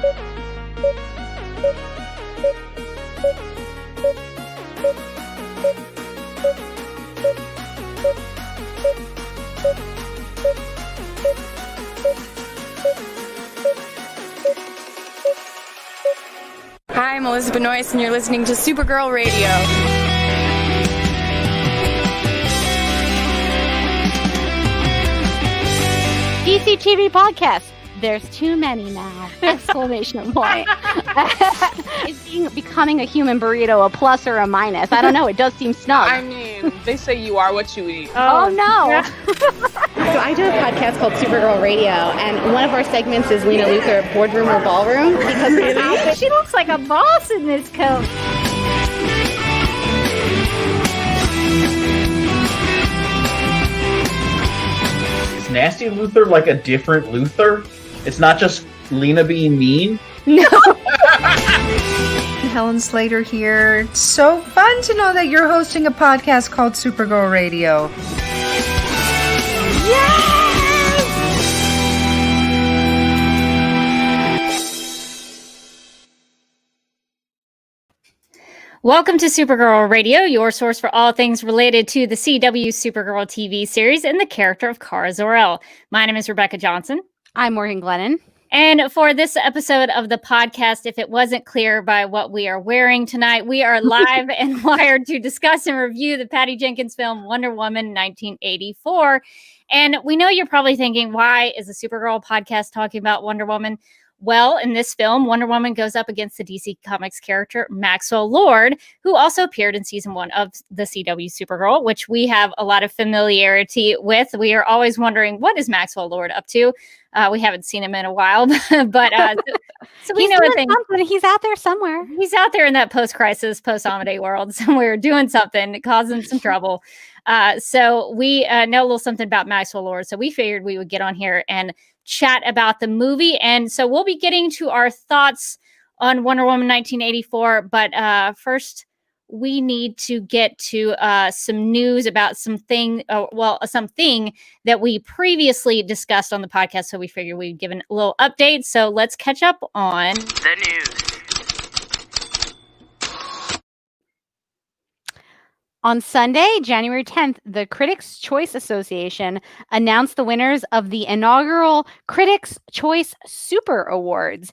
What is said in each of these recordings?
Hi, I'm Elizabeth Noyce, and you're listening to Supergirl Radio. DC TV podcast. There's too many now! Exclamation point. Is becoming a human burrito a plus or a minus? I don't know. It does seem snug. I mean, they say you are what you eat. Oh no! Yeah. So I do a podcast called Supergirl Radio, and one of our segments is Lena Luthor, Boardroom or Ballroom, because she looks like a boss in this coat. Is Nasty Luthor like a different Luthor? It's not just Lena being mean? No. Helen Slater here. It's so fun to know that you're hosting a podcast called Supergirl Radio. Welcome to Supergirl Radio, your source for all things related to the CW Supergirl TV series and the character of Kara Zor-El. My name is Rebecca Johnson. I'm Morgan Glennon. And for this episode of the podcast, if it wasn't clear by what we are wearing tonight, we are live and wired to discuss and review the Patty Jenkins film Wonder Woman 1984. And we know you're probably thinking, why is a Supergirl podcast talking about Wonder Woman? Well, in this film, Wonder Woman goes up against the DC Comics character Maxwell Lord, who also appeared in season 1 of the CW Supergirl, which we have a lot of familiarity with. We are always wondering, what is Maxwell Lord up to? We haven't seen him in a while, but so we know he's out there somewhere. He's out there in that post-crisis, post-Amade world somewhere doing something, causing some trouble. So we know a little something about Maxwell Lord, so we figured we would get on here and chat about the movie. And so we'll be getting to our thoughts on Wonder Woman 1984. But first, we need to get to some news about something that we previously discussed on the podcast. So we figured we'd give a little update. So let's catch up on the news. On Sunday, January 10th, the Critics' Choice Association announced the winners of the inaugural Critics' Choice Super Awards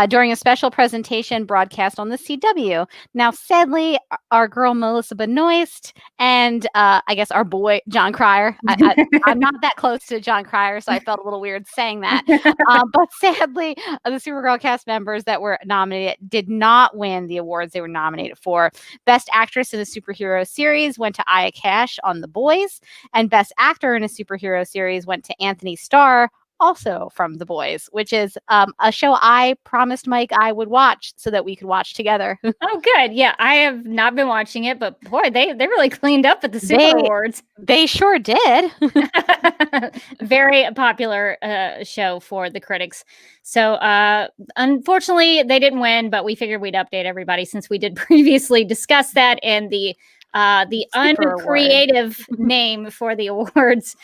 during a special presentation broadcast on the CW. Now, sadly, our girl Melissa Benoist and I guess our boy John Cryer. I'm not that close to John Cryer, so I felt a little weird saying that. But sadly, the Supergirl cast members that were nominated did not win the awards they were nominated for. Best Actress in a Superhero Series went to Aya Cash on The Boys, and Best Actor in a Superhero Series went to Anthony Starr, also from The Boys, which is a show I promised Mike I would watch so that we could watch together. Oh, good. Yeah, I have not been watching it, but boy, they really cleaned up at the Super Awards. They sure did. Very popular show for the critics. So unfortunately, they didn't win, but we figured we'd update everybody since we did previously discuss that and the uncreative name for the awards.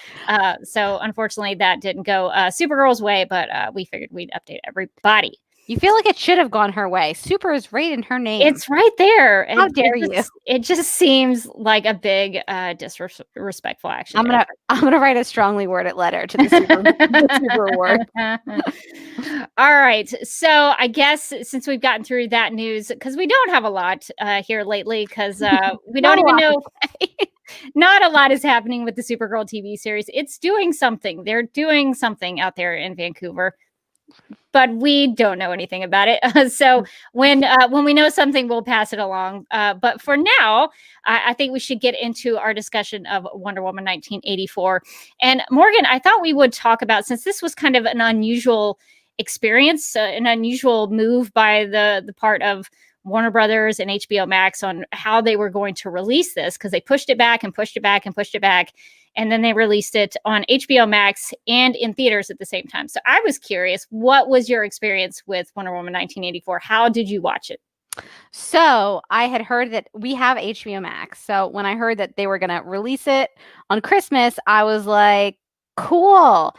So unfortunately that didn't go Supergirl's way, but we figured we'd update everybody. You feel like it should have gone her way. Super is right in her name. It's right there. How dare you? It just seems like a big disrespectful action. I'm gonna write a strongly worded letter to the Super Award. All right. So I guess since we've gotten through that news, because we don't have a lot here lately, because we don't even know. Not a lot is happening with the Supergirl TV series. It's doing something. They're doing something out there in Vancouver, but we don't know anything about it. So when we know something, we'll pass it along. But for now, I think we should get into our discussion of Wonder Woman 1984. And Morgan, I thought we would talk about, since this was kind of an unusual experience, an unusual move by the part of Warner Brothers and HBO Max on how they were going to release this, because they pushed it back and pushed it back and pushed it back. And then they released it on HBO Max and in theaters at the same time. So I was curious, what was your experience with Wonder Woman 1984? How did you watch it? So I had heard that we have HBO Max. So when I heard that they were going to release it on Christmas, I was like, cool.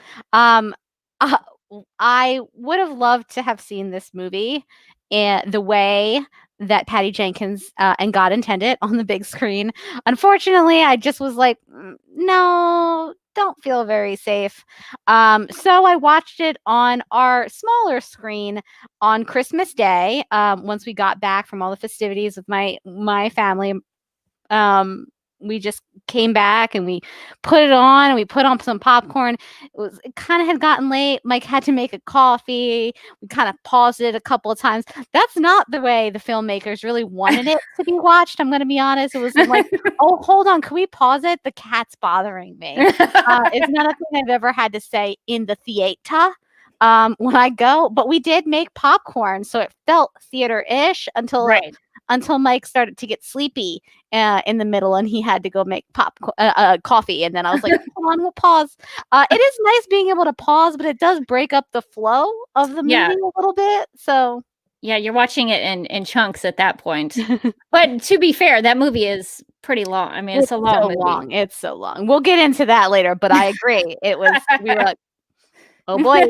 I would have loved to have seen this movie in the way that Patty Jenkins and God intended on the big screen. Unfortunately, I just was like, no, don't feel very safe. So I watched it on our smaller screen on Christmas Day. Once we got back from all the festivities with my family, we just came back and we put it on and we put on some popcorn. It kind of had gotten late. Mike had to make a coffee. We kind of paused it a couple of times. That's not the way the filmmakers really wanted it to be watched. I'm going to be honest. It was like, oh, hold on. Can we pause it? The cat's bothering me. It's not a thing I've ever had to say in the theater. When I go, but we did make popcorn, so it felt theater-ish until Mike started to get sleepy in the middle, and he had to go make coffee. And then I was like, "Come on, we'll pause." It is nice being able to pause, but it does break up the flow of the movie a little bit. So yeah, you're watching it in chunks at that point. But to be fair, that movie is pretty long. I mean, it's a long movie. It's so long. We'll get into that later, but I agree. We were like, oh boy,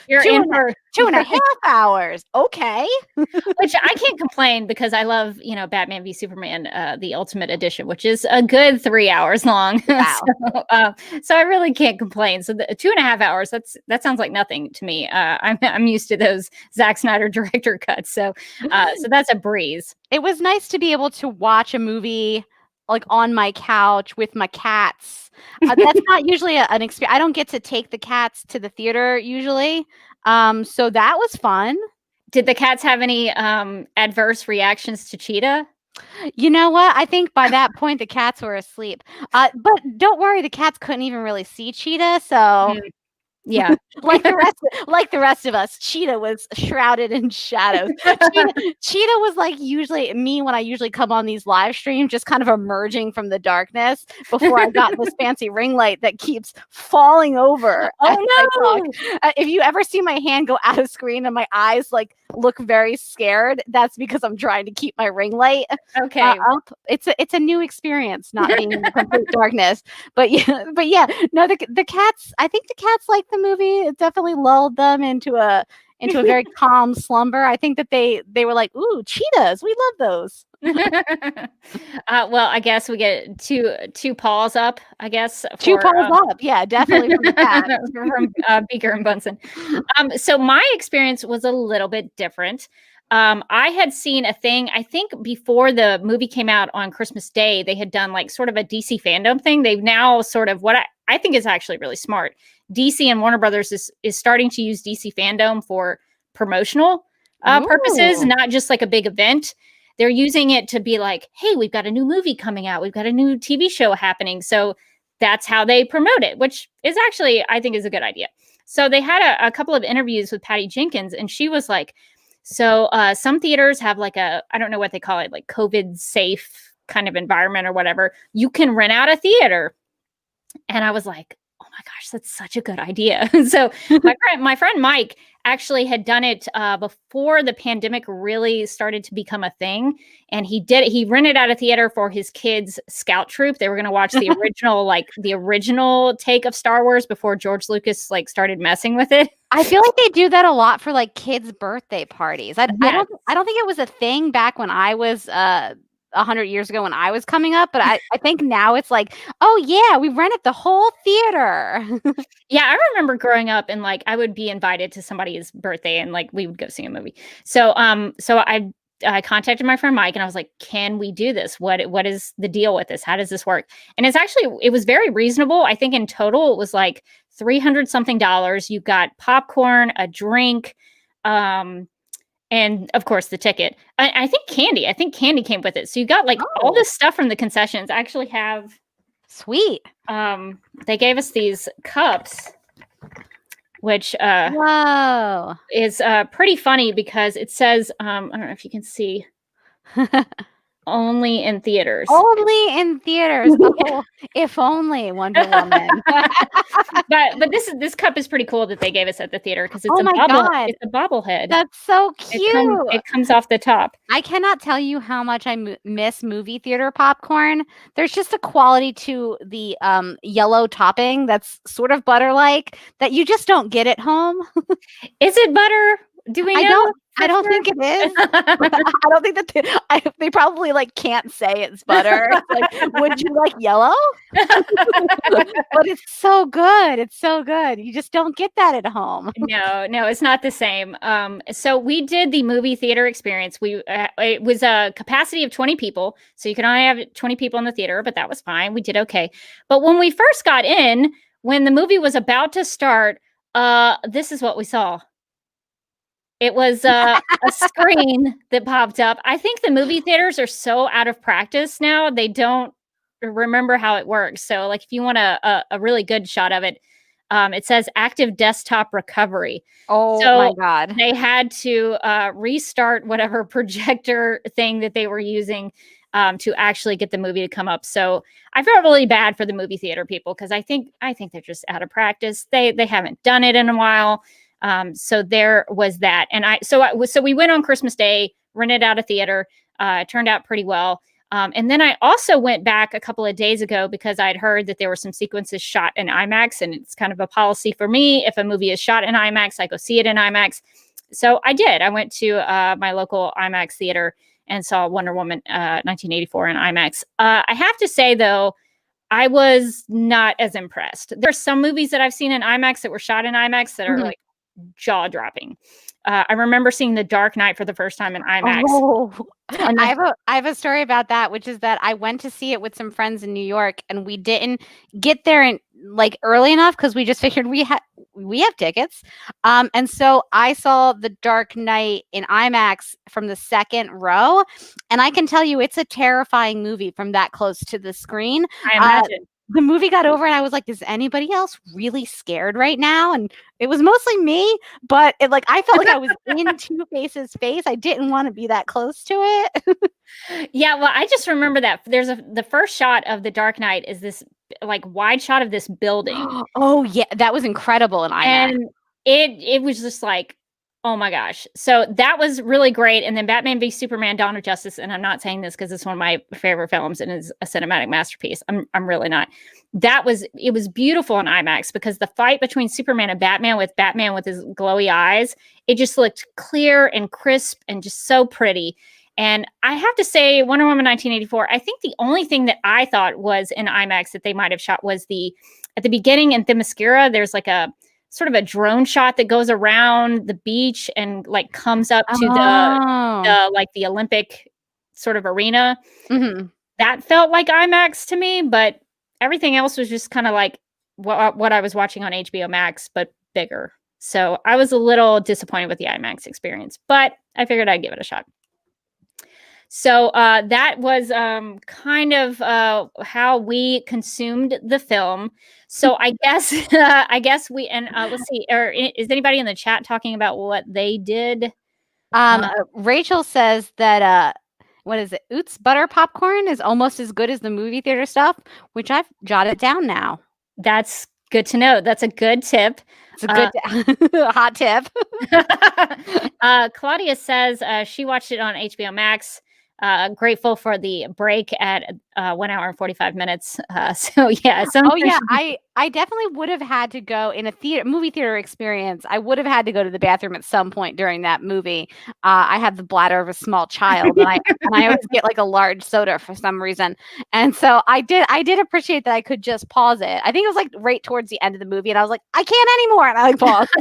you're in for 2.5 hours. Okay. Which I can't complain because I love, Batman v Superman, the Ultimate Edition, which is a good 3 hours long. Wow. So I really can't complain. So the 2.5 hours, that sounds like nothing to me. I'm used to those Zack Snyder director cuts. So that's a breeze. It was nice to be able to watch a movie like on my couch with my cats. That's not usually an experience. I don't get to take the cats to the theater usually. So that was fun. Did the cats have any adverse reactions to Cheetah? You know what? I think by that point the cats were asleep. But don't worry, the cats couldn't even really see Cheetah. So yeah, like the rest of us, Cheetah was shrouded in shadows. Cheetah was like usually me when I usually come on these live streams, just kind of emerging from the darkness before I got this fancy ring light that keeps falling over. Oh no! If you ever see my hand go out of screen and my eyes like look very scared, that's because I'm trying to keep my ring light up. It's a new experience, not being in complete darkness. But yeah, no, the cats. I think the cats like the movie. It definitely lulled them into a very calm slumber. I think that they were like, "Ooh, cheetahs! We love those." Well, I guess we get two paws up. I guess two paws up. Yeah, definitely from the cat. from Beaker and Bunsen. So my experience was a little bit different. I had seen a thing, I think before the movie came out on Christmas Day, they had done like sort of a DC fandom thing. They've now sort of what I think is actually really smart. DC and Warner Brothers is starting to use DC fandom for promotional purposes, not just like a big event. They're using it to be like, hey, we've got a new movie coming out. We've got a new TV show happening. So that's how they promote it, which is actually, I think is a good idea. So they had a couple of interviews with Patty Jenkins, and she was like, so some theaters have like I don't know what they call it, like COVID safe kind of environment or whatever. You can rent out a theater. And I was like, oh my gosh, that's such a good idea. So my friend Mike actually had done it before the pandemic really started to become a thing. And he rented out a theater for his kids' scout troop. They were going to watch the original take of Star Wars before George Lucas started messing with it. I feel like they do that a lot for like kids' birthday parties. I don't think it was a thing back when I was 100 years ago when I was coming up, but I think now it's like, oh yeah, we rented the whole theater. Yeah, I remember growing up and I would be invited to somebody's birthday and we would go see a movie. So I contacted my friend Mike and I was like, can we do this? What is the deal with this? How does this work? And it was very reasonable. I think in total it was like $300 something. You got popcorn, a drink, and of course the ticket. I think candy came with it. So you got all this stuff from the concessions. I actually have sweet. They gave us these cups, which whoa, is pretty funny because it says I don't know if you can see. only in theaters. Only in theaters. Oh, if only Wonder Woman. but this cup is pretty cool that they gave us at the theater because it's God. It's a bobblehead. That's so cute. It comes off the top. I cannot tell you how much I miss movie theater popcorn. There's just a quality to the yellow topping that's sort of butter-like that you just don't get at home. Is it butter? Do we know? I don't think it is. I don't think that they probably like can't say it's butter. It's like, would you like yellow? But it's so good. It's so good. You just don't get that at home. No, it's not the same. So we did the movie theater experience. It was a capacity of 20 people, so you can only have 20 people in the theater, but that was fine. We did okay. But when we first got in, when the movie was about to start, this is what we saw. It was a screen that popped up. I think the movie theaters are so out of practice now, they don't remember how it works. So like if you want a really good shot of it, it says active desktop recovery. Oh my God. They had to restart whatever projector thing that they were using to actually get the movie to come up. So I felt really bad for the movie theater people because I think they're just out of practice. They haven't done it in a while. So there was that. And so we went on Christmas Day, rented out a theater, turned out pretty well. And then I also went back a couple of days ago because I'd heard that there were some sequences shot in IMAX, and it's kind of a policy for me. If a movie is shot in IMAX, I go see it in IMAX. So I did. I went to my local IMAX theater and saw Wonder Woman 1984 in IMAX. I have to say, though, I was not as impressed. There's some movies that I've seen in IMAX that were shot in IMAX that are like jaw-dropping. I remember seeing The Dark Knight for the first time in IMAX. Oh, I have a story about that, which is that I went to see it with some friends in New York, and we didn't get there early enough because we just figured we have tickets. And so I saw The Dark Knight in IMAX from the second row, and I can tell you it's a terrifying movie from that close to the screen. I imagine. The movie got over and I was like, is anybody else really scared right now? And it was mostly me, but I felt like I was in Two-Face's face. I didn't want to be that close to it. Yeah, well, I just remember that the first shot of The Dark Knight is this wide shot of this building. Oh yeah, that was incredible in IMAX. And it was just like, oh my gosh. So that was really great. And then Batman v Superman: Dawn of Justice, and I'm not saying this because it's one of my favorite films and is a cinematic masterpiece. I'm really not. It was beautiful in IMAX because the fight between Superman and Batman with his glowy eyes, it just looked clear and crisp and just so pretty. And I have to say, Wonder Woman 1984, I think the only thing that I thought was in IMAX that they might have shot was at the beginning in Themyscira, there's like a sort of a drone shot that goes around the beach and comes up to the Olympic sort of arena. Mm-hmm. That felt like IMAX to me, but everything else was just kind of like what I was watching on HBO Max, but bigger. So I was a little disappointed with the IMAX experience, but I figured I'd give it a shot. So that was kind of how we consumed the film. So I guess we let's see. Is anybody in the chat talking about what they did? Rachel says that what is it? Oots butter popcorn is almost as good as the movie theater stuff, which I've jotted down now. That's good to know. That's a good tip. It's a good hot tip. Claudia says she watched it on HBO Max. Grateful for the break at 1 hour and 45 minutes. So yeah. I definitely would have had to go in a movie theater experience. I would have had to go to the bathroom at some point during that movie. I have the bladder of a small child, and I always get a large soda for some reason. And so I did appreciate that I could just pause it. I think it was right towards the end of the movie, and I was like, I can't anymore, and I paused.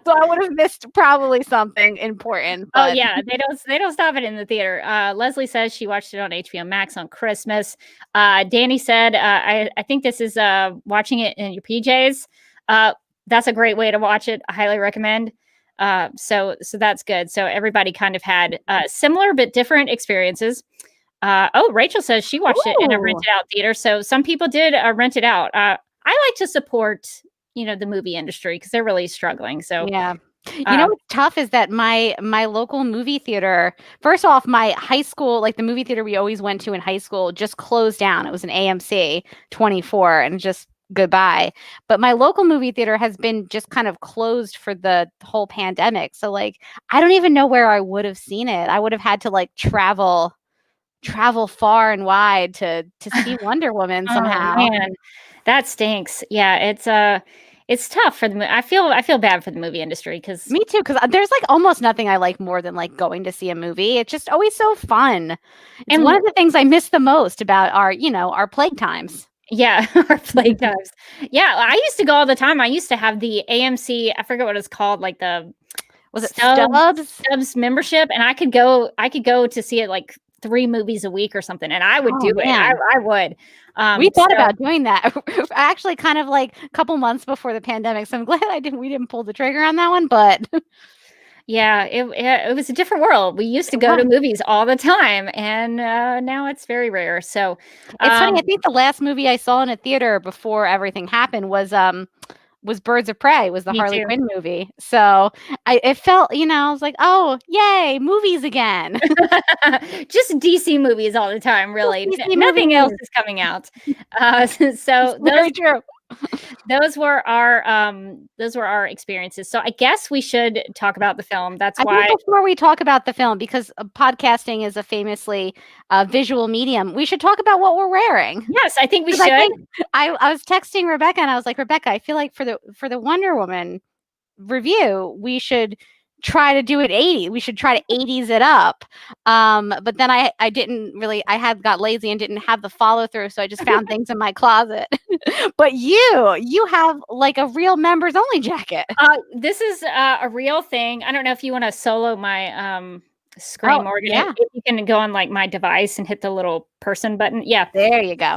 So I would have missed probably something important. But. Oh yeah, they don't stop it in the theater. Leslie says she watched it on HBO Max on Christmas. Danny said, I think this is watching it in your PJs. That's a great way to watch it. I highly recommend. So that's good. So everybody kind of had similar but different experiences. Rachel says she watched it in a rented out theater. So some people did rent it out. I like to support, the movie industry because they're really struggling. So yeah. You know what's tough is that my local movie theater, first off, my high school, like the movie theater we always went to in high school, just closed down. It was an AMC 24 and just goodbye. But my local movie theater has been just kind of closed for the whole pandemic. So like I don't even know where I would have seen it. I would have had to like travel far and wide to see Wonder Woman somehow. Oh, man. That stinks. Yeah, it's tough for the I feel bad for the movie industry because Me too, because there's like almost nothing I like more than like going to see a movie. It's just always so fun. It's And- one of the things I miss the most about our plague times. yeah, our play times. Yeah, I used to go all the time. I used to have the AMC, I forget what it's called, like the Was it Stubbs? Stubbs membership, and I could go to see it like 3 movies a week or something, and I would Oh, do it. man. I would. We thought so- about doing that actually kind of like a couple months before the pandemic. So I'm glad we didn't pull the trigger on that one, but Yeah, it was a different world. We used to go to movies all the time, and now it's very rare. So it's funny. I think the last movie I saw in a theater before everything happened was Birds of Prey, was the Me Harley too. Quinn movie. So it felt, I was like, oh, yay, movies again. just DC movies all the time, really. DC Nothing movies. else is coming out. So Very true. those were our experiences. So I guess we should talk about the film. That's I why. think before we talk about the film, because podcasting is a famously visual medium, we should talk about what we're wearing. Yes, I think we 'Cause should. I think I was texting Rebecca and I was like, Rebecca, I feel like for the Wonder Woman review, we should try to do it 80. We should try to 80s it up. But then I didn't really, I had got lazy and didn't have the follow through. So I just found things in my closet. But you have like a real members only jacket. This is a real thing. I don't know if you want to solo my screen, Oh, Morgan. yeah. If you can go on like my device and hit the little person button. Yeah. There you go.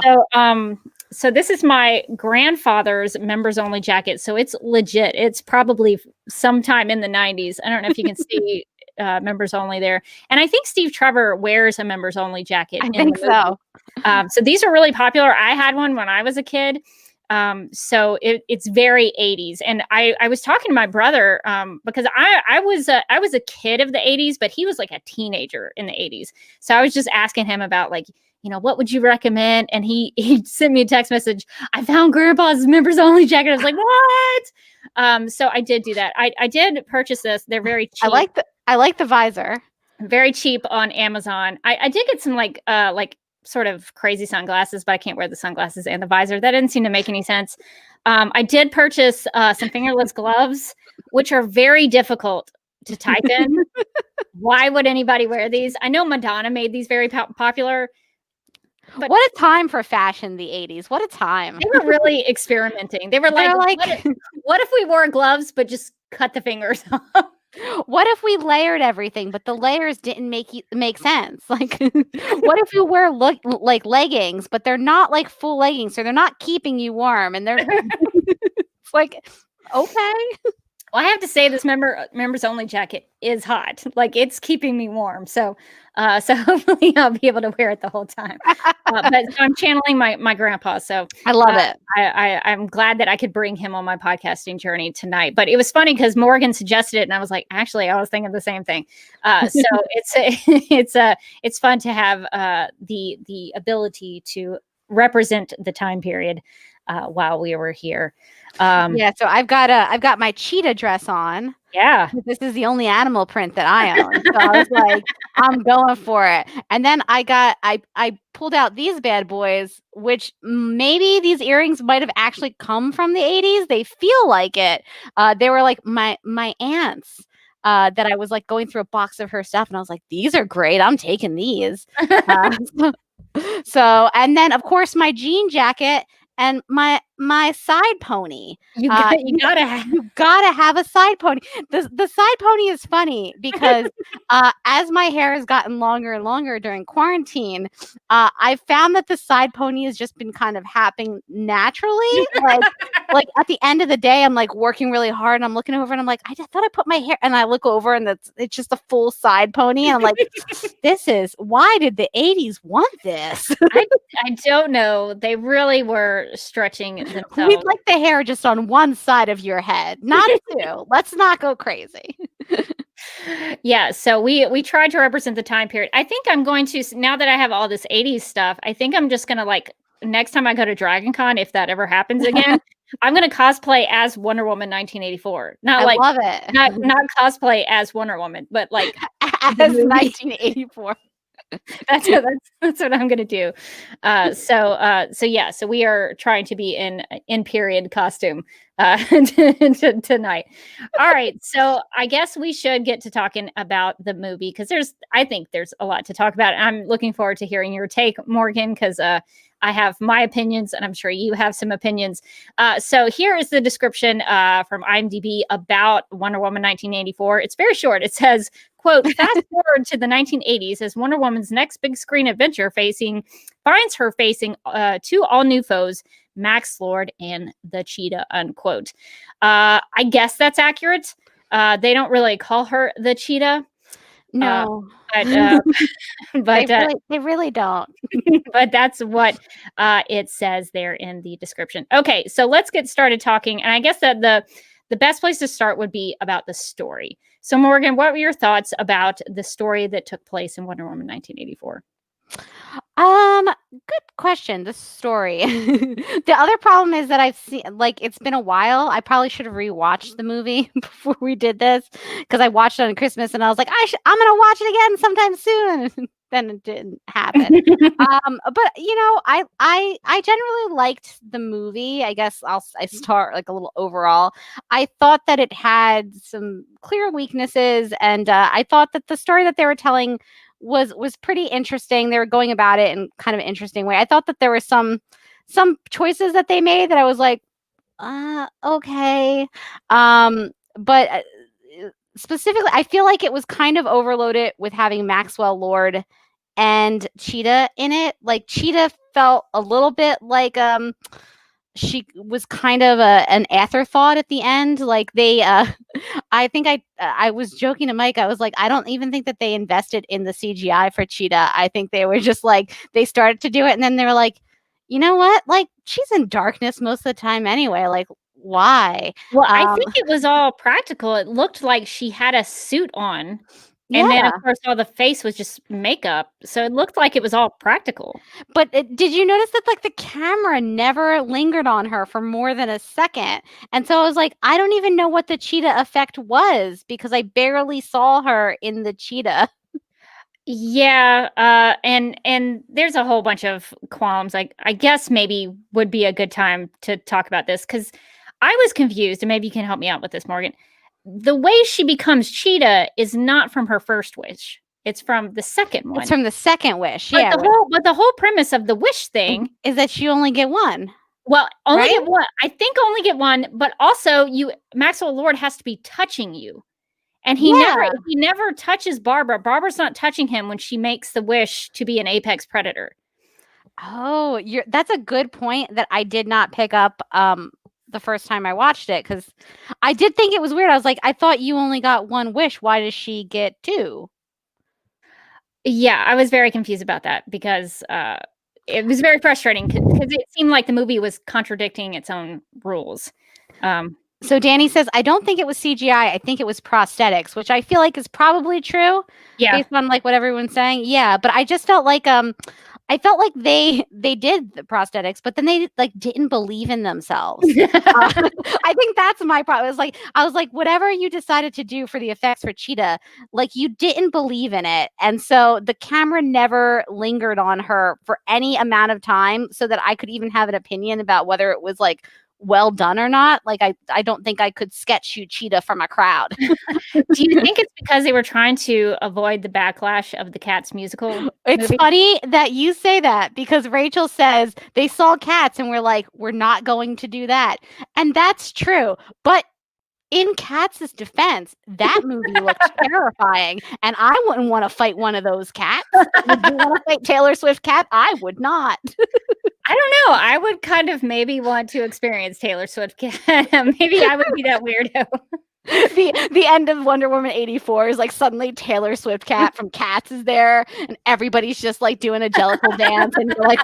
So this is my grandfather's members only jacket. So it's legit. It's probably sometime in the 90s. I don't know if you can see members only there. And I think Steve Trevor wears a members only jacket. I think so. So these are really popular. I had one when I was a kid. So it's very 80s. And I was talking to my brother because I was a kid of the 80s, but he was like a teenager in the 80s. So I was just asking him about like, what would you recommend? And he sent me a text message. I found Grandpa's members only jacket. I was like, what? So I did do that. I did purchase this. They're very cheap. I like the visor. Very cheap on Amazon. I did get some like sort of crazy sunglasses, but I can't wear the sunglasses and the visor. That didn't seem to make any sense. I did purchase some fingerless gloves, which are very difficult to type in. Why would anybody wear these? I know Madonna made these very popular. But what a time for fashion, the 80s. What a time. They were really experimenting. They were like, what if we wore gloves, but just cut the fingers off? What if we layered everything, but the layers didn't make sense? Like, what if you wear like leggings, but they're not like full leggings, so they're not keeping you warm, and they're it's like, okay. Well, I have to say this members only jacket is hot. Like it's keeping me warm. So hopefully I'll be able to wear it the whole time. But so I'm channeling my grandpa. So I love it. I'm glad that I could bring him on my podcasting journey tonight. But it was funny because Morgan suggested it, and I was like, actually, I was thinking the same thing. So it's fun to have the ability to represent the time period while we were here. Yeah, so I've got my cheetah dress on. Yeah, this is the only animal print that I own. So I was like, I'm going for it. And then I pulled out these bad boys, which maybe these earrings might have actually come from the 80s. They feel like it. They were like my aunt's. That I was like going through a box of her stuff, and I was like, these are great. I'm taking these. So, and then of course my jean jacket and my side pony. You gotta have a side pony. The side pony is funny because as my hair has gotten longer and longer during quarantine, I found that the side pony has just been kind of happening naturally. Like at the end of the day, I'm like working really hard and I'm looking over and I'm like, I just thought I put my hair, and I look over and it's just a full side pony, and I'm like, why did the 80s want this? I don't know. They really were stretching themselves. We'd like the hair just on one side of your head, not two. Let's not go crazy. Yeah, so we tried to represent the time period. I think I'm going to, now that I have all this 80s stuff, I think I'm just going to like, next time I go to Dragon Con, if that ever happens again, I'm going to cosplay as Wonder Woman 1984. Not I like, love it. not cosplay as Wonder Woman, but like As 1984. that's what I'm gonna do. So we are trying to be in period costume tonight. All right, so I guess we should get to talking about the movie because I think there's a lot to talk about. I'm looking forward to hearing your take, Morgan, because I have my opinions, and I'm sure you have some opinions. So here is the description from IMDb about Wonder Woman 1984. It's very short. It says, quote, fast forward to the 1980s as Wonder Woman's next big screen adventure finds her facing two all-new foes, Max Lord and the Cheetah, unquote. I guess that's accurate. They don't really call her the Cheetah. No. But they really don't. But that's what it says there in the description. Okay, so let's get started talking. And I guess that the best place to start would be about the story. So Morgan, what were your thoughts about the story that took place in Wonder Woman 1984? Good question. The story. The other problem is that I've seen, like, it's been a while. I probably should have rewatched the movie before we did this because I watched it on Christmas and I was like, I'm gonna watch it again sometime soon. Then it didn't happen. But you know, I generally liked the movie. I guess I start like a little overall. I thought that it had some clear weaknesses, and I thought that the story that they were telling was pretty interesting. They were going about it in kind of an interesting way. I thought that there were some choices that they made that I was like, okay. But specifically, I feel like it was kind of overloaded with having Maxwell Lord and Cheetah in it. Like Cheetah felt a little bit like she was kind of an afterthought at the end. Like they I think I was joking to Mike. I was like, I don't even think that they invested in the CGI for Cheetah. I think they were just like, they started to do it and then they were like, you know what? Like she's in darkness most of the time anyway. Like why? Well, I think it was all practical. It looked like she had a suit on. And then, of course, all the face was just makeup. So it looked like it was all practical. But did you notice that, like, the camera never lingered on her for more than a second? And so I was like, I don't even know what the cheetah effect was because I barely saw her in the cheetah. Yeah. And there's a whole bunch of qualms. I guess maybe would be a good time to talk about this because I was confused. And maybe you can help me out with this, Morgan. The way she becomes Cheetah is not from her first wish. It's from the second one. It's from the second wish. But Yeah. But the whole premise of the wish thing is that you only get one. Well, only get one. I think only get one, but also Maxwell Lord has to be touching you. And he never touches Barbara. Barbara's not touching him when she makes the wish to be an apex predator. Oh, that's a good point that I did not pick up the first time I watched it because I did think it was weird. I was like, I thought you only got one wish. Why does she get two? Yeah, I was very confused about that because it was very frustrating because it seemed like the movie was contradicting its own rules. So Danny says, I don't think it was CGI. I think it was prosthetics, which I feel like is probably true. Yeah. Based on like what everyone's saying. Yeah. But I just felt like they did the prosthetics, but then they like didn't believe in themselves. I think that's my problem. I was like, whatever you decided to do for the effects for Cheetah, like you didn't believe in it. And so the camera never lingered on her for any amount of time so that I could even have an opinion about whether it was like well done or not. Like I don't think I could sketch shoot Cheetah from a crowd. Do you think it's because they were trying to avoid the backlash of the Cats musical? It's funny that you say that because Rachel says they saw Cats and we're like, we're not going to do that. And that's true. But in Cats' defense, that movie looked terrifying. And I wouldn't want to fight one of those cats. Would you want to fight Taylor Swift cat? I would not. I don't know. I would kind of maybe want to experience Taylor Swift cat. Maybe I would be that weirdo. the end of Wonder Woman 84 is like suddenly Taylor Swift Cat from Cats is there, and everybody's just like doing a Jellicle dance, and you're like,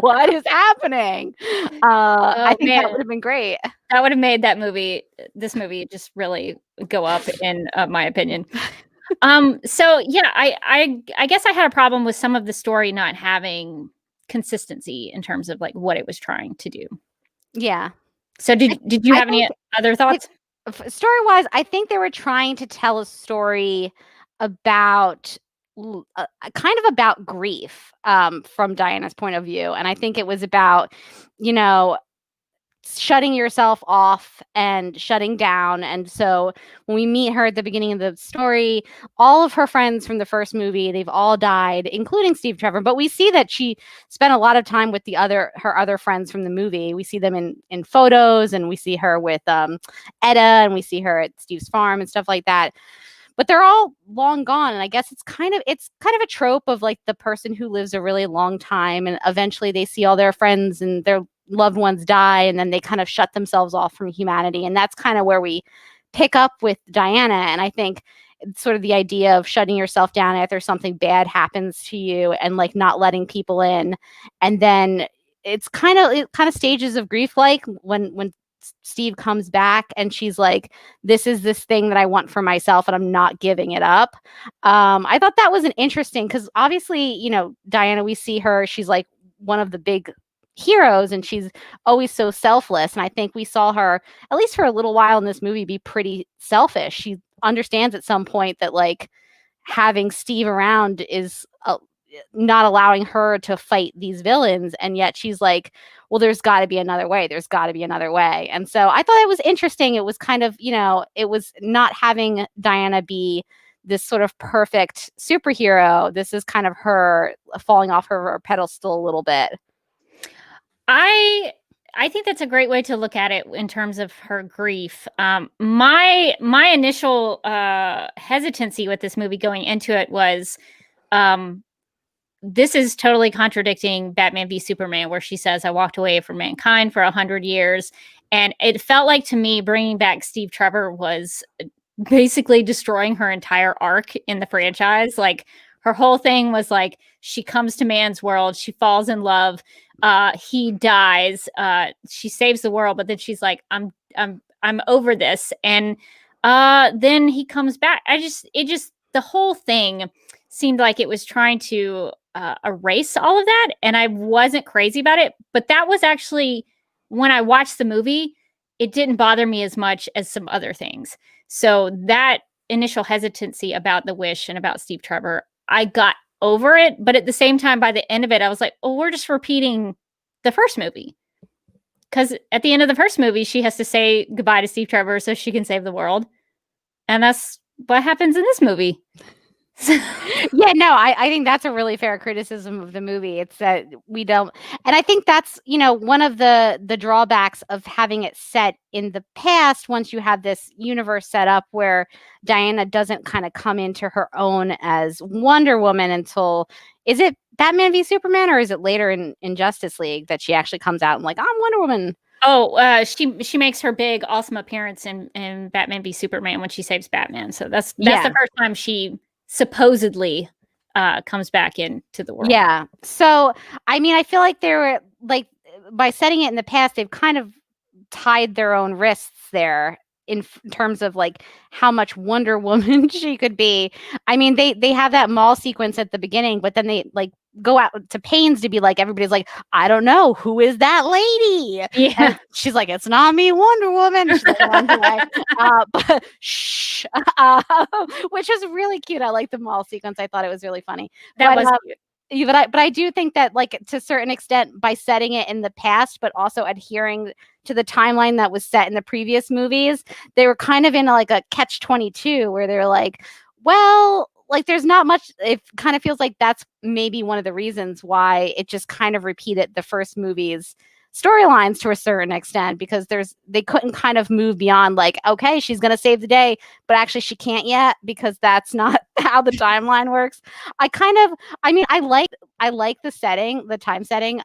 what is happening? I think that would have been great. That would have made this movie just really go up in my opinion. So yeah, I guess I had a problem with some of the story not having consistency in terms of like what it was trying to do. Yeah. So did you have any other thoughts? Story-wise, I think they were trying to tell a story about kind of about grief from Diana's point of view. And I think it was about, shutting yourself off and shutting down. And so when we meet her at the beginning of the story, all of her friends from the first movie, they've all died, including Steve Trevor. But we see that she spent a lot of time with her other friends from the movie. We see them in photos, and we see her with Etta, and we see her at Steve's farm and stuff like that. But they're all long gone. And I guess it's kind of a trope of like the person who lives a really long time, and eventually they see all their friends and their loved ones die, and then they kind of shut themselves off from humanity. And that's kind of where we pick up with Diana. And I think it's sort of the idea of shutting yourself down after something bad happens to you, and like not letting people in. And then it kind of stages of grief, like when Steve comes back and she's like, this is this thing that I want for myself and I'm not giving it up. I thought that was an interesting, because obviously, Diana, we see her, she's like one of the big heroes, and she's always so selfless. And I think we saw her, at least for a little while in this movie, be pretty selfish. She understands at some point that like having Steve around is not allowing her to fight these villains. And yet she's like, well, there's got to be another way. There's got to be another way. And so I thought it was interesting. It was kind of, it was not having Diana be this sort of perfect superhero. This is kind of her falling off her pedestal a little bit. I think that's a great way to look at it in terms of her grief. My initial hesitancy with this movie going into it was, this is totally contradicting Batman v Superman, where she says, I walked away from mankind for 100 years. And it felt like to me, bringing back Steve Trevor was basically destroying her entire arc in the franchise. Like, her whole thing was like, she comes to man's world, she falls in love, he dies, she saves the world, but then she's like, I'm over this. And then he comes back. The whole thing seemed like it was trying to erase all of that. And I wasn't crazy about it, but that was actually, when I watched the movie, it didn't bother me as much as some other things. So that initial hesitancy about the Wish and about Steve Trevor, I got over it. But at the same time, by the end of it, I was like, oh, we're just repeating the first movie. Because at the end of the first movie, she has to say goodbye to Steve Trevor so she can save the world. And that's what happens in this movie. Yeah, no, I think that's a really fair criticism of the movie. It's that we don't, and I think that's, one of the drawbacks of having it set in the past. Once you have this universe set up where Diana doesn't kind of come into her own as Wonder Woman until, is it Batman v Superman, or is it later in Justice League that she actually comes out and like, I'm Wonder Woman? Oh, she makes her big awesome appearance in Batman v Superman when she saves Batman. So that's the first time she supposedly comes back into the world. Yeah. So, I mean, I feel like they were like, by setting it in the past, they've kind of tied their own wrists there in terms of like how much Wonder Woman she could be. I mean, they have that mall sequence at the beginning, but then they like go out to pains to be like, everybody's like, I don't know, who is that lady? Yeah. And she's like, it's not me, Wonder Woman. She's like, but shh, which was really cute. I like the mall sequence. I thought it was really funny. That was cute. But I do think that, like, to a certain extent, by setting it in the past, but also adhering to the timeline that was set in the previous movies, they were kind of in like a catch-22 where they're like, well, like, there's not much. It kind of feels like that's maybe one of the reasons why it just kind of repeated the first movie's storylines to a certain extent, because they couldn't kind of move beyond like, okay, she's going to save the day, but actually she can't yet, because that's not how the timeline works. I like the setting, the time setting.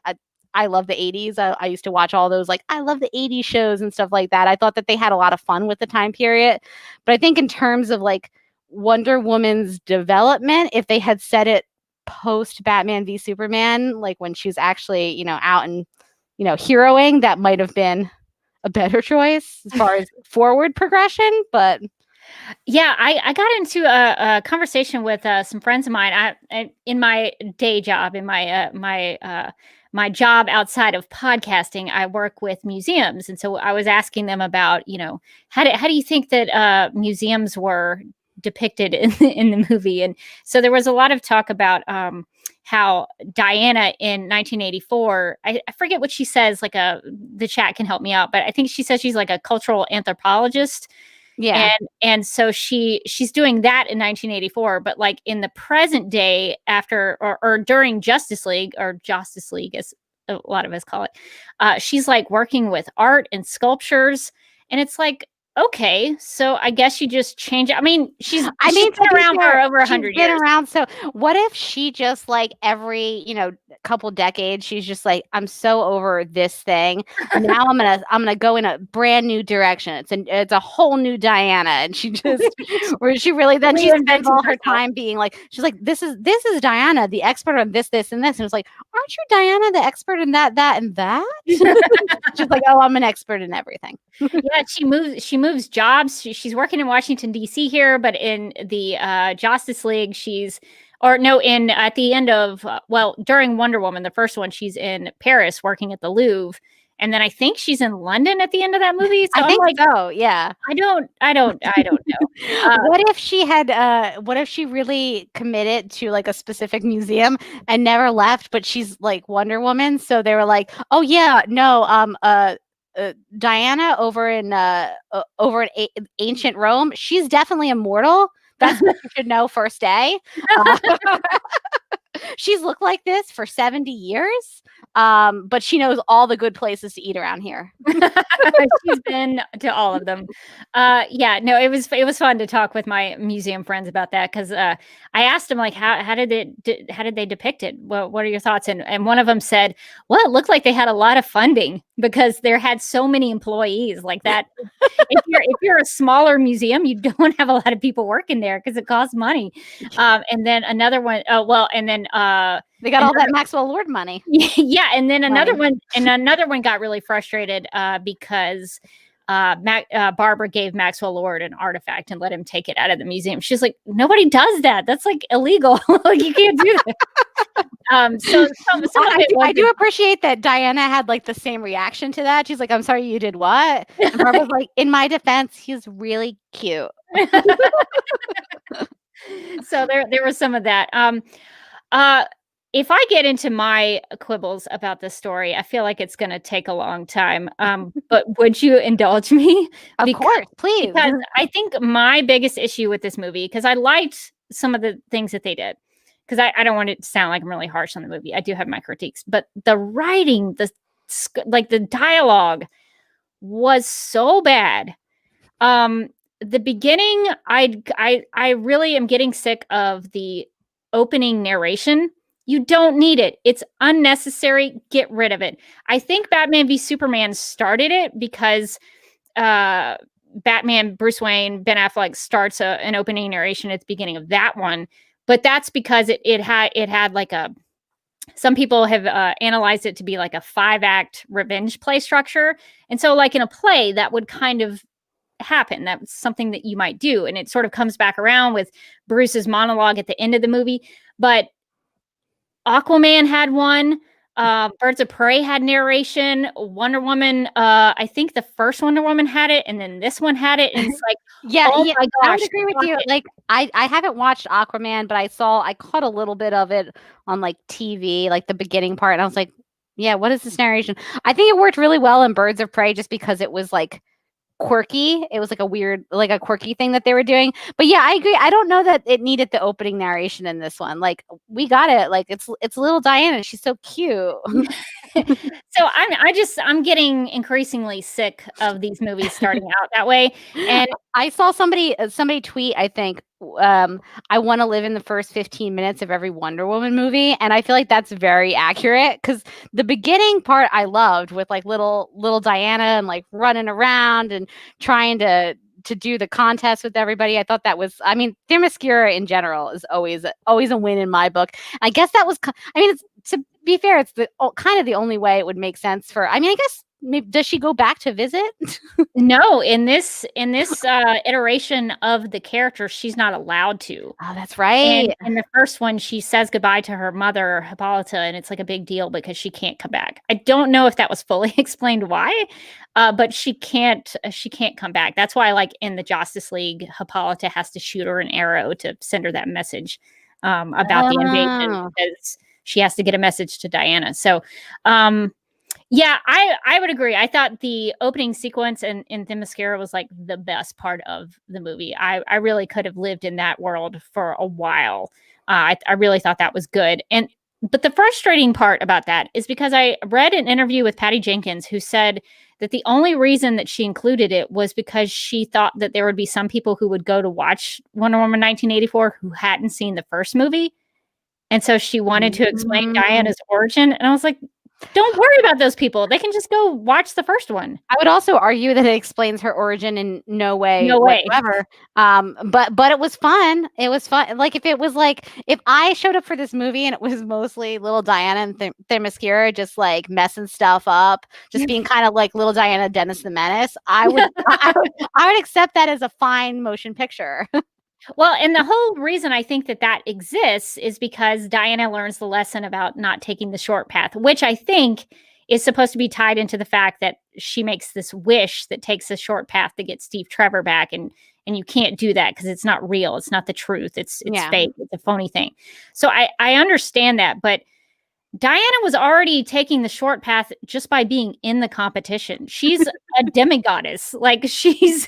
I love the 80s. I used to watch all those like I love the 80s shows and stuff like that. I thought that they had a lot of fun with the time period. But I think in terms of like Wonder Woman's development, if they had set it post Batman v Superman, like when she's actually, you know, out and, you know, heroing, that might have been a better choice as far as forward progression. But yeah, I got into a conversation with some friends of mine. I in my day job, in my job outside of podcasting, I work with museums, and so I was asking them about, you know, how do you think that museums were depicted in the movie? And so there was a lot of talk about how Diana in 1984, I forget what she says, like the chat can help me out, but I think she says she's like a cultural anthropologist. yeah. And so she's doing that in 1984, but like in the present day after or during Justice League as a lot of us call it, she's like working with art and sculptures, and it's like, okay, so I guess you just change it. I mean, she's been around for over 100 years. Been around. So what if she just like every, you know, couple decades, she's just like, I'm so over this thing. Now I'm gonna go in a brand new direction. It's a whole new Diana, and she just where she really then she spends all her time being like, she's like, this is Diana, the expert on this, and this, and it's like, aren't you Diana, the expert in that, and that? She's like, oh, I'm an expert in everything. Yeah, she moves jobs. She's working in Washington, D.C. here, but in the Justice League, at the end of, during Wonder Woman, the first one, she's in Paris working at the Louvre. And then I think she's in London at the end of that movie. So I think so, yeah. I don't know. What if she really committed to like a specific museum and never left, but she's like Wonder Woman? So they were like, oh yeah, no, Diana over in ancient Rome, she's definitely immortal. That's what you should know first day. She's looked like this for 70 years, but she knows all the good places to eat around here. She's been to all of them. It was fun to talk with my museum friends about that, because I asked them like, how did they depict it? What are your thoughts? And one of them said, well, it looked like they had a lot of funding because there had so many employees like that. if you're a smaller museum, you don't have a lot of people working there because it costs money. And then another one, they got all that Maxwell Lord money. Yeah, and then another one got really frustrated because Barbara gave Maxwell Lord an artifact and let him take it out of the museum. She's like, nobody does that. That's like illegal. Like, you can't do that. I do appreciate that Diana had like the same reaction to that. She's like, I'm sorry, you did what? And Barbara's like, in my defense, he's really cute. So there was some of that. If I get into my quibbles about this story, I feel like it's going to take a long time. But would you indulge me? Of course, please. Because I think my biggest issue with this movie, because I liked some of the things that they did, because I don't want it to sound like I'm really harsh on the movie. I do have my critiques, but the writing, the dialogue was so bad. The beginning, I really am getting sick of the opening narration. You don't need it. It's unnecessary. Get rid of it. I think Batman v Superman started it because Batman, Bruce Wayne, Ben Affleck starts an opening narration at the beginning of that one. But that's because it had like some people have analyzed it to be like a 5-act revenge play structure. And so like in a play that would kind of happen. That's something that you might do. And it sort of comes back around with Bruce's monologue at the end of the movie. But Aquaman had one. Birds of Prey had narration. Wonder Woman, I think the first Wonder Woman had it, and then this one had it. And it's like, yeah, my gosh, I would agree with you. Like, I haven't watched Aquaman, but I caught a little bit of it on like TV, like the beginning part, and I was like, yeah, what is this narration? I think it worked really well in Birds of Prey just because it was like quirky. It was like a weird, like a quirky thing that they were doing. But yeah, I agree. I don't know that it needed the opening narration in this one. Like, we got it. Like, it's little Diana. She's so cute. So I'm getting increasingly sick of these movies starting out that way. And I saw somebody tweet, I think, I want to live in the first 15 minutes of every Wonder Woman movie, and I feel like that's very accurate because the beginning part I loved with like little Diana and like running around and trying to do the contest with everybody. I thought that was, I mean, Themyscira in general is always a win in my book. I guess that was, I mean, it's, to be fair, it's the kind of the only way it would make sense for, I mean, I guess, maybe, does she go back to visit? No, in this iteration of the character, she's not allowed to. Oh, that's right. And in the first one, she says goodbye to her mother, Hippolyta, and it's like a big deal because she can't come back. I don't know if that was fully explained why, but she can't come back. That's why, like in the Justice League, Hippolyta has to shoot her an arrow to send her that message about the invasion because she has to get a message to Diana. So, yeah, I would agree. I thought the opening sequence in Themyscira was like the best part of the movie. I really could have lived in that world for a while. I really thought that was good. But the frustrating part about that is because I read an interview with Patty Jenkins who said that the only reason that she included it was because she thought that there would be some people who would go to watch Wonder Woman 1984 who hadn't seen the first movie. And so she wanted to explain Diana's origin. And I was like, don't worry about those people. They can just go watch the first one. I would also argue that it explains her origin in no way whatsoever. But it was fun. It was fun. Like if I showed up for this movie and it was mostly little Diana and Themyscira just like messing stuff up, just being kind of like little Diana Dennis the Menace, I would accept that as a fine motion picture. Well, and the whole reason I think that exists is because Diana learns the lesson about not taking the short path, which I think is supposed to be tied into the fact that she makes this wish that takes the short path to get Steve Trevor back. And you can't do that because it's not real. It's not the truth. It's fake. It's a phony thing. So I understand that. But Diana was already taking the short path just by being in the competition. She's a demigoddess. Like she's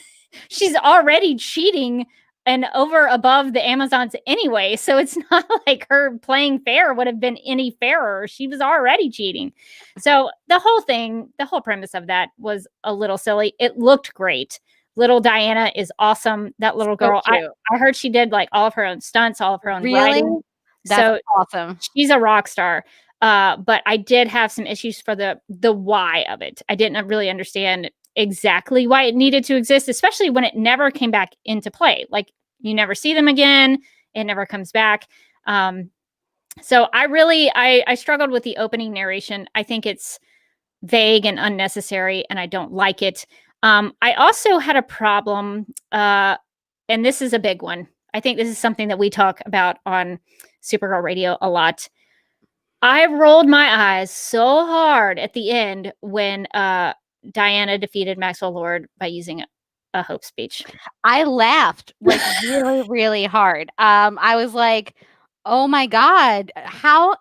already cheating and over above the Amazons anyway. So it's not like her playing fair would have been any fairer. She was already cheating. So the whole premise of that was a little silly. It looked great. Little Diana is awesome. That little girl, I heard she did like all of her own stunts, all of her own writing. That's awesome. She's a rock star. But I did have some issues for the why of it. I didn't really understand exactly why it needed to exist, especially when it never came back into play. Like you never see them again. It never comes back. So I struggled with the opening narration. I think it's vague and unnecessary and I don't like it. I also had a problem, and this is a big one. I think this is something that we talk about on Supergirl Radio a lot. I rolled my eyes so hard at the end when Diana defeated Maxwell Lord by using a hope speech. I laughed like really, really hard. I was like, oh my God, how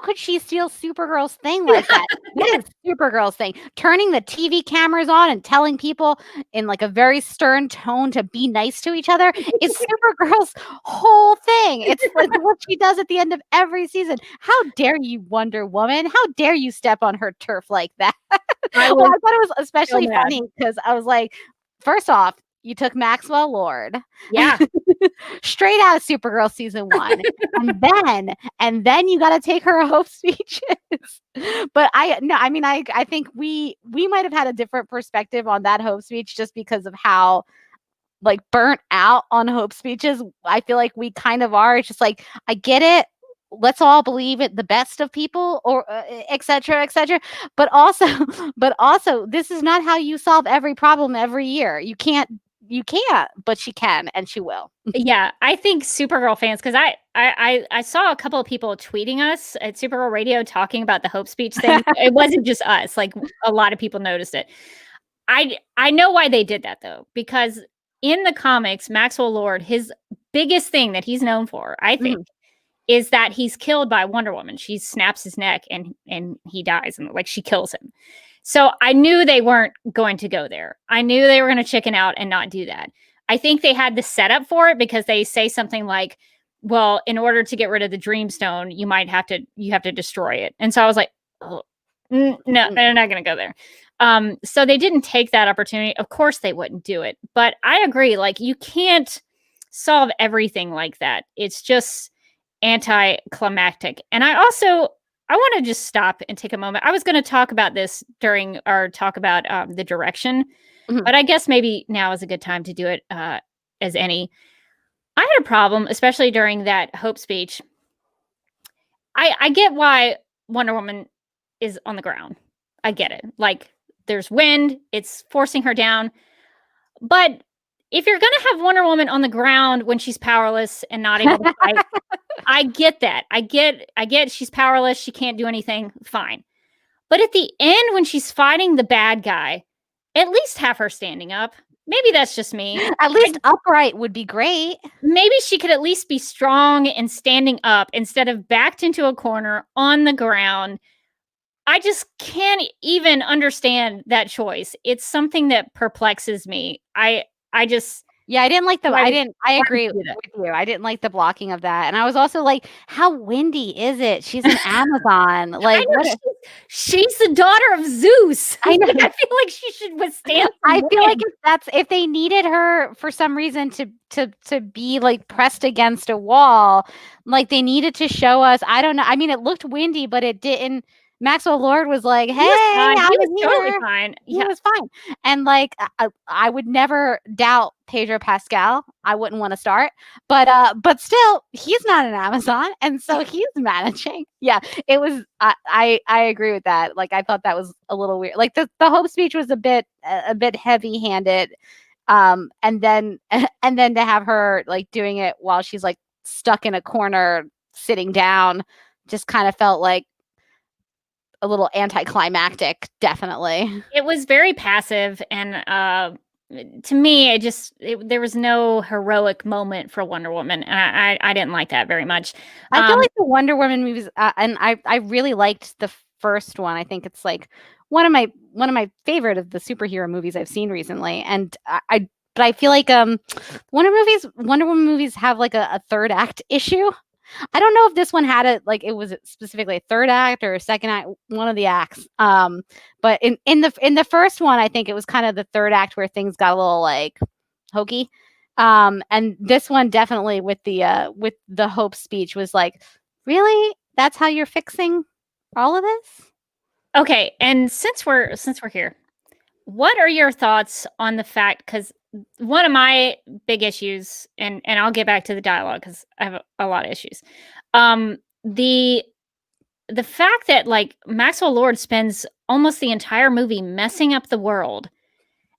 could she steal Supergirl's thing like that? What is Supergirl's thing? Turning the TV cameras on and telling people in like a very stern tone to be nice to each other is Supergirl's whole thing. It's like what she does at the end of every season. How dare you, Wonder Woman? How dare you step on her turf like that? I thought it was especially funny because I was like, first off, you took Maxwell Lord. Yeah. Straight out of Supergirl season 1. and then you got to take her hope speeches. But I think we might have had a different perspective on that hope speech just because of how like burnt out on hope speeches. I feel like we kind of are. It's just like, I get it. Let's all believe it, the best of people, or et cetera, et cetera. But also, this is not how you solve every problem every year. You can't, but she can, and she will. Yeah, I think Supergirl fans, because I saw a couple of people tweeting us at Supergirl Radio talking about the hope speech thing. It wasn't just us; like a lot of people noticed it. I know why they did that though, because in the comics, Maxwell Lord, his biggest thing that he's known for, I think, is that he's killed by Wonder Woman. She snaps his neck and he dies, and like she kills him. So I knew they weren't going to go there. I knew they were going to chicken out and not do that. I think they had the setup for it because they say something like, well, in order to get rid of the Dreamstone, you have to destroy it. And so I was like, oh, No, they're not going to go there. So they didn't take that opportunity. Of course they wouldn't do it. But I agree. Like, you can't solve everything like that. It's just anticlimactic. And I want to just stop and take a moment. I was going to talk about this during our talk about the direction, but I guess maybe now is a good time to do it as any. I had a problem, especially during that Hope speech. I get why Wonder Woman is on the ground. I get it. Like, there's wind, it's forcing her down. But if you're going to have Wonder Woman on the ground when she's powerless and not able to fight, I get that. I get she's powerless. She can't do anything. Fine. But at the end, when she's fighting the bad guy, at least have her standing up. Maybe that's just me. At least upright would be great. Maybe she could at least be strong and standing up instead of backed into a corner on the ground. I just can't even understand that choice. It's something that perplexes me. I didn't like I agree with you. I didn't like the blocking of that. And I was also like, how windy is it? She's an Amazon. Like, she's the daughter of Zeus. I know. I feel like she should withstand. I feel like if they needed her for some reason to be like pressed against a wall, like they needed to show us. I don't know. I mean, it looked windy, but it didn't. Maxwell Lord was like, "Hey, he was totally fine. He was fine." And like, I would never doubt Pedro Pascal. I wouldn't want to start, but still, he's not an Amazon, and so he's managing. Yeah, it was. I agree with that. Like, I thought that was a little weird. Like the Hope speech was a bit heavy handed, and then to have her like doing it while she's like stuck in a corner, sitting down, just kind of felt like a little anticlimactic. Definitely, it was very passive, and to me, there was no heroic moment for Wonder Woman, and I didn't like that very much. I feel like the Wonder Woman movies, and I really liked the first one. I think it's like one of my favorite of the superhero movies I've seen recently, and but I feel like Wonder Woman movies have like a third act issue. I don't know if this one had it was specifically a third act or a second act, one of the acts. But in the first one, I think it was kind of the third act where things got a little like hokey. And this one definitely with the Hope speech was like, really? That's how you're fixing all of this? Okay, and since we're here, what are your thoughts on the fact, because one of my big issues, and I'll get back to the dialogue because I have a lot of issues. The fact that like Maxwell Lord spends almost the entire movie messing up the world,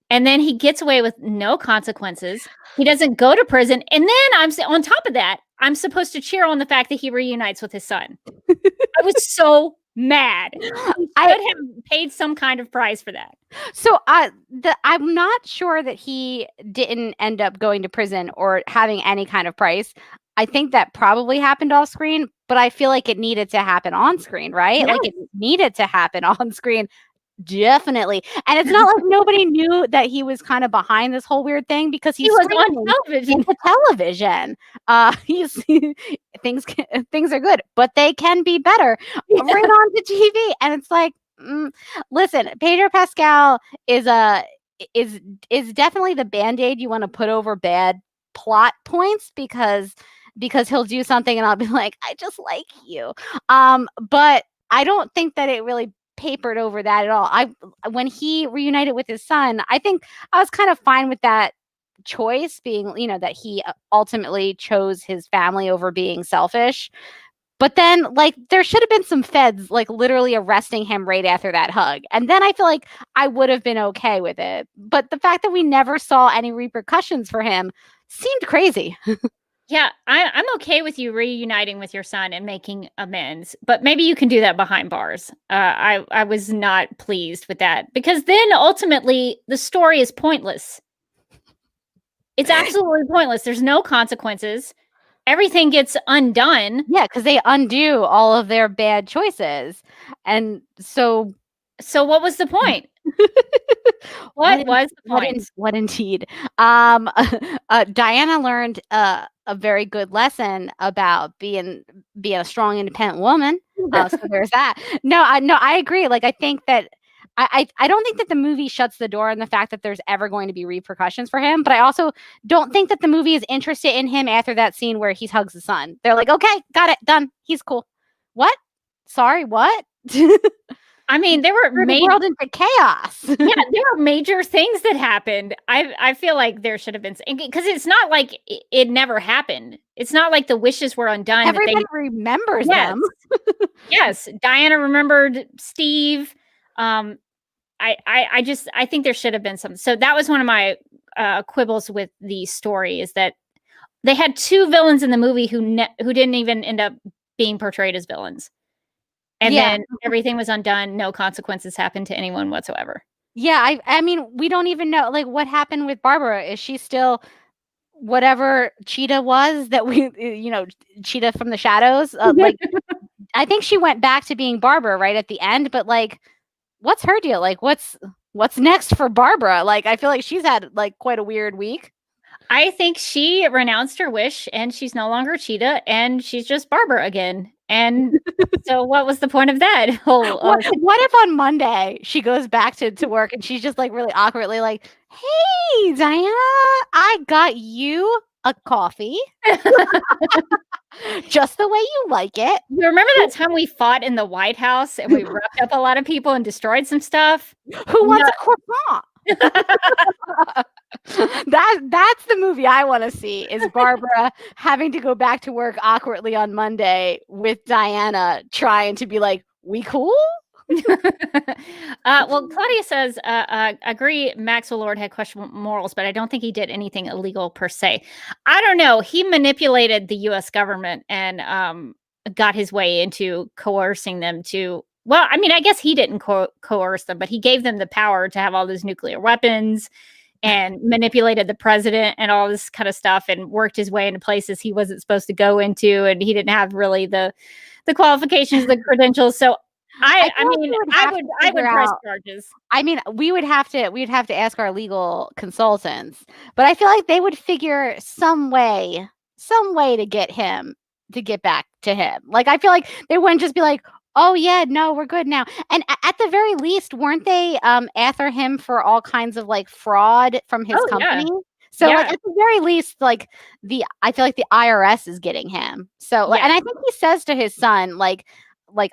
and then he gets away with no consequences. He doesn't go to prison, and then on top of that, I'm supposed to cheer on the fact that he reunites with his son. I was so mad. He should have paid some kind of prize for that. So I'm not sure that he didn't end up going to prison or having any kind of price. I think that probably happened off screen, but I feel like it needed to happen on screen, right? Yes. Like it needed to happen on screen. Definitely. And it's not like nobody knew that he was kind of behind this whole weird thing because he was on television. Things are good, but they can be better. Yeah. Right on to TV. And it's like, listen, Pedro Pascal is definitely the Band-Aid you want to put over bad plot points because he'll do something and I'll be like, I just like you. But I don't think that it really papered over that at all. When he reunited with his son, I think I was kind of fine with that choice being, that he ultimately chose his family over being selfish. But then like there should have been some feds like literally arresting him right after that hug. And then I feel like I would have been okay with it. But the fact that we never saw any repercussions for him seemed crazy. Yeah, I'm okay with you reuniting with your son and making amends, but maybe you can do that behind bars. I was not pleased with that because then ultimately the story is pointless. It's absolutely pointless. There's no consequences. Everything gets undone. Yeah, because they undo all of their bad choices. And so what was the point? What was the point? What indeed? Diana learned a very good lesson about being a strong, independent woman. So there's that. No, I agree. Like, I think that I don't think that the movie shuts the door on the fact that there's ever going to be repercussions for him, but I also don't think that the movie is interested in him after that scene where he hugs the son. They're like, okay, got it, done. He's cool. What? Sorry, what? I mean, there were the world into chaos. Yeah, there were major things that happened. I feel like there should have been, because it's not like it never happened. It's not like the wishes were undone. Everyone remembers them. Yes, Diana remembered Steve. I think there should have been some. So that was one of my quibbles with the story, is that they had two villains in the movie who didn't even end up being portrayed as villains. And then everything was undone. No consequences happened to anyone whatsoever. Yeah, I mean, we don't even know, like, what happened with Barbara. Is she still whatever Cheetah was that we, Cheetah from the shadows? Like, I think she went back to being Barbara right at the end. But like, what's her deal? Like, what's next for Barbara? Like, I feel like she's had like quite a weird week. I think she renounced her wish and she's no longer Cheetah and she's just Barbara again. And so what was the point of that? What if on Monday she goes back to work and she's just like really awkwardly like, hey, Diana, I got you a coffee. Just the way you like it. You remember that time we fought in the White House and we wrapped up a lot of people and destroyed some stuff? Who wants a croissant? That's the movie I want to see, is Barbara having to go back to work awkwardly on Monday with Diana trying to be like, we cool? Well, Claudia says, agree Maxwell Lord had questionable morals, but I don't think he did anything illegal per se. I don't know. He manipulated the U.S. government and got his way into coercing them to, well, I mean, I guess he didn't coerce them, but he gave them the power to have all those nuclear weapons and manipulated the president and all this kind of stuff and worked his way into places he wasn't supposed to go into. And he didn't have really the qualifications, the credentials. So I would press charges. I mean, we'd have to ask our legal consultants, but I feel like they would figure some way to get back to him. Like, I feel like they wouldn't just be like, oh yeah, no, we're good now. And at the very least, weren't they after him for all kinds of like fraud from his company? Yeah. So like, at the very least, like I feel like the IRS is getting him. So and I think he says to his son, like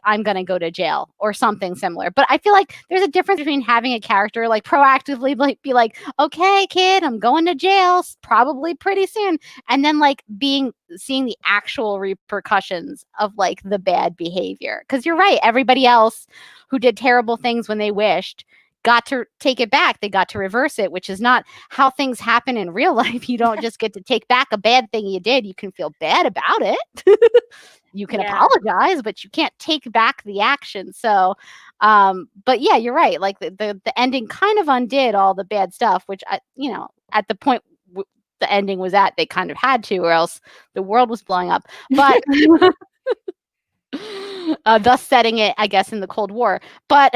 I'm going to go to jail or something similar. But I feel like there's a difference between having a character like proactively like be like, okay, kid, I'm going to jail probably pretty soon. And then like seeing the actual repercussions of like the bad behavior. Because you're right. Everybody else who did terrible things when they wished got to take it back. They got to reverse it, which is not how things happen in real life. You don't just get to take back a bad thing you did. You can feel bad about it. You can apologize, but you can't take back the action. So, but yeah, you're right. Like the ending kind of undid all the bad stuff, which at the point the ending was at, they kind of had to, or else the world was blowing up. But thus setting it, I guess, in the Cold War. But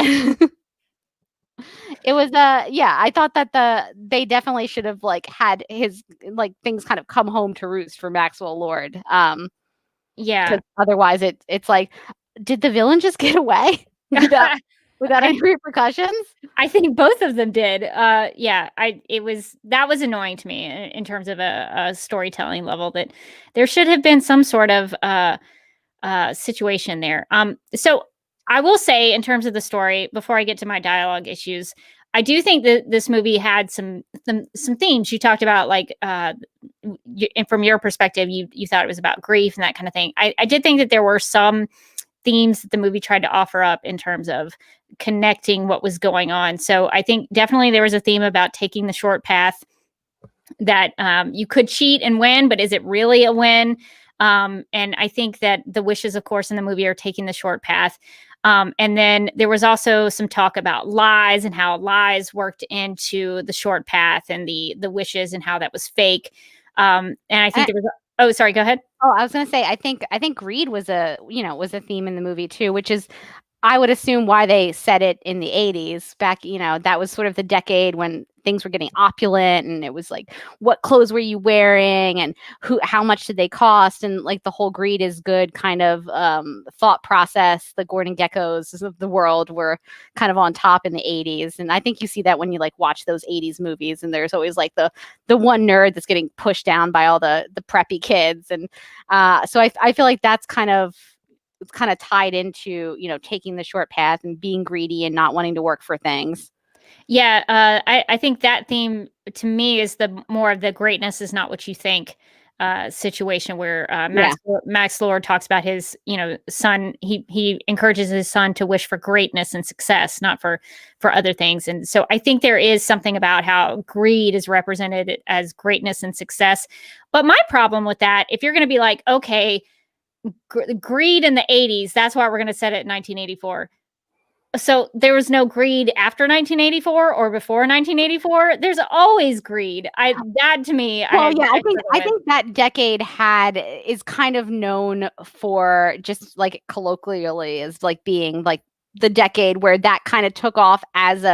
it was I thought that they definitely should have like had his like things kind of come home to roost for Maxwell Lord. Otherwise it's like, did the villain just get away without any repercussions? I think both of them did. That was annoying to me in terms of a storytelling level, that there should have been some sort of situation there. So I will say, in terms of the story, before I get to my dialogue issues, I do think that this movie had some themes. You talked about, like, and from your perspective, you thought it was about grief and that kind of thing. I did think that there were some themes that the movie tried to offer up in terms of connecting what was going on. So I think definitely there was a theme about taking the short path, that you could cheat and win, but is it really a win? And I think that the wishes, of course, in the movie are taking the short path. And then there was also some talk about lies and how lies worked into the short path and the wishes and how that was fake. And I think there was. Oh, sorry. Go ahead. Oh, I was going to say, I think greed was a theme in the movie too, which is, I would assume why they said it in the 80s back, that was sort of the decade when things were getting opulent, and it was like, what clothes were you wearing, and how much did they cost, and like the whole greed is good kind of thought process. The Gordon Geckos of the world were kind of on top in the 80s, and I think you see that when you like watch those 80s movies, and there's always like the one nerd that's getting pushed down by all the preppy kids, and so I feel like that's kind of tied into taking the short path and being greedy and not wanting to work for things. Yeah, I think that theme to me is the more of the greatness is not what you think situation where Max Lord talks about his son. He encourages his son to wish for greatness and success, not for other things. And so I think there is something about how greed is represented as greatness and success. But my problem with that, if you're going to be like, okay, greed in the 80s, that's why we're going to set it in 1984. So there was no greed after 1984 or before 1984. There's always greed. That to me. Well, I think that decade is kind of known for, just like colloquially, as like being like the decade where that kind of took off as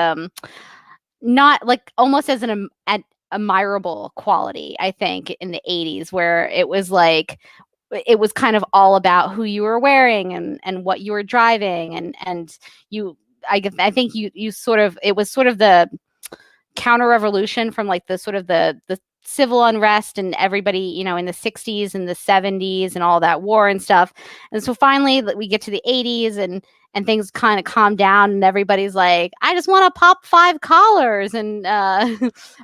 not like almost as an admirable quality. I think in the 80s, where it was like, it was kind of all about who you were wearing and what you were driving, and I think you sort of, it was sort of the counter revolution from like the sort of the civil unrest and everybody, in the 60s and the 70s and all that war and stuff. And so finally we get to the 80s and things kind of calm down, and everybody's like, I just want to pop 5 collars and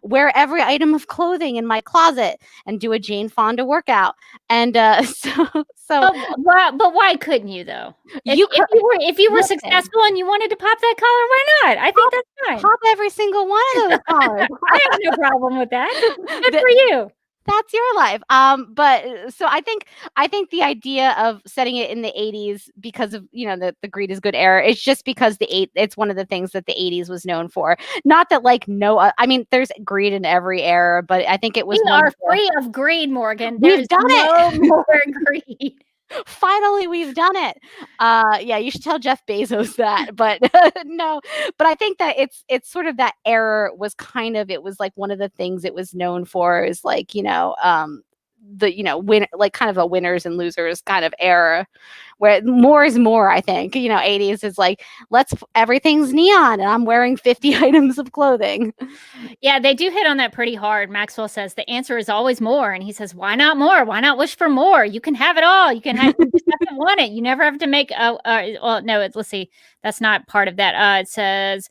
wear every item of clothing in my closet and do a Jane Fonda workout. And but why couldn't you though? If you were successful and you wanted to pop that collar, why not? I think that's fine. Pop every single one of those collars. I have no problem with that. Good for you. That's your life. But so I think the idea of setting it in the 80s because of, the greed is good era, it's just because it's one of the things that the 80s was known for. Not that like there's greed in every era, but I think it was. We are free of greed, Morgan. We've done it. No more greed. Finally, we've done it. You should tell Jeff Bezos that, but no. But I think that it's sort of that era was kind of, it was like one of the things it was known for is like, win, like kind of a winners and losers kind of era, where more is more. I think 80s is like, everything's neon and I'm wearing 50 items of clothing. Yeah, they do hit on that pretty hard. Maxwell says the answer is always more, and he says, why not more? Why not wish for more? You can have it all. You just have to want it. You never have to make let's see, that's not part of that. It says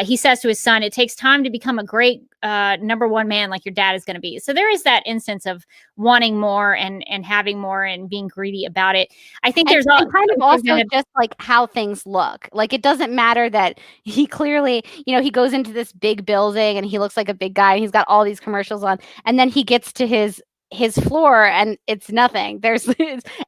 he says to his son, it takes time to become a great number one man like your dad is going to be. So there is that instance of wanting more and having more and being greedy about it. I think there's kind of also just like how things look. Like it doesn't matter that he clearly, he goes into this big building and he looks like a big guy and he's got all these commercials on, and then he gets to his floor and it's nothing. There's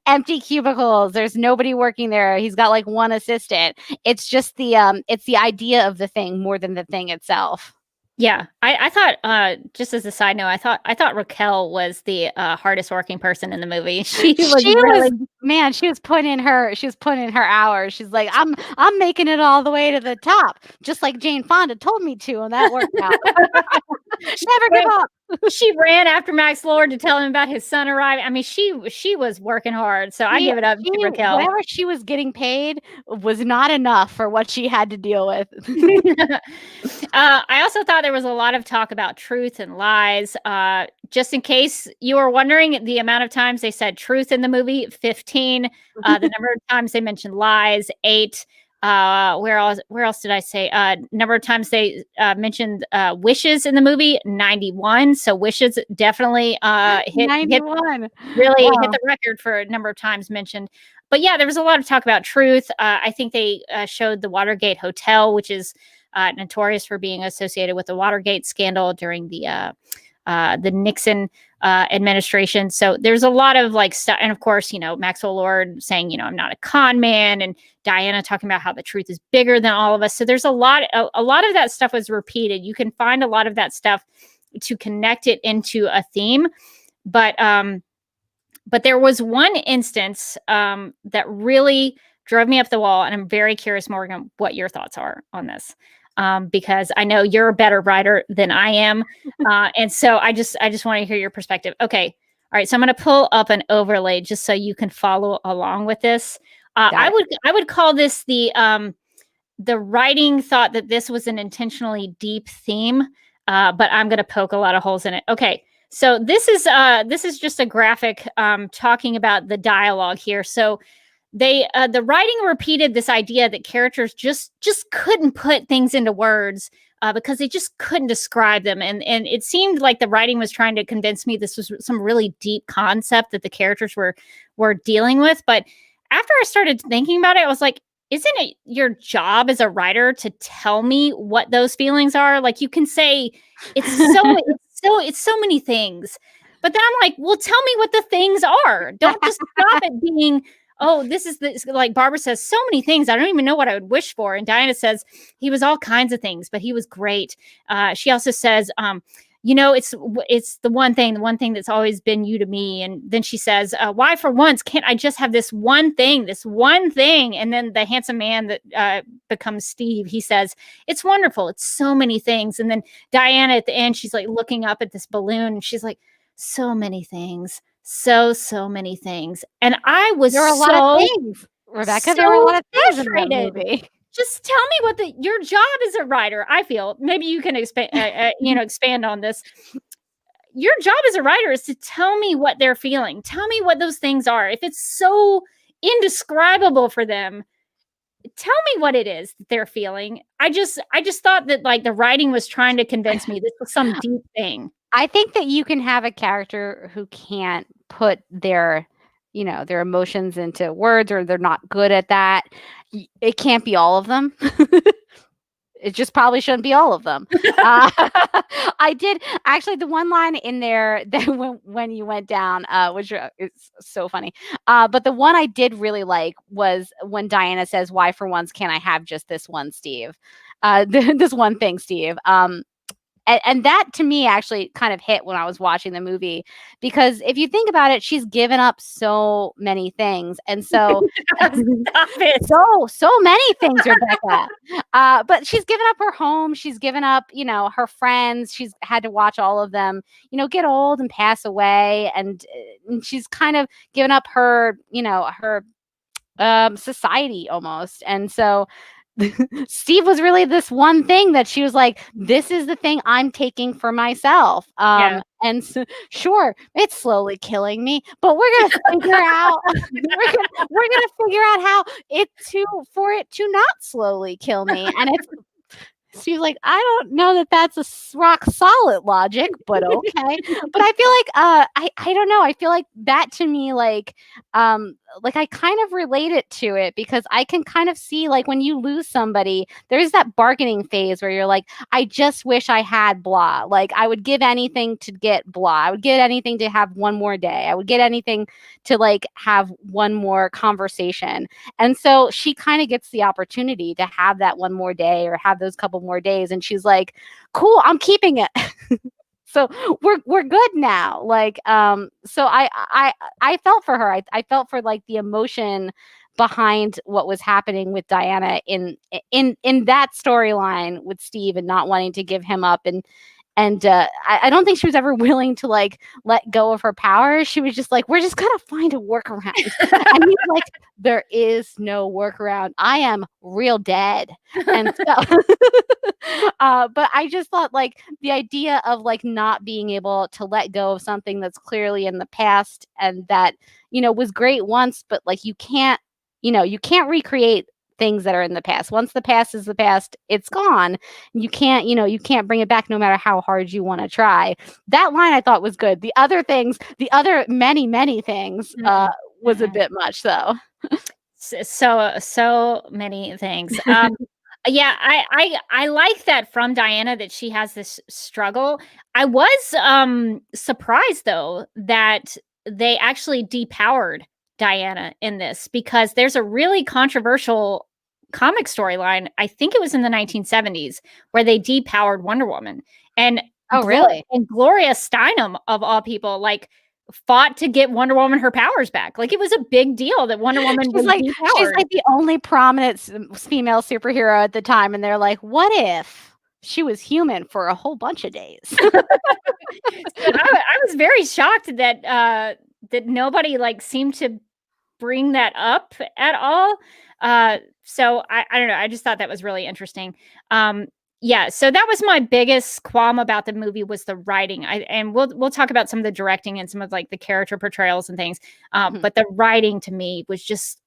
empty cubicles. There's nobody working there. He's got like one assistant. It's just the idea of the thing more than the thing itself. Yeah, I thought, just as a side note, I thought Raquel was the hardest working person in the movie. She was putting in her hours. She's like, I'm making it all the way to the top, just like Jane Fonda told me to, and that worked out. Never give up. She ran after Max Lord to tell him about his son arriving. I mean, she was working hard. So I give it up to Raquel. Whatever she was getting paid was not enough for what she had to deal with. I also thought there was a lot of talk about truth and lies. Just in case you were wondering, the amount of times they said truth in the movie, 15. The number of times they mentioned lies, 8. Where else did I say? Number of times they mentioned wishes in the movie, 91. So wishes definitely hit 91. Really hit the record for a number of times mentioned. But yeah, there was a lot of talk about truth. I think they showed the Watergate Hotel, which is notorious for being associated with the Watergate scandal during the Nixon administration. So there's a lot of like stuff. And of course, Maxwell Lord saying, I'm not a con man, and Diana talking about how the truth is bigger than all of us. So there's a lot of that stuff was repeated. You can find a lot of that stuff to connect it into a theme. But there was one instance that really drove me up the wall. And I'm very curious, Morgan, what your thoughts are on this. Because I know you're a better writer than I am. And so I just want to hear your perspective. Okay. All right. So I'm going to pull up an overlay just so you can follow along with this. I would call this the writing thought that this was an intentionally deep theme, but I'm going to poke a lot of holes in it. Okay. So this is just a graphic talking about the dialogue here. So the writing repeated this idea that characters just couldn't put things into words because they just couldn't describe them. And it seemed like the writing was trying to convince me this was some really deep concept that the characters were dealing with. But after I started thinking about it, I was like, isn't it your job as a writer to tell me what those feelings are? Like, you can say it's so many things, but then I'm like, well, tell me what the things are. Don't just stop at being, oh, this is like Barbara says, so many things. I don't even know what I would wish for. And Diana says he was all kinds of things, but he was great. She also says, it's the one thing that's always been you to me. And then she says, why for once can't I just have this one thing? And then the handsome man that becomes Steve, he says, it's wonderful. It's so many things. And then Diana at the end, she's like looking up at this balloon and she's like, so many things. So many things. And I was there were a lot of things, Rebecca. There were a lot of things in that movie. Just tell me what your job as a writer, I feel, maybe you can expand on this. Your job as a writer is to tell me what they're feeling. Tell me what those things are. If it's so indescribable for them, tell me what it is that they're feeling. I just thought that like the writing was trying to convince me this was some deep thing. I think that you can have a character who can't put their emotions into words, or they're not good at that. It can't be all of them. It just probably shouldn't be all of them. I did actually the one line in there that when you went down, which is so funny. But the one I did really like was when Diana says, "Why for once can't I have just this one, Steve? This one thing, Steve." And that to me actually kind of hit when I was watching the movie, because if you think about it, she's given up so many things. And so so many things, Rebecca. But she's given up her home. She's given up, her friends. She's had to watch all of them, get old and pass away. And she's kind of given up her, her society almost. And so Steve was really this one thing that she was like, this is the thing I'm taking for myself. And so, sure, it's slowly killing me, but we're going to figure out, we're going to figure out how for it to not slowly kill me. And she's like, I don't know that that's a rock solid logic, but okay. But I feel like, I don't know. I feel like that to me, like I kind of relate it to it, because I can kind of see, like, when you lose somebody, there's that bargaining phase where you're like, I just wish I had blah. Like, I would give anything to get blah. I would get anything to have one more day. I would get anything to like have one more conversation. And so she kind of gets the opportunity to have that one more day or have those couple more days. And she's like, cool, I'm keeping it. So we're good now. Like, so I felt for her. I felt for like the emotion behind what was happening with Diana in that storyline with Steve, and not wanting to give him up. And I don't think she was ever willing to like let go of her power. She was just like, we're just gonna find a workaround. And he's like, there is no workaround. I am real dead. And so but I just thought, like, the idea of like not being able to let go of something that's clearly in the past, and that, was great once, but like you can't recreate things that are in the past. Once the past is the past, it's gone. You can't bring it back, no matter how hard you want to try. That line I thought was good. The other many things was a bit much, though. So many things. Yeah, I like that from Diana, that she has this struggle. I was surprised, though, that they actually depowered Diana in this, because there's a really controversial comic storyline, I think it was in the 1970s, where they depowered Wonder Woman. And really? And Gloria Steinem, of all people, like, fought to get Wonder Woman her powers back. Like, it was a big deal that Wonder Woman was she's depowered. like the only prominent female superhero at the time, and they're like, what if she was human for a whole bunch of days? I was very shocked that that nobody like seemed to bring that up at all. So I don't know. I just thought that was really interesting. Yeah, so that was my biggest qualm about the movie was the writing. And we'll talk about some of the directing and some of like the character portrayals and things. But the writing to me was just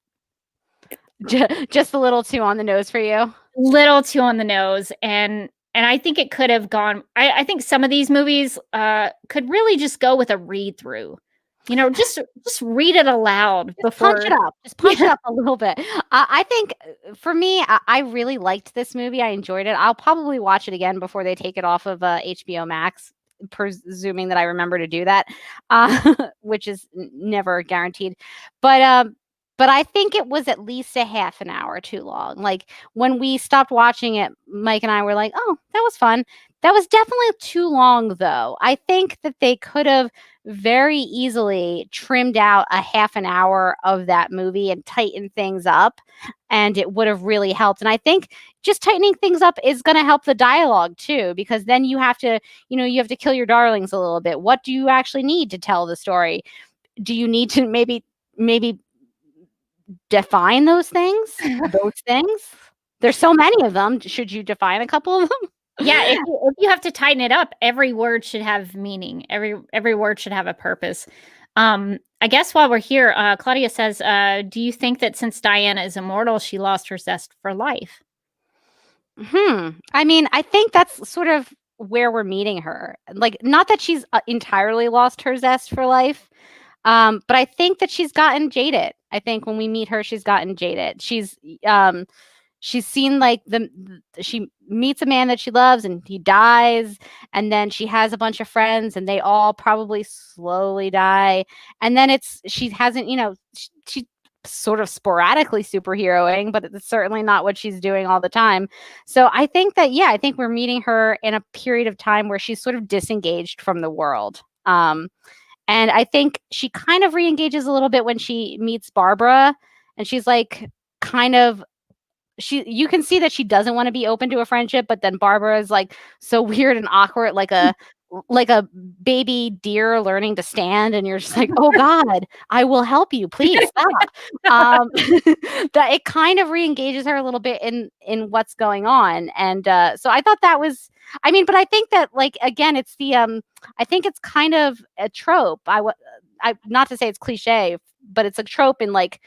a little too on the nose for you. Little too on the nose, and I think it could have gone. I think some of these movies could really just go with a read through. You know, just read it aloud before. Punch it up. Just punch it up a little bit. I think for me, I really liked this movie. I enjoyed it. I'll probably watch it again before they take it off of HBO Max, presuming that I remember to do that, which is never guaranteed. But I think it was at least a half an hour too long. Like when we stopped watching it, Mike and I were like, oh, that was fun. That was definitely too long, though. I think that they could have very easily trimmed out a half an hour of that movie and tightened things up, and it would have really helped. And I think just tightening things up is going to help the dialogue too, because then you have to kill your darlings a little bit. What do you actually need to tell the story? Do you need to maybe define those things? There's so many of them. Should you define a couple of them? Yeah, if you have to tighten it up, every word should have meaning. Every word should have a purpose. I guess while we're here, Claudia says, do you think that since Diana is immortal, she lost her zest for life? I mean, I think that's sort of where we're meeting her. Like, not that she's entirely lost her zest for life, but I think that she's gotten jaded. I think when we meet her, she's gotten jaded. She's seen like she meets a man that she loves and he dies, and then she has a bunch of friends and they all probably slowly die, and then she hasn't, she sort of sporadically superheroing, but it's certainly not what she's doing all the time. So I think that I think we're meeting her in a period of time where she's sort of disengaged from the world. And I think she kind of re-engages a little bit when she meets Barbara, and she's like kind of. You can see that she doesn't want to be open to a friendship, but then Barbara is like so weird and awkward, like a baby deer learning to stand, and you're just like, oh God, I will help you, please stop. That it kind of re-engages her a little bit in what's going on, and so I thought that was. I mean, but I think that like again, it's the I think it's kind of a trope. I not to say it's cliche, but it's a trope in like.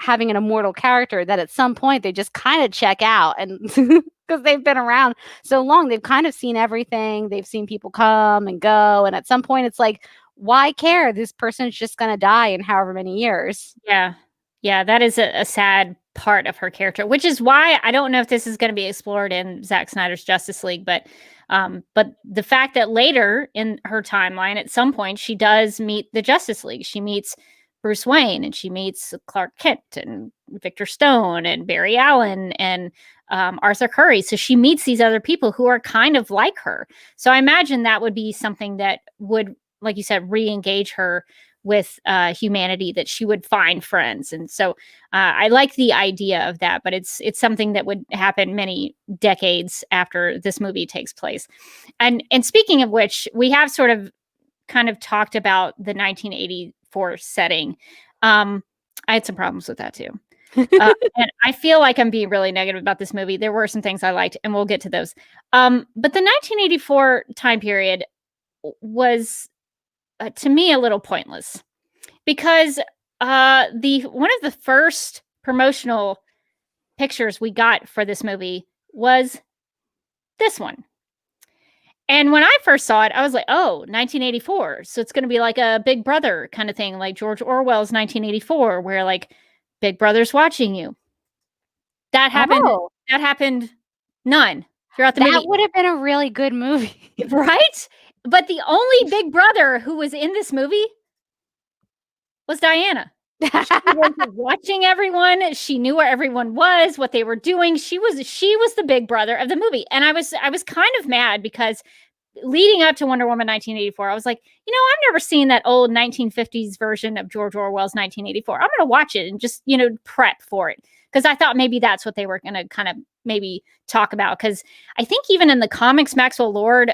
Having an immortal character that at some point they just kind of check out, and because they've been around so long, they've kind of seen everything. They've seen people come and go, and at some point it's like, why care? This person's just going to die in however many years. Yeah, that is a sad part of her character, which is why I don't know if this is going to be explored in Zack Snyder's Justice League, but the fact that later in her timeline, at some point, she does meet the Justice League. She meets Bruce Wayne, and she meets Clark Kent and Victor Stone and Barry Allen and Arthur Curry. So she meets these other people who are kind of like her. So I imagine that would be something that would, like you said, re-engage her with humanity, that she would find friends. And so I like the idea of that, but it's something that would happen many decades after this movie takes place. And speaking of which, we have sort of kind of talked about the 1984 setting. I had some problems with that too. And I feel like I'm being really negative about this movie. There were some things I liked, and we'll get to those. But the 1984 time period was, to me, a little pointless, because one of the first promotional pictures we got for this movie was this one. And when I first saw it, I was like, oh, 1984. So it's going to be like a Big Brother kind of thing, like George Orwell's 1984, where like Big Brother's watching you. That happened. Oh. That happened none throughout the movie. That would have been a really good movie. Right? But the only Big Brother who was in this movie was Diana. She was watching everyone. She knew where everyone was, what they were doing. She was the Big Brother of the movie. And I was kind of mad because leading up to Wonder Woman 1984, I was like, I've never seen that old 1950s version of George Orwell's 1984. I'm going to watch it and just, prep for it. Because I thought maybe that's what they were going to kind of maybe talk about. Because I think even in the comics, Maxwell Lord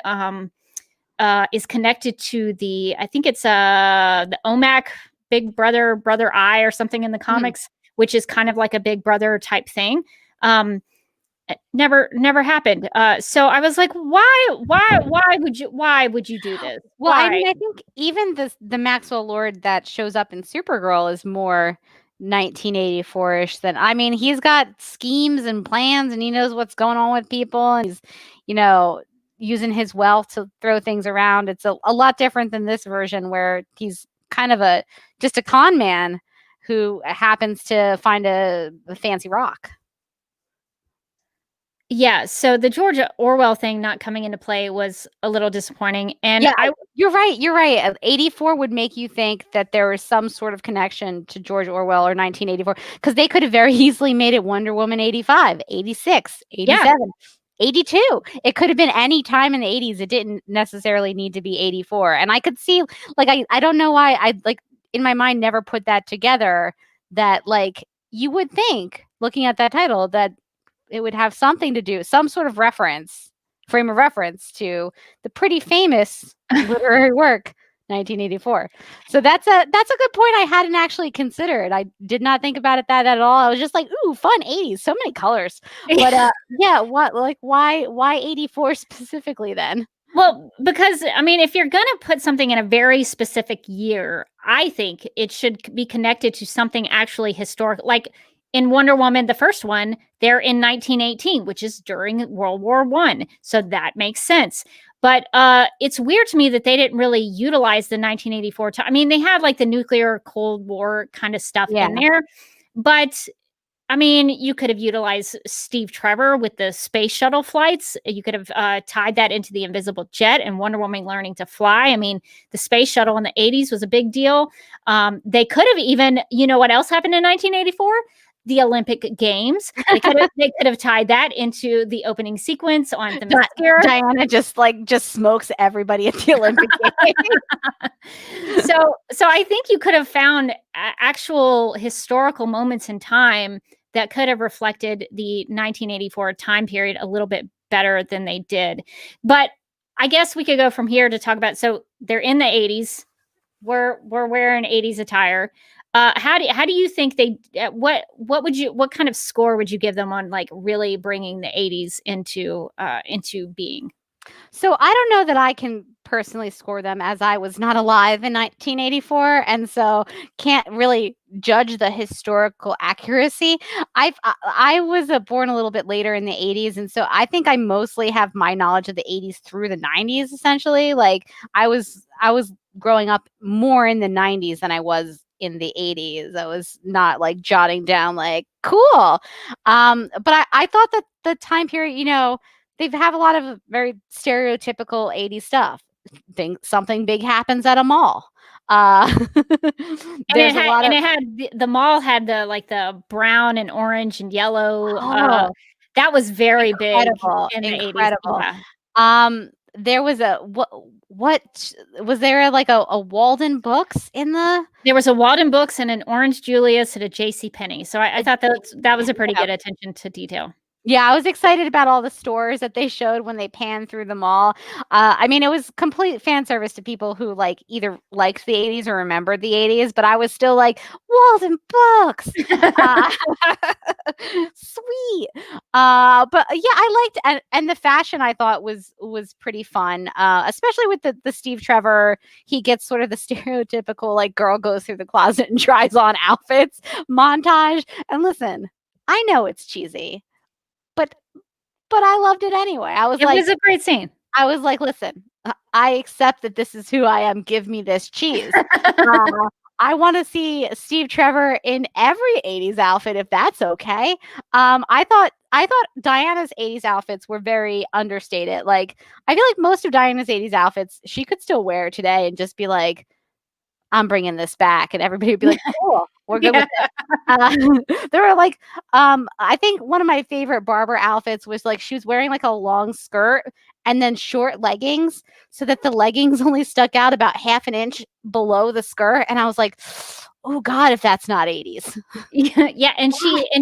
is connected to I think it's the OMAC Big Brother Eye or something in the comics, which is kind of like a Big Brother type thing. Never happened. So I was like, why would you do this? Well, Why? I mean, I think even the Maxwell Lord that shows up in Supergirl is more 1984-ish than, I mean, he's got schemes and plans and he knows what's going on with people and he's, using his wealth to throw things around. It's a lot different than this version where he's kind of just a con man who happens to find a fancy rock. Yeah, so the George Orwell thing not coming into play was a little disappointing. And yeah, you're right. 84 would make you think that there was some sort of connection to George Orwell or 1984, because they could have very easily made it Wonder Woman 85, 86, 87, 82. It could have been any time in the 80s. It didn't necessarily need to be 84. And I could see, like, I don't know why I, like, in my mind never put that together, that, like, you would think, looking at that title, that it would have something to do, some sort of frame of reference to the pretty famous literary work, 1984. So that's a good point I hadn't actually considered. I did not think about it that at all. I was just like, ooh, fun 80s, so many colors. But why 84 specifically then? Well, because I mean, if you're going to put something in a very specific year, I think it should be connected to something actually historic. Like in Wonder Woman, the first one, they're in 1918, which is during World War I. So that makes sense. But it's weird to me that they didn't really utilize the 1984 time. I mean, they had like the nuclear Cold War kind of stuff in there. But I mean, you could have utilized Steve Trevor with the space shuttle flights. You could have tied that into the invisible jet and Wonder Woman learning to fly. I mean, the space shuttle in the 80s was a big deal. They could have even, what else happened in 1984? The Olympic Games. They could have tied that into the opening sequence on the mascara. Diana just smokes everybody at the Olympic Games. So I think you could have found actual historical moments in time that could have reflected the 1984 time period a little bit better than they did. But I guess we could go from here to talk about, so they're in the 80s. We're wearing 80s attire. How do you think what kind of score would you give them on like really bringing the 80s into being? So I don't know that I can personally score them, as I was not alive in 1984, and so can't really judge the historical accuracy. I was born a little bit later in the 80s, and so I think I mostly have my knowledge of the 80s through the 90s. Essentially, like I was growing up more in the 90s than I was in the 80s. I was not like jotting down like cool. But I thought that the time period, they have a lot of very stereotypical 80s stuff. Something big happens at a mall. The mall had the brown and orange and yellow. That was very big in the 80s. Yeah. There was what was there, like a Walden Books in the? There was a Walden Books and an Orange Julius and a JCPenney. So I thought that was a pretty good attention to detail. Yeah, I was excited about all the stores that they showed when they panned through the mall. I mean, it was complete fan service to people who like either liked the 80s or remembered the 80s, but I was still like, Walden Books. Sweet. But yeah, I liked, and the fashion I thought was pretty fun, especially with the Steve Trevor. He gets sort of the stereotypical like girl goes through the closet and tries on outfits montage. And listen, I know it's cheesy. But I loved it anyway. It was a great scene. I was like, listen, I accept that this is who I am. Give me this cheese. I want to see Steve Trevor in every 80s outfit, if that's okay. I thought Diana's 80s outfits were very understated. Like, I feel like most of Diana's 80s outfits, she could still wear today and just be like, I'm bringing this back, and everybody would be like, cool, we're good with it. There were like, I think one of my favorite Barbara outfits was like, she was wearing like a long skirt and then short leggings so that the leggings only stuck out about half an inch below the skirt. And I was like, oh God, if that's not 80s. Yeah, and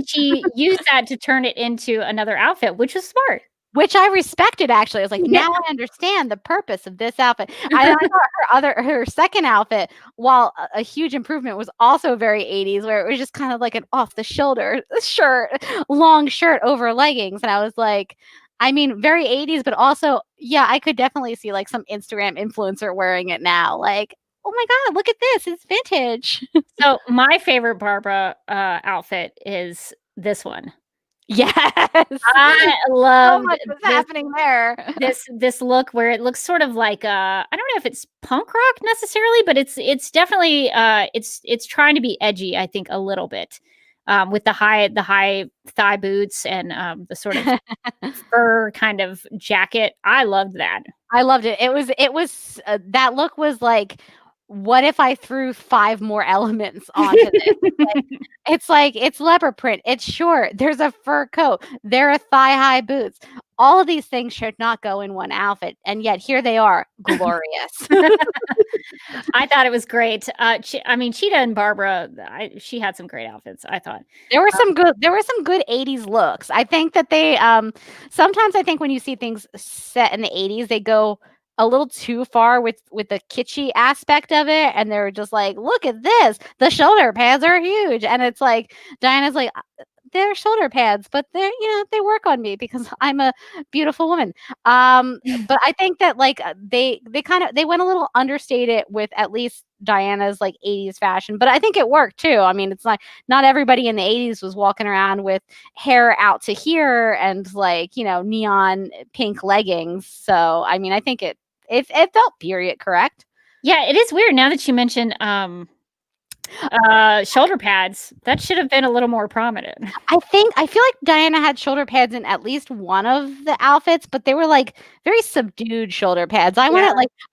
she used that to turn it into another outfit, which was smart. Which I respected, actually. I was like, now I understand the purpose of this outfit. I thought her second outfit, while a huge improvement, was also very 80s, where it was just kind of like an off the shoulder shirt, long shirt over leggings. And I was like, I mean, very 80s, but also, yeah, I could definitely see like some Instagram influencer wearing it now. Like, oh my God, look at this. It's vintage. So my favorite Barbara outfit is this one. Yes. I love so much what's happening there. This look where it looks sort of like I don't know if it's punk rock necessarily, but it's definitely it's trying to be edgy, I think, a little bit. With the high thigh boots and the sort of fur kind of jacket. I loved that. I loved it. It was that look was like, what if I threw 5 more elements onto this? It's leopard print. It's short. There's a fur coat. There are thigh-high boots. All of these things should not go in one outfit, and yet here they are, glorious. I thought it was great. Cheetah and Barbara, she had some great outfits, I thought. There were some good 80s looks. I think that they sometimes I think when you see things set in the 80s, they go a little too far with the kitschy aspect of it, and they're just like, look at this, the shoulder pads are huge, and it's like Diana's like, they're shoulder pads, but they work on me because I'm a beautiful woman. But I think that like they went a little understated with at least Diana's like 80s fashion, but I think it worked too. I mean, it's like not everybody in the 80s was walking around with hair out to here and like, neon pink leggings. So I mean, I think it felt period correct. Yeah, it is weird now that you mentioned shoulder pads. That should have been a little more prominent. I feel like Diana had shoulder pads in at least one of the outfits, but they were like very subdued shoulder pads. I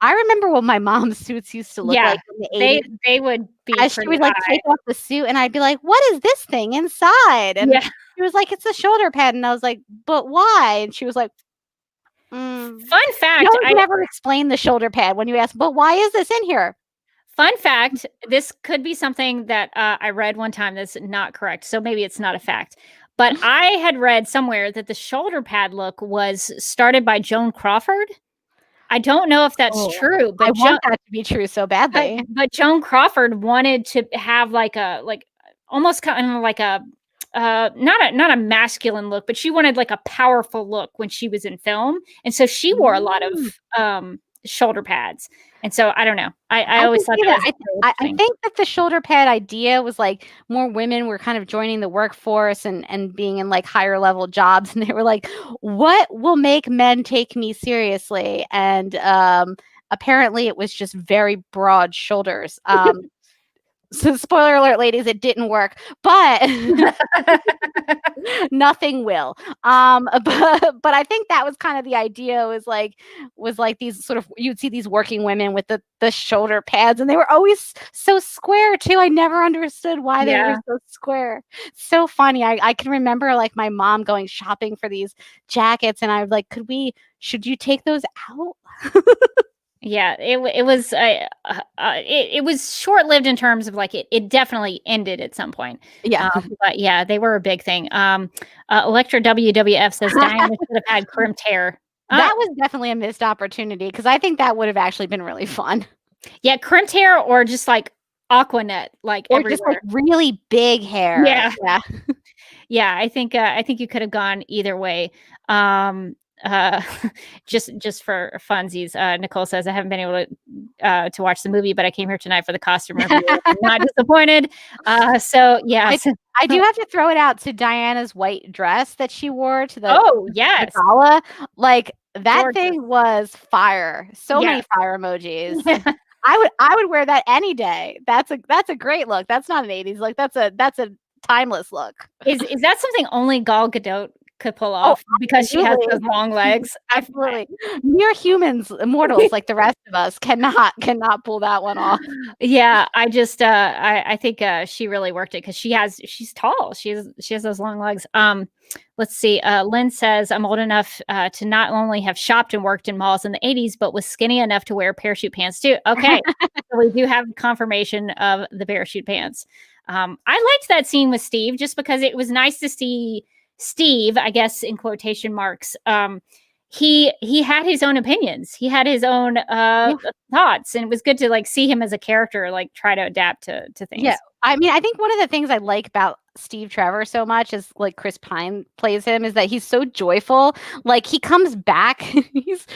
remember what my mom's suits used to look like in the 80s. They would be as she would like take off the suit, and I'd be like, what is this thing inside? And she was like, it's a shoulder pad, and I was like, but why? And she was like, fun fact, I never explained the shoulder pad when you ask, but why is this in here? Fun fact, this could be something that I read one time that's not correct. So maybe it's not a fact. But I had read somewhere that the shoulder pad look was started by Joan Crawford. I don't know if that's true, but I want that to be true so badly. But Joan Crawford wanted to have almost kind of like a not a masculine look, but she wanted like a powerful look when she was in film, and so she wore a lot of shoulder pads. And so I don't know. I always thought that. I think that the shoulder pad idea was like more women were kind of joining the workforce and being in like higher level jobs, and they were like, what will make men take me seriously? And apparently it was just very broad shoulders. So spoiler alert, ladies, it didn't work, but nothing will. But I think that was kind of the idea, was like these sort of, you'd see these working women with the shoulder pads, and they were always so square too. I never understood why they were so square. So funny. I can remember like my mom going shopping for these jackets, and I was like, should you take those out? Yeah, it was short-lived in terms of like it definitely ended at some point. Yeah. But yeah, they were a big thing. Electra WWF says Diana should have had crimped hair. That was definitely a missed opportunity, because I think that would have actually been really fun. Yeah, crimped hair, or just like Aquanet, like or everywhere. Just like really big hair. Yeah. Yeah, I think you could have gone either way. Just for funsies, Nicole says, I haven't been able to watch the movie, but I came here tonight for the costume review. I'm not disappointed. So yeah, I do have to throw it out to Diana's white dress that she wore to the yes, the gala. Like that thing was fire. So many fire emojis. I would wear that any day. That's a great look. That's not an 80s look. That's a timeless look. Is that something only Gal Gadot could pull off because she has absolutely. those long legs. Absolutely. Mere humans, mortals like the rest of us cannot pull that one off. Yeah, I just I think she really worked it because she's tall. She has those long legs. Let's see. Lynn says I'm old enough to not only have shopped and worked in malls in the 80s, but was skinny enough to wear parachute pants too. Okay. So we do have confirmation of the parachute pants. I liked that scene with Steve just because it was nice to see Steve, I guess in quotation marks. He had his own opinions. He had his own thoughts, and it was good to like see him as a character, like try to adapt to things. Yeah. I mean, I think one of the things I like about Steve Trevor so much is like Chris Pine plays him is that he's so joyful. Like he comes back, he's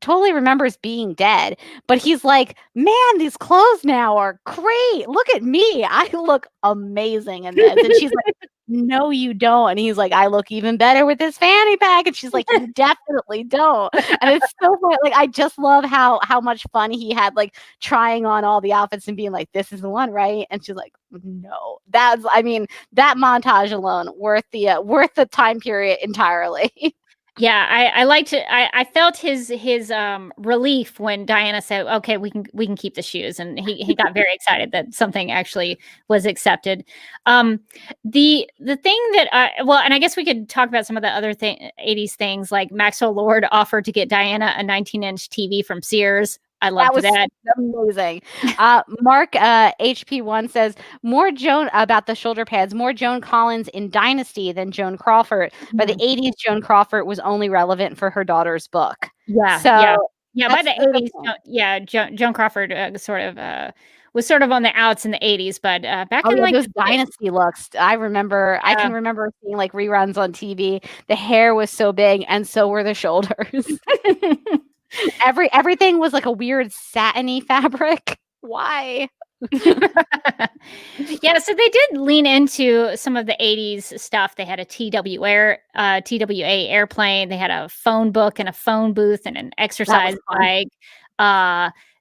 totally remembers being dead, but he's like, man, these clothes now are great. Look at me. I look amazing in this. And she's like, no, you don't. And he's like, I look even better with this fanny pack. And she's like, you definitely don't. And it's so funny. Like, I just love how much fun he had, like trying on all the outfits and being like, this is the one, right? And she's like, no, that montage alone worth the time period entirely. Yeah, I liked it. I felt his relief when Diana said, "Okay, we can keep the shoes," and he got very excited that something actually was accepted. The thing that and I guess we could talk about some of the other 80s things, like Maxwell Lord offered to get Diana a 19-inch TV from Sears. I loved that. Amazing. Mark HP1 says more Joan about the shoulder pads, more Joan Collins in Dynasty than Joan Crawford. By the 80s, Joan Crawford was only relevant for her daughter's book. Yeah. So yeah. By the 80s, Joan Crawford was sort of on the outs in the 80s, but back in like those Dynasty looks, I can remember seeing like reruns on TV. The hair was so big, and so were the shoulders. Everything was like a weird satiny fabric. Why? Yeah, so they did lean into some of the 80s stuff. They had a TWA airplane. They had a phone book and a phone booth and an exercise bike.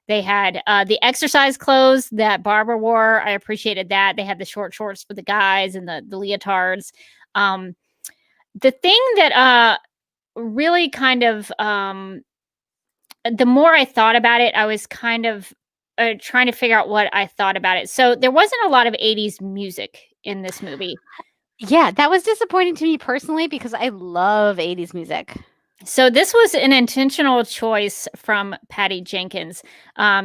They had the exercise clothes that Barbara wore. I appreciated that. They had the short shorts for the guys and the leotards. The thing that really kind of the more I thought about it, I was kind of trying to figure out what I thought about it. So there wasn't a lot of 80s music in this movie. Yeah, that was disappointing to me personally because I love 80s music. So this was an intentional choice from Patty Jenkins.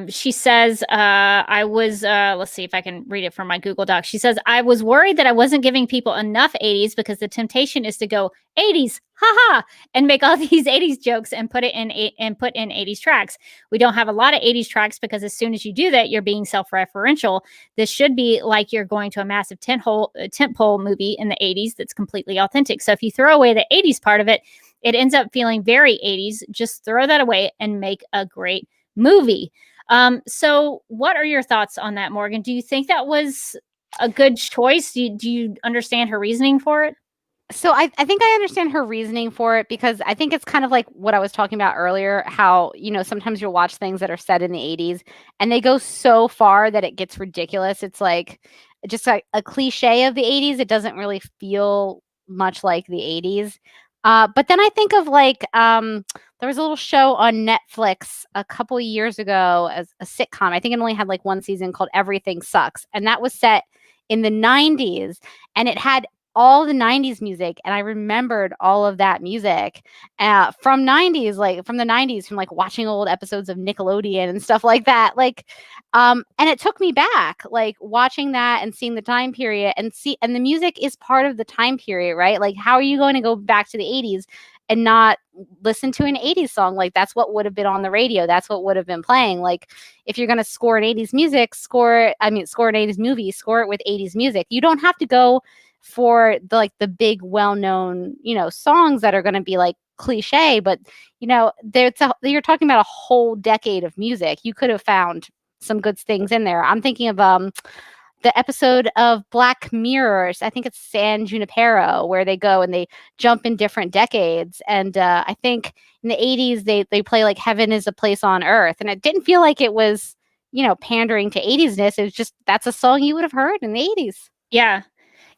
She says, I was, let's see if I can read it from my Google Doc. She says, I was worried that I wasn't giving people enough 80s because the temptation is to go 80s, haha, and make all these 80s jokes and put in 80s tracks. We don't have a lot of 80s tracks because as soon as you do that, you're being self-referential. This should be like you're going to a massive tentpole movie in the 80s that's completely authentic. So if you throw away the 80s part of it, it ends up feeling very 80s. Just throw that away and make a great movie. So what are your thoughts on that, Morgan? Do you think that was a good choice? Do you understand her reasoning for it? So I think I understand her reasoning for it because I think it's kind of like what I was talking about earlier, how, sometimes you'll watch things that are set in the 80s and they go so far that it gets ridiculous. It's like just like a cliche of the 80s. It doesn't really feel much like the 80s. But then I think of like there was a little show on Netflix a couple years ago as a sitcom. I think it only had like one season called Everything Sucks. And that was set in the 90s and it had all the 90s music. And I remembered all of that music from the 90s, from like watching old episodes of Nickelodeon and stuff like that. Like, and it took me back, like watching that and seeing the time period and the music is part of the time period, right? Like, how are you going to go back to the 80s and not listen to an 80s song? Like, that's what would have been on the radio. That's what would have been playing. Like, if you're going to score an 80s music, score an 80s movie, score it with 80s music. You don't have to go for the big well-known, songs that are going to be like cliche, but you're talking about a whole decade of music. You could have found some good things in there. I'm thinking of the episode of Black Mirrors. I think it's San Junipero, where they go and they jump in different decades. And I think in the 80s they play like Heaven is a Place on Earth, and it didn't feel like it was pandering to 80s-ness. It was just, that's a song you would have heard in the 80s. Yeah.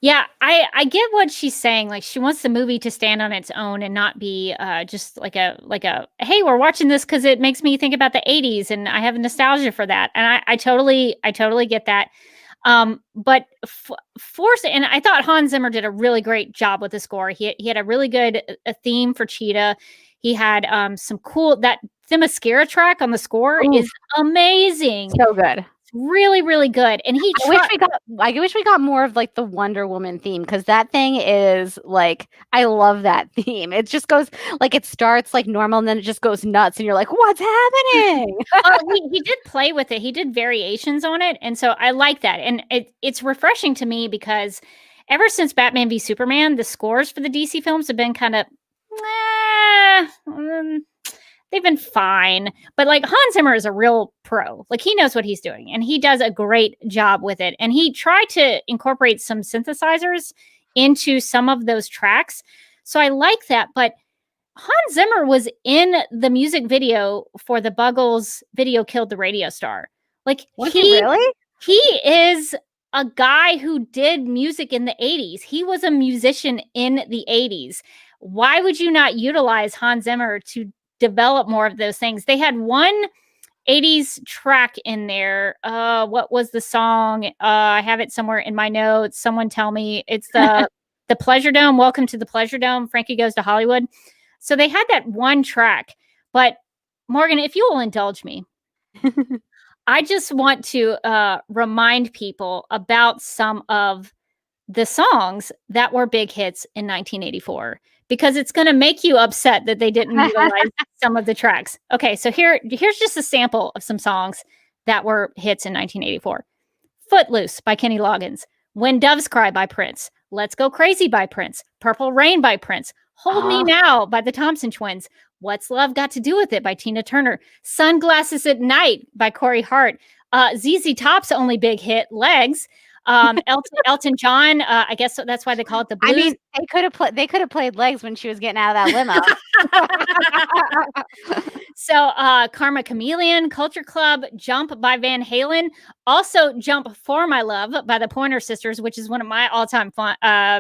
Yeah, I get what she's saying. Like she wants the movie to stand on its own and not be just like a hey, we're watching this because it makes me think about the 80s and I have nostalgia for that. And I totally get that. But force, and I thought Hans Zimmer did a really great job with the score. He had a really good a theme for Cheetah. He had some cool, that Themyscira track on the score is amazing. So good. Really, really good. And I wish we got more of like the Wonder Woman theme, because that thing is like, I love that theme. It just goes like, it starts like normal and then it just goes nuts and you're like, what's happening? he did play with it. He did variations on it. And so I like that. And it's refreshing to me because ever since Batman v Superman, the scores for the DC films have been kind of they've been fine, but like Hans Zimmer is a real pro. Like he knows what he's doing and he does a great job with it. And he tried to incorporate some synthesizers into some of those tracks. So I like that. But Hans Zimmer was in the music video for the Buggles video Killed the Radio Star. Like Was he really? He is a guy who did music in the 80s. He was a musician in the 80s. Why would you not utilize Hans Zimmer to develop more of those things? They had one 80s track in there. What was the song? I have it somewhere in my notes. Someone tell me. It's the Pleasure Dome. Welcome to the Pleasure Dome. Frankie Goes to Hollywood. So they had that one track. But Morgan, if you will indulge me, I just want to remind people about some of the songs that were big hits in 1984. Because it's going to make you upset that they didn't utilize some of the tracks. Okay, so here's just a sample of some songs that were hits in 1984. Footloose by Kenny Loggins. When Doves Cry by Prince. Let's Go Crazy by Prince. Purple Rain by Prince. Hold Me Now by the Thompson Twins. What's Love Got to Do with It by Tina Turner. Sunglasses at Night by Corey Hart. ZZ Top's only big hit, Legs. Elton John, I guess that's why they call it the blues. I mean, they could have played Legs when she was getting out of that limo. So Karma Chameleon, Culture Club, Jump by Van Halen. Also Jump for My Love by the Pointer Sisters, which is one of my all-time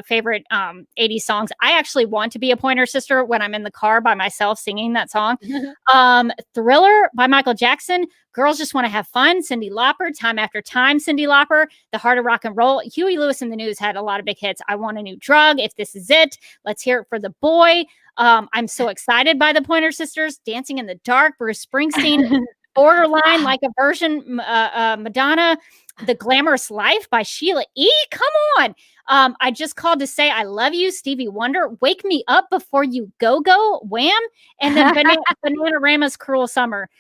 favorite 80s songs. I actually want to be a Pointer Sister when I'm in the car by myself singing that song. Thriller by Michael Jackson. Girls Just Want to Have Fun, Cyndi Lauper. Time After Time, Cyndi Lauper. The Heart of Rock and Roll. Huey Lewis and the News had a lot of big hits. I Want a New Drug. If This Is It. Let's Hear It for the Boy. I'm So Excited by the Pointer Sisters. Dancing in the Dark, Bruce Springsteen. Borderline, Like a Version, Madonna. The Glamorous Life by Sheila E. Come on. I Just Called to Say I Love You, Stevie Wonder. Wake Me Up Before You Go, Wham. And then Bananarama's Cruel Summer.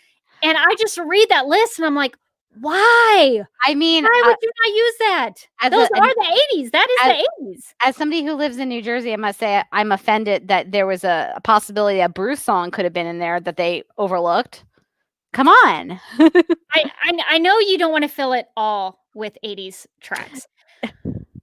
And I just read that list and I'm like, why? I mean, why would you not use that? Those are the 80s. That is the 80s. As somebody who lives in New Jersey, I must say I'm offended that there was a possibility a Bruce song could have been in there that they overlooked. Come on. I know you don't want to fill it all with 80s tracks.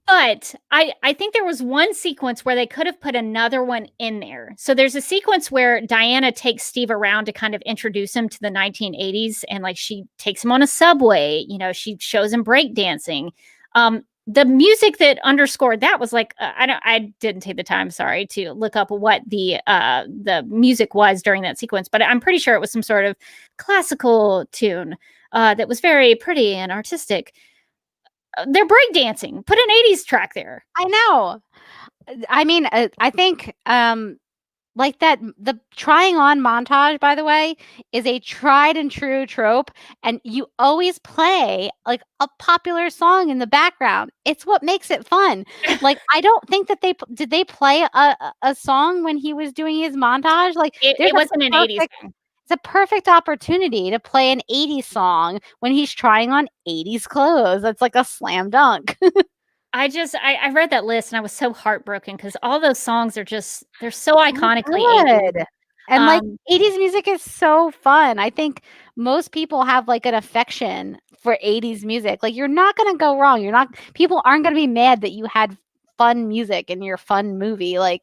But I think there was one sequence where they could have put another one in there. So there's a sequence where Diana takes Steve around to kind of introduce him to the 1980s. And like she takes him on a subway, you know, she shows him breakdancing. The music that underscored that was like, I didn't take the time, sorry, to look up what the music was during that sequence. But I'm pretty sure it was some sort of classical tune that was very pretty and artistic. They're breakdancing. Put an 80s track there. I know. I mean, I think like that, the trying on montage, by the way, is a tried and true trope. And you always play like a popular song in the background. It's what makes it fun. Like, I don't think that did they play a song when he was doing his montage? Like it wasn't an 80s song. It's a perfect opportunity to play an 80s song when he's trying on 80s clothes. That's like a slam dunk. I read that list and I was so heartbroken because all those songs are just, they're so iconically good. 80s. And like 80s music is so fun. I think most people have like an affection for 80s music. Like you're not going to go wrong. People aren't going to be mad that you had fun music in your fun movie. Like,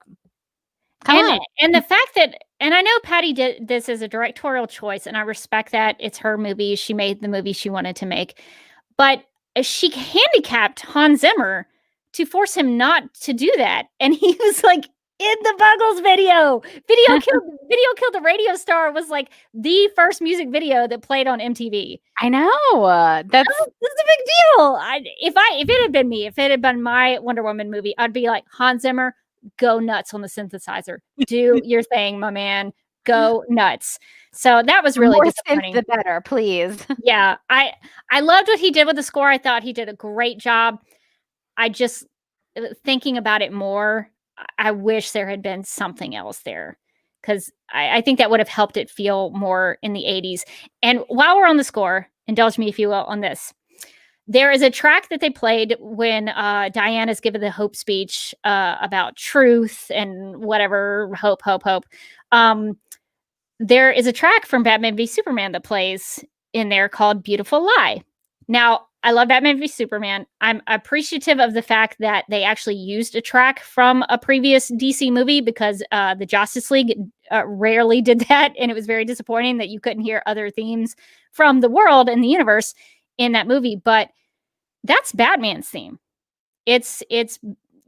come on. And the fact that, and I know Patty did this as a directorial choice, and I respect that. It's her movie. She made the movie she wanted to make. But she handicapped Hans Zimmer to force him not to do that. And he was like, in the Buggles video. Video Killed the Radio Star was like the first music video that played on MTV. I know. That's a big deal. If it had been me, if it had been my Wonder Woman movie, I'd be like, Hans Zimmer, go nuts on the synthesizer. Do your thing, my man. Go nuts. So that was really disappointing. The better, please. Yeah, I loved what he did with the score. I thought he did a great job. I just thinking about it more, I wish there had been something else there, because I think that would have helped it feel more in the 80s. And while we're on the score, indulge me if you will on this. There is a track that they played when Diana's given the hope speech about truth and whatever, hope. There is a track from Batman v Superman that plays in there called Beautiful Lie. Now, I love Batman v Superman. I'm appreciative of the fact that they actually used a track from a previous DC movie, because the Justice League rarely did that. And it was very disappointing that you couldn't hear other themes from the world and the universe in that movie. But that's Batman's theme. It's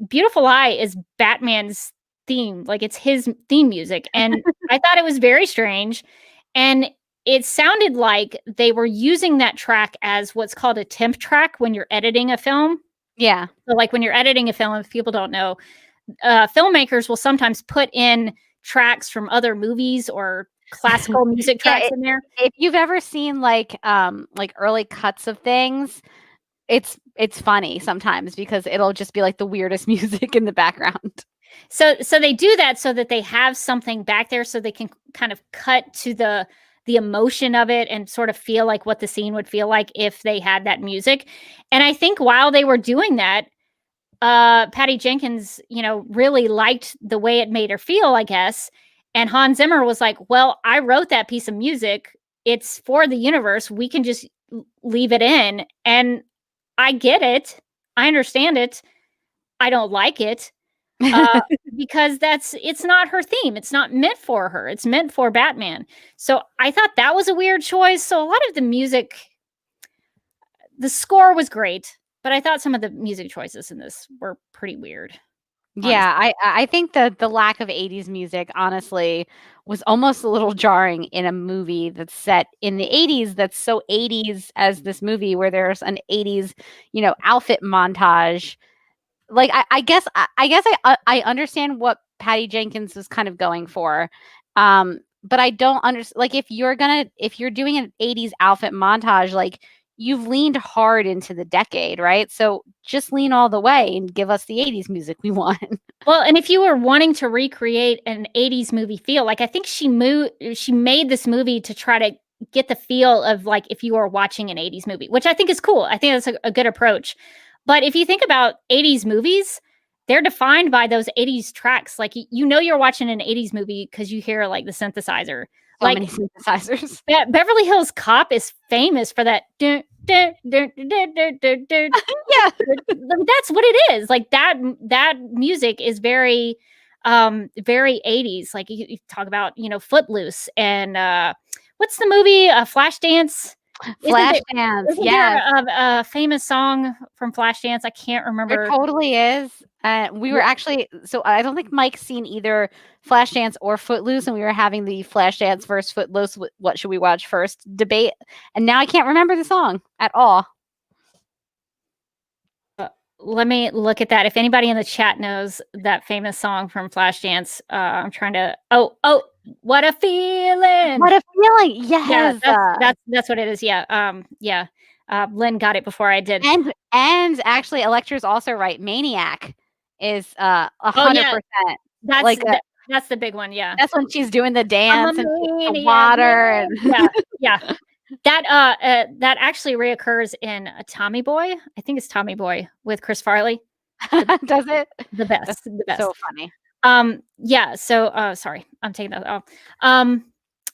Beautiful Lie is Batman's theme. Like, it's his theme music. And I thought it was very strange. And it sounded like they were using that track as what's called a temp track when you're editing a film. Yeah. So like when you're editing a film, if people don't know, filmmakers will sometimes put in tracks from other movies or classical music tracks in there. If you've ever seen like early cuts of things, it's funny sometimes because it'll just be like the weirdest music in the background. So they do that so that they have something back there so they can kind of cut to the emotion of it and sort of feel like what the scene would feel like if they had that music. And I think while they were doing that, Patty Jenkins, really liked the way it made her feel, I guess. And Hans Zimmer was like, well, I wrote that piece of music. It's for the universe. We can just leave it in. And I get it. I understand it. I don't like it. Because it's not her theme. It's not meant for her. It's meant for Batman. So I thought that was a weird choice. So a lot of the music, the score was great, but I thought some of the music choices in this were pretty weird. Yeah, I think that the lack of 80s music, honestly, was almost a little jarring in a movie that's set in the 80s that's so 80s as this movie, where there's an 80s, outfit montage. Like, I guess I understand what Patty Jenkins was kind of going for. But I don't understand, like, if you're doing an 80s outfit montage, like, you've leaned hard into the decade, right? So just lean all the way and give us the 80s music we want. Well, and if you were wanting to recreate an 80s movie feel, like, I think she made this movie to try to get the feel of like if you were watching an 80s movie, which I think is cool. I think that's a good approach. But if you think about 80s movies, they're defined by those 80s tracks. Like, you're watching an 80s movie because you hear like the synthesizer. So like many synthesizers. Beverly Hills Cop is famous for that. Dun, dun, dun, dun, dun, dun, dun, dun. Yeah. That's what it is. Like, that music is very, very 80s. Like, you talk about, Footloose and what's the movie? Flashdance. Flashdance, yeah. A famous song from Flashdance. I can't remember. There totally is. We were actually, so I don't think Mike's seen either Flashdance or Footloose, and we were having the Flashdance versus Footloose, what should we watch first debate, and now I can't remember the song at all. Let me look at that. If anybody in the chat knows that famous song from Flashdance, I'm trying to. Oh, what a feeling! What a feeling! Yes, that's what it is. Yeah, yeah. Lynn got it before I did. And actually, Electra's also right. Maniac is 100%. That's the big one. Yeah, that's when she's doing the dance and the water. And yeah. That actually reoccurs in Tommy Boy. I think it's Tommy Boy with Chris Farley. Does it? The best. That's the best. So funny. Yeah. So, sorry, I'm taking that off.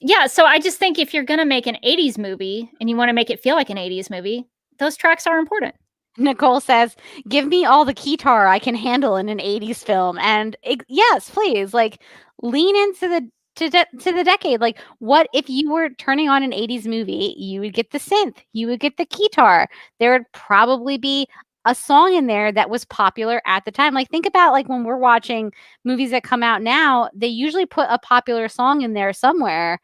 Yeah. So I just think if you're gonna make an 80s movie and you want to make it feel like an 80s movie, those tracks are important. Nicole says, "Give me all the guitar I can handle in an 80s film." And yes, please, like, lean into the decade. Like, what if you were turning on an 80s movie? You would get the synth, you would get the guitar. There would probably be a song in there that was popular at the time. Like think about like when we're watching movies that come out now, they usually put a popular song in there somewhere.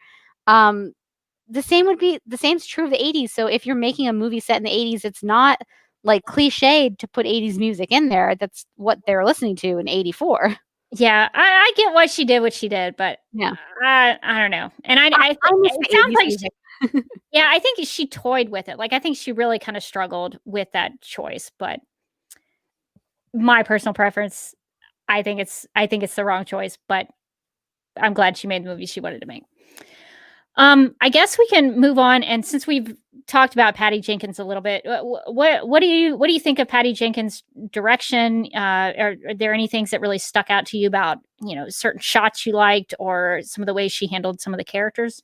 The same's true of the 80s. So if you're making a movie set in the 80s, it's not like cliched to put 80s music in there. That's what they're listening to in 84. Yeah, I get why she did what she did, but Yeah. I don't know. And I miss it the sounds 80s like music. yeah, I think she toyed with it. Like I think she really kind of struggled with that choice, but my personal preference, I think it's the wrong choice, but I'm glad she made the movie she wanted to make. I guess we can move on, and since we've talked about Patty Jenkins a little bit, what do you think of Patty Jenkins' direction? Are there any things that really stuck out to you about certain shots you liked, or some of the ways she handled some of the characters?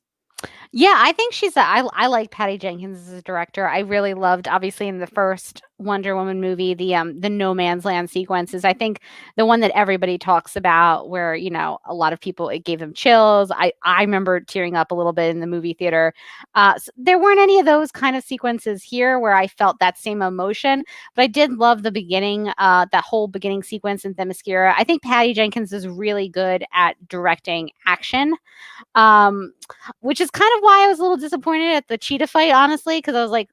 Yeah, I think I like Patty Jenkins as a director. I really loved, obviously, in the first Wonder Woman movie, the no man's land sequences. I think the one that everybody talks about, where a lot of people, it gave them chills. I remember tearing up a little bit in the movie theater. So there weren't any of those kind of sequences here where I felt that same emotion, but I did love the beginning, that whole beginning sequence in Themyscira. I think Patty Jenkins is really good at directing action. Which is kind of why I was a little disappointed at the cheetah fight, honestly, because I was like,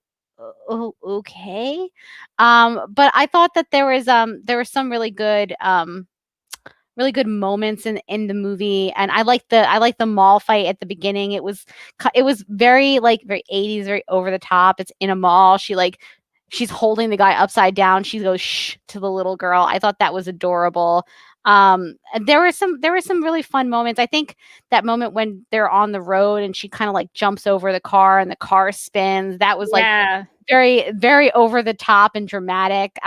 oh, okay. But I thought that there were some really good moments in the movie, and I like the mall fight at the beginning. It was very very 80s, very over the top. It's in a mall. She's holding the guy upside down. She goes shh to the little girl. I thought that was adorable. There were some really fun moments. I think that moment when they're on the road and she kind of like jumps over the car and the car spins, that was like very, very over the top and dramatic.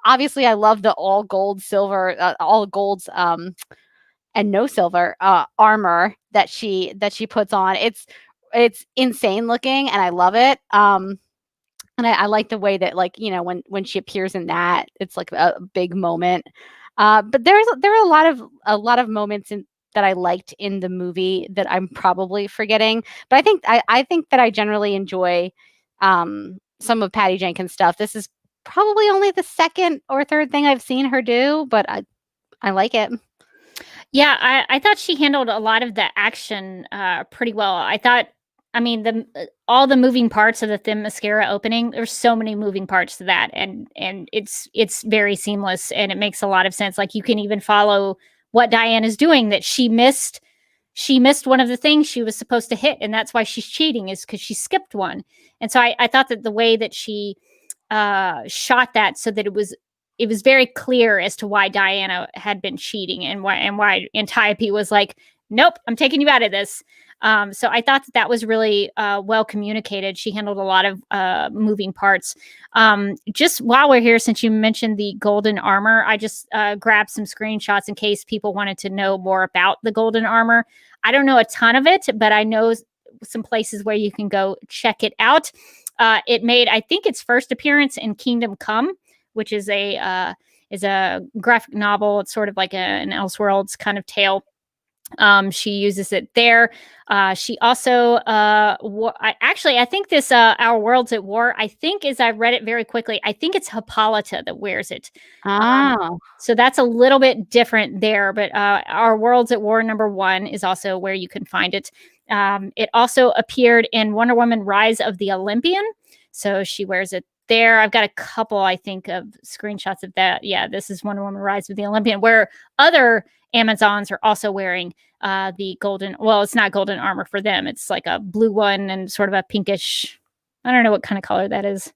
Obviously I love the all golds and no silver armor that she puts on. It's insane looking and I love it. And I like the way that, like, when she appears in that, it's like a big moment. But there are a lot of moments that I liked in the movie that I'm probably forgetting. But I think that I generally enjoy some of Patty Jenkins' stuff. This is probably only the second or third thing I've seen her do, but I like it. Yeah, I thought she handled a lot of the action pretty well. I mean, all the moving parts of the Themyscira opening, there's so many moving parts to that, and it's very seamless, and it makes a lot of sense. Like you can even follow what Diana's doing, that she missed one of the things she was supposed to hit, and that's why she's cheating, is because she skipped one. And so I thought that the way that she shot that, so that it was very clear as to why Diana had been cheating, and why Antiope was like, nope, I'm taking you out of this. So I thought that was really well communicated. She handled a lot of moving parts. Just while we're here, since you mentioned the golden armor, I just grabbed some screenshots in case people wanted to know more about the golden armor. I don't know a ton of it, but I know some places where you can go check it out. It made, I think, its first appearance in Kingdom Come, which is a graphic novel. It's sort of like an Elseworlds kind of tale. She uses it there. She also, I think this, Our Worlds at War, I think, as I read it very quickly, I think it's Hippolyta that wears it. So that's a little bit different there, but Our Worlds at War #1 is also where you can find it. It also appeared in Wonder Woman Rise of the Olympian. So she wears it there. I've got a couple, I think, of screenshots of that. Yeah, this is Wonder Woman Rise of the Olympian, where other Amazons are also wearing the golden, well, it's not golden armor for them. It's like a blue one and sort of a pinkish, I don't know what kind of color that is.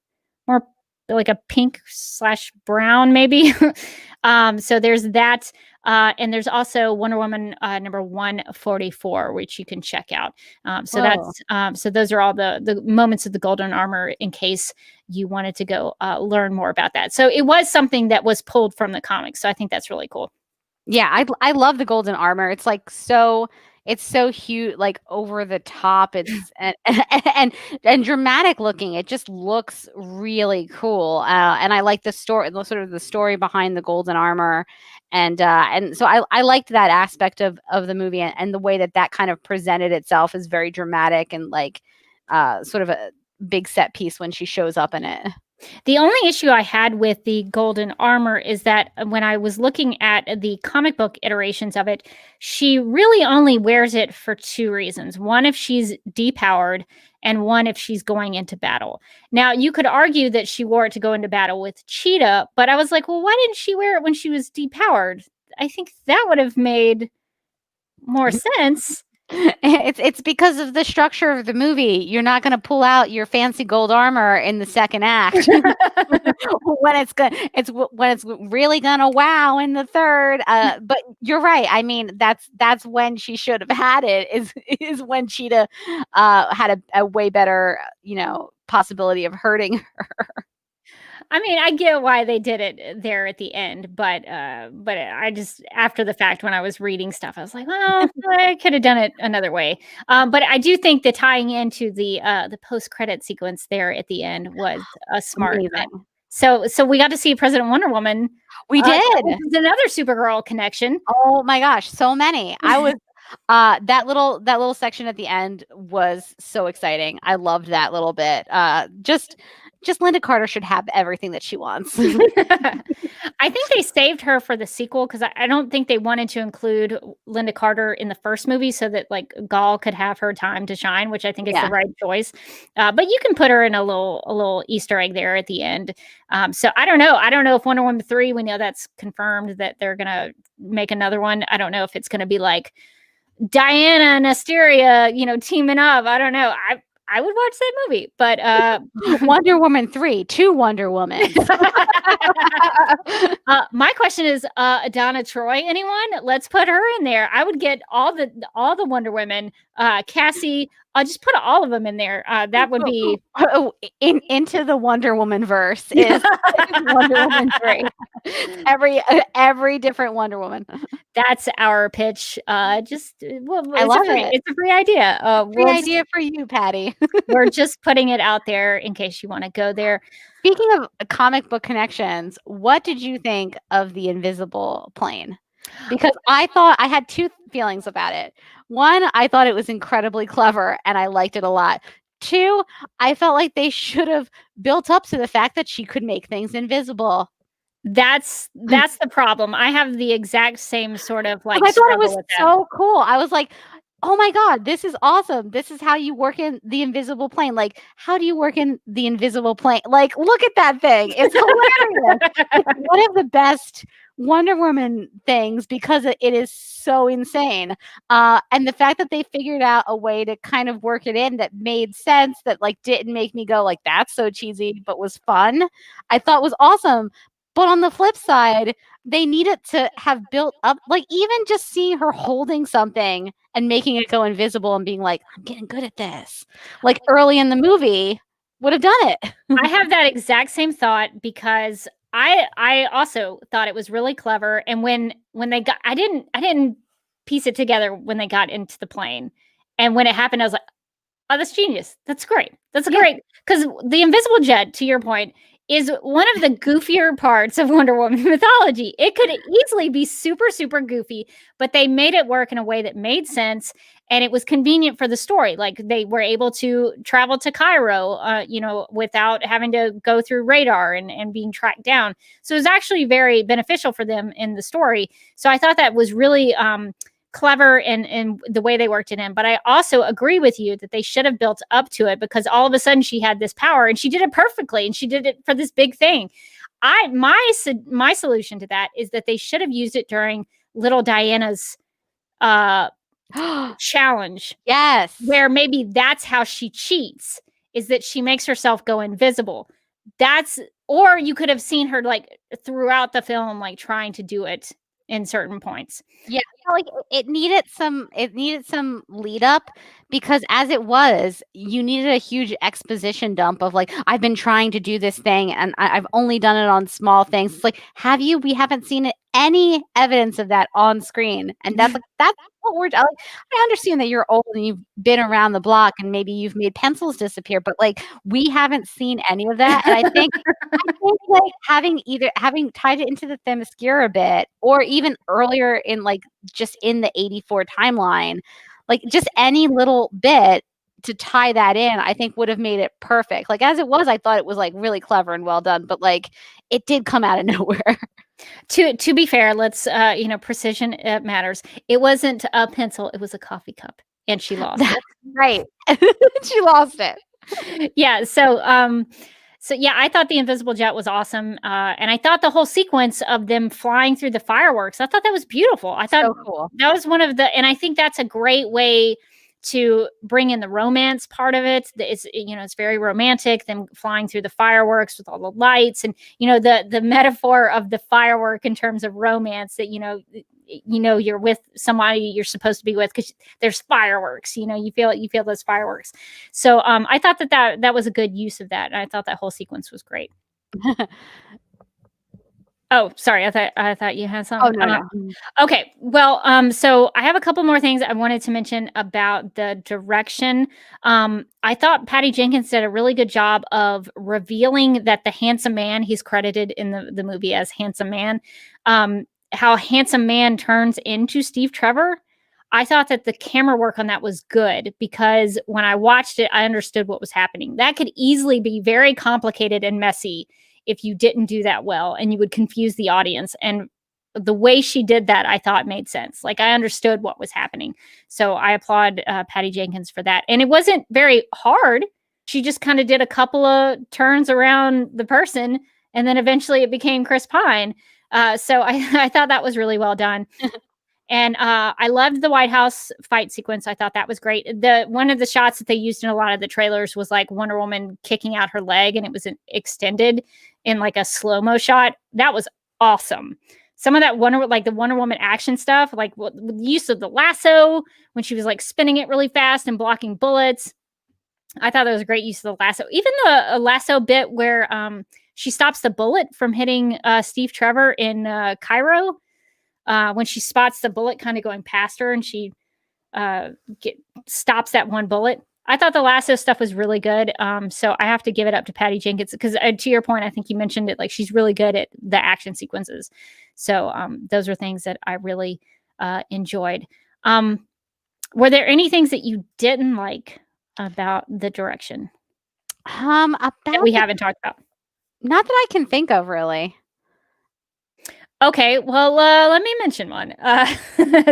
More like a pink / brown, maybe. So there's that. And there's also Wonder Woman number 144, which you can check out. So those are all the moments of the golden armor in case you wanted to go learn more about that. So it was something that was pulled from the comics. So I think that's really cool. Yeah, I love the golden armor. It's like it's so huge, like over the top. It's and dramatic looking. It just looks really cool. And I like the story behind the golden armor. And so I liked that aspect of the movie, and the way that kind of presented itself as very dramatic and like sort of a big set piece when she shows up in it. The only issue I had with the golden armor is that when I was looking at the comic book iterations of it, she really only wears it for two reasons. One, if she's depowered, and one, if she's going into battle. Now, you could argue that she wore it to go into battle with Cheetah, but I was like, well, why didn't she wear it when she was depowered? I think that would have made more sense. It's because of the structure of the movie. You're not going to pull out your fancy gold armor in the second act when it's really going to wow in the third. But you're right. I mean, that's when she should have had it. Is when Cheetah had a way better, possibility of hurting her. I mean, I get why they did it there at the end, but I just, after the fact, when I was reading stuff, I was like, well, I could have done it another way. But I do think the tying into the post-credit sequence there at the end was a smart thing. So we got to see President Wonder Woman. We did. This is another Supergirl connection. Oh my gosh, so many. I was that little section at the end was so exciting. I loved that little bit. Just Linda Carter should have everything that she wants. I think they saved her for the sequel because I don't think they wanted to include Linda Carter in the first movie so that like Gal could have her time to shine, which I think is the right choice. But you can put her in a little Easter egg there at the end. So I don't know. I don't know if Wonder Woman 3, we know that's confirmed that they're going to make another one. I don't know if it's going to be like Diana and Asteria, teaming up. I don't know. I would watch that movie, but Wonder Woman 3, 2 Wonder Woman. My question is, Donna Troy, anyone? Let's put her in there. I would get all the Wonder Women. Cassie, I'll just put all of them in there. That would be into the Wonder Woman verse is Wonder Woman 3. Every different Wonder Woman. That's our pitch. I love it. It's a free idea. Free idea for you, Patty. We're just putting it out there in case you want to go there. Speaking of comic book connections, what did you think of the invisible plane? Because I thought I had two feelings about it. One, I thought it was incredibly clever and I liked it a lot. Two, I felt like they should have built up to the fact that she could make things invisible. That's the problem. I have the exact same sort of like. I thought it was so cool. I was like, oh my God, this is awesome. This is how you work in the invisible plane. Like, how do you work in the invisible plane? Like, look at that thing. It's hilarious. It's one of the best Wonder Woman things because it is so insane. And the fact that they figured out a way to kind of work it in that made sense, that like didn't make me go like, that's so cheesy, but was fun, I thought was awesome. But on the flip side, they needed to have built up, like even just seeing her holding something and making it go invisible and being like, I'm getting good at this. Like early in the movie would have done it. I have that exact same thought because I also thought it was really clever. And when they got, I didn't piece it together when they got into the plane. And when it happened, I was like, oh, that's genius. That's great. That's great. Because the invisible jet, to your point, is one of the goofier parts of Wonder Woman mythology. It could easily be super, super goofy, but they made it work in a way that made sense. And it was convenient for the story. Like they were able to travel to Cairo, without having to go through radar and being tracked down. So it was actually very beneficial for them in the story. So I thought that was really clever in the way they worked it in. But I also agree with you that they should have built up to it because all of a sudden she had this power and she did it perfectly and she did it for this big thing. My solution to that is that they should have used it during little Diana's challenge. Yes. Where maybe that's how she cheats, is that she makes herself go invisible. Or you could have seen her like throughout the film, like trying to do it in certain points. Yeah, like it needed some lead up because as it was, you needed a huge exposition dump of like, I've been trying to do this thing and I've only done it on small things. It's like, we haven't seen any evidence of that on screen. And that's what we're like, I understand that you're old and you've been around the block and maybe you've made pencils disappear, but like we haven't seen any of that. And I think like having tied it into the Themyscira bit or even earlier in like just in the 84 timeline, like just any little bit to tie that in, I think would have made it perfect. Like as it was, I thought it was like really clever and well done, but like it did come out of nowhere. To be fair, let's precision matters. It wasn't a pencil, it was a coffee cup, and she lost it. Right. She lost it. Yeah, so yeah, I thought the invisible jet was awesome, and I thought the whole sequence of them flying through the fireworks, I thought that was beautiful. I thought So cool. that was one of the, and I think that's a great way to bring in the romance part of it. It's very romantic, them flying through the fireworks with all the lights, and the metaphor of the firework in terms of romance, that you're with somebody you're supposed to be with because there's fireworks. You feel those fireworks. So I thought that was a good use of that, and I thought that whole sequence was great. Oh, sorry. I thought you had something. Oh, no. Okay. Well, so I have a couple more things I wanted to mention about the direction. I thought Patty Jenkins did a really good job of revealing that the handsome man, he's credited in the movie as handsome man, how handsome man turns into Steve Trevor. I thought that the camera work on that was good, because when I watched it, I understood what was happening. That could easily be very complicated and messy if you didn't do that well, and you would confuse the audience. And the way she did that, I thought made sense. Like I understood what was happening. So I applaud Patty Jenkins for that. And it wasn't very hard. She just kind of did a couple of turns around the person, and then eventually it became Chris Pine. So I thought that was really well done. And I loved the White House fight sequence. I thought that was great. One of the shots that they used in a lot of the trailers was like Wonder Woman kicking out her leg, and it was extended in like a slow-mo shot. That was awesome. Some of that the Wonder Woman action stuff, like with the use of the lasso when she was like spinning it really fast and blocking bullets. I thought that was a great use of the lasso. Even the lasso bit where she stops the bullet from hitting Steve Trevor in Cairo. When she spots the bullet kind of going past her, and she stops that one bullet. I thought the lasso stuff was really good. So I have to give it up to Patty Jenkins, because to your point, I think you mentioned it, like she's really good at the action sequences. So those are things that I really enjoyed. Were there any things that you didn't like about the direction that we haven't talked about? Not that I can think of, really. Okay, well, let me mention one.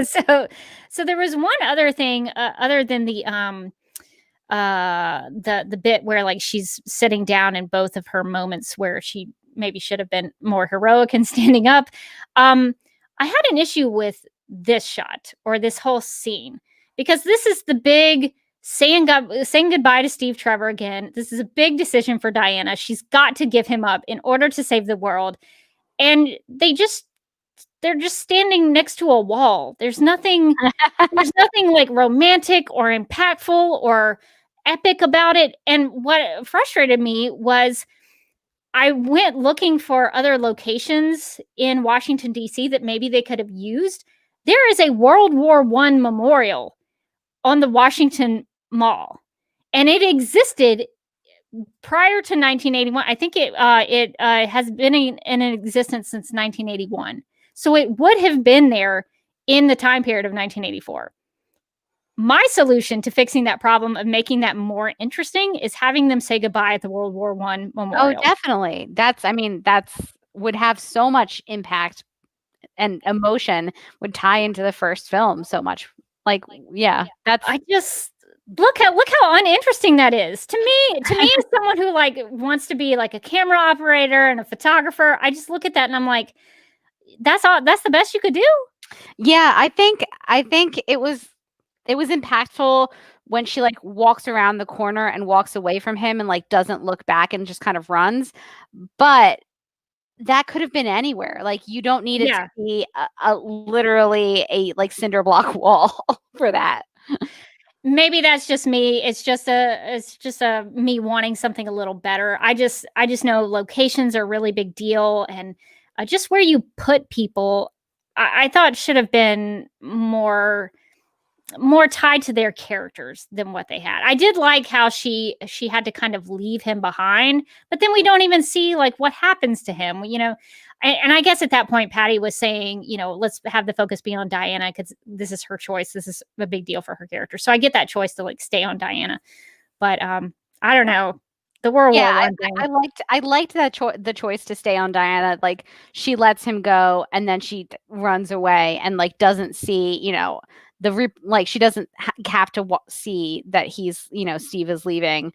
So there was one other thing other than the bit where like she's sitting down in both of her moments where she maybe should have been more heroic and standing up. I had an issue with this shot, or this whole scene, because this is the big saying goodbye to Steve Trevor again. This is a big decision for Diana. She's got to give him up in order to save the world. And they're just standing next to a wall. There's nothing like romantic or impactful or epic about it. And what frustrated me was I went looking for other locations in Washington, D.C. that maybe they could have used. There is a World War I memorial on the Washington Mall, and it existed prior to 1981. I think it has been in existence since 1981. So it would have been there in the time period of 1984. My solution to fixing that problem of making that more interesting is having them say goodbye at the World War I memorial. Oh, definitely. That's would have so much impact, and emotion would tie into the first film so much. Like, yeah, that's. I just look how uninteresting that is to me. To me, as someone who like wants to be like a camera operator and a photographer, I just look at that and I'm like, that's all. That's the best you could do. Yeah, I think it was impactful when she like walks around the corner and walks away from him and like doesn't look back and just kind of runs. But that could have been anywhere. Like you don't need it to be a literally a like cinder block wall for that. Maybe that's just me. It's just a me wanting something a little better. I just know locations are a really big deal, and just where you put people, I thought should have been more tied to their characters than what they had. I did like how she had to kind of leave him behind, but then we don't even see like what happens to him. You know, and I guess at that point, Patty was saying, let's have the focus be on Diana because this is her choice. This is a big deal for her character. So I get that choice to like stay on Diana. But I don't know. The World War One thing. I liked that the choice to stay on Diana. Like she lets him go and then she runs away and like doesn't see, she doesn't have to see that he's, Steve is leaving.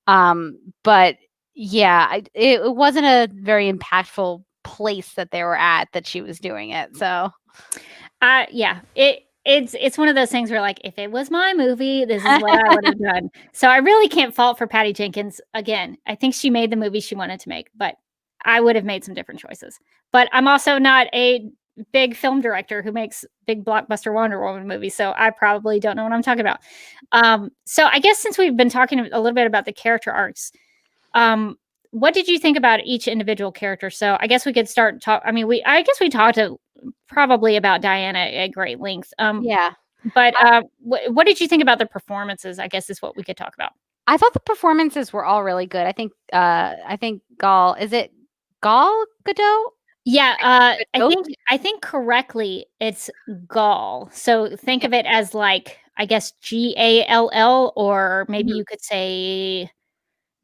But yeah, it wasn't a very impactful place that they were at that she was doing it. So yeah, it's one of those things where like, if it was my movie, this is what I would have done. So I really can't fault for Patty Jenkins. Again, I think she made the movie she wanted to make, but I would have made some different choices. But I'm also not a big film director who makes big blockbuster Wonder Woman movies, so I probably don't know what I'm talking about. So I guess since we've been talking a little bit about the character arcs, what did you think about each individual character? So I guess we could start talk. I mean, I guess we talked probably about Diana at great length. Yeah. But what did you think about the performances? I guess is what we could talk about. I thought the performances were all really good. I think Gal, is it Gal Gadot? Yeah, I think correctly it's Gall. So think of it as like, I guess Gall, or maybe you could say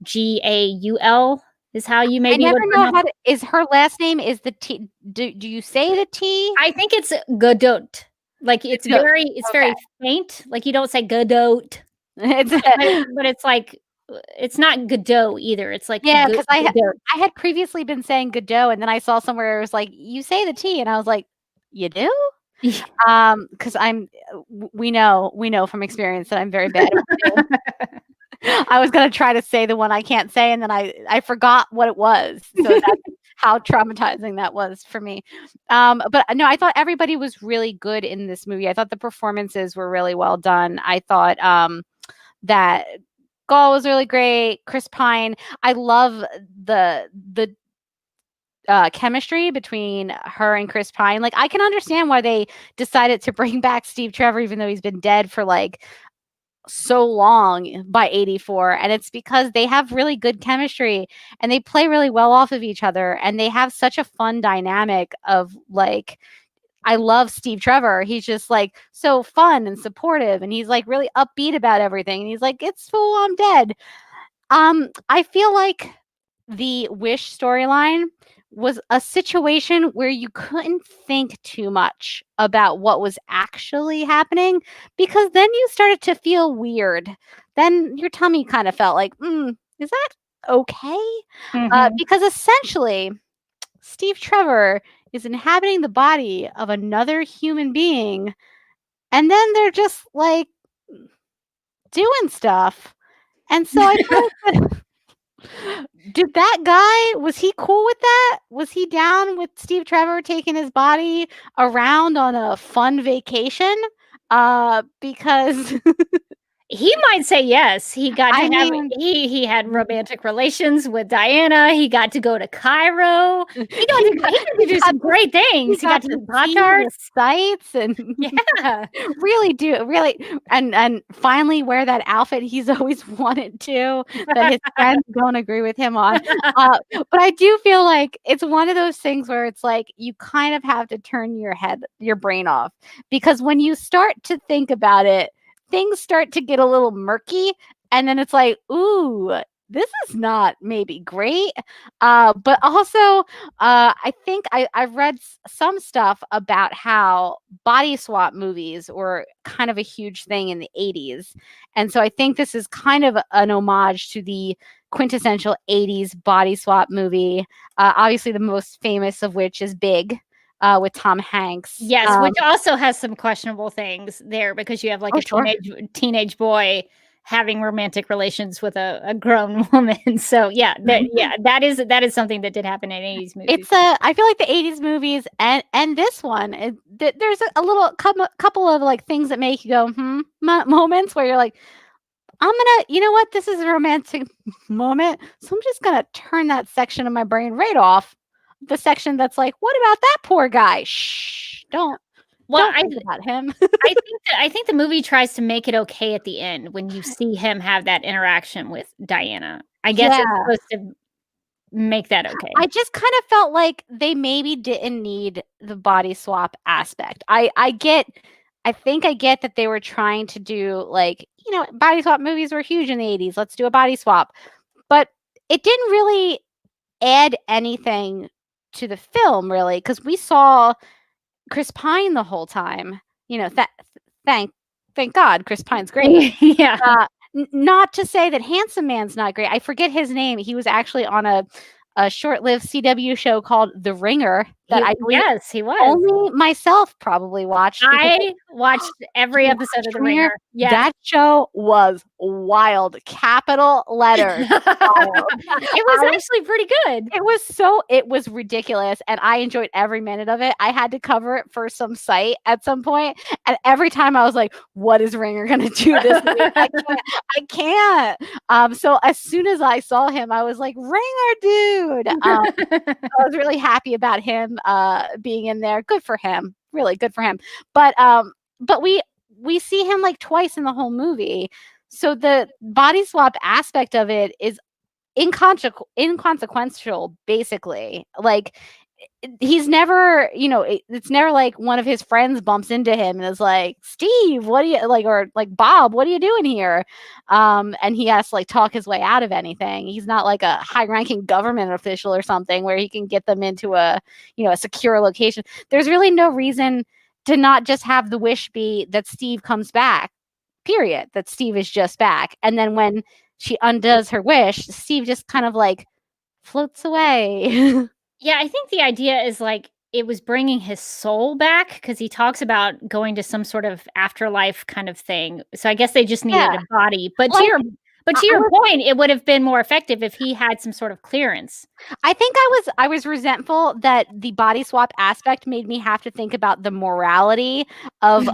Gaul is how you maybe. I never know how to. Is her last name is the T? Do you say the T? I think it's Godot. Like it's very faint. Like you don't say Godot. But it's like. It's not Godot either. It's like because I had previously been saying Godot, and then I saw somewhere it was like you say the T, and I was like, you do? Because we know from experience that I'm very bad. I was gonna try to say the one I can't say, and then I forgot what it was. So that's how traumatizing that was for me. But no, I thought everybody was really good in this movie. I thought the performances were really well done. I thought that Gal was really great. Chris Pine. I love the chemistry between her and Chris Pine. Like I can understand why they decided to bring back Steve Trevor, even though he's been dead for like so long by 84. And it's because they have really good chemistry and they play really well off of each other. And they have such a fun dynamic of like, I love Steve Trevor. He's just like so fun and supportive, and he's like really upbeat about everything. And he's like, "It's fool, I'm dead." I feel like the Wish storyline was a situation where you couldn't think too much about what was actually happening, because then you started to feel weird. Then your tummy kind of felt like, is that okay? Because essentially, Steve Trevor is inhabiting the body of another human being, and then they're just like doing stuff. And so I thought, did that guy, was he cool with that? Was he down with Steve Trevor taking his body around on a fun vacation? Because he might say yes. He got to he had romantic relations with Diana. He got to go to Cairo. He got to do some great things. He got to do Pop-Tarts, sites, and really and finally wear that outfit he's always wanted to, that his friends don't agree with him on. But I do feel like it's one of those things where it's like you kind of have to turn your brain off, because when you start to think about it, things start to get a little murky, and then it's like, ooh, this is not maybe great. But also, I think I've read some stuff about how body swap movies were kind of a huge thing in the 80s. And so I think this is kind of an homage to the quintessential 80s body swap movie. Obviously, the most famous of which is Big. With Tom Hanks. Yes, which also has some questionable things there, because you have like teenage boy having romantic relations with a grown woman. So that is something that did happen in 80s movies. I feel like the 80s movies and this one, there's a little couple of like things that make you go moments where you're like, you know what, this is a romantic moment, so I'm just gonna turn that section of my brain right off. The section that's like, what about that poor guy? Shh, don't think about him. I think the movie tries to make it okay at the end when you see him have that interaction with Diana. I guess it's supposed to make that okay. I just kind of felt like they maybe didn't need the body swap aspect. I think I get that they were trying to do like, body swap movies were huge in the 80s. Let's do a body swap. But it didn't really add anything to the film, really, because we saw Chris Pine the whole time. Thank God Chris Pine's great. Yeah. Not to say that Handsome Man's not great. I forget his name. He was actually on a short-lived CW show called The Ringer that I believe he was. only myself probably watched. I watched every episode of The Ringer. Yeah. That show was wild. Capital letters. Wild. It was actually pretty good. It was ridiculous, and I enjoyed every minute of it. I had to cover it for some site at some point, and every time I was like, what is Ringer going to do this week? I can't. So as soon as I saw him, I was like, Ringer, dude. I was really happy about him being in there. Good for him. Really good for him. But we see him like twice in the whole movie. So the body swap aspect of it is inconsequential, basically. Like, he's never, it's never like one of his friends bumps into him and is like, Steve, what do you like, or like, Bob, what are you doing here? And he has to like talk his way out of anything. He's not like a high-ranking government official or something where he can get them into a secure location. There's really no reason to not just have the wish be that Steve comes back, period, that Steve is just back. And then when she undoes her wish, Steve just kind of like floats away. Yeah, I think the idea is like it was bringing his soul back because he talks about going to some sort of afterlife kind of thing. So I guess they just needed a body. But to your point, it would have been more effective if he had some sort of clearance. I think I was resentful that the body swap aspect made me have to think about the morality of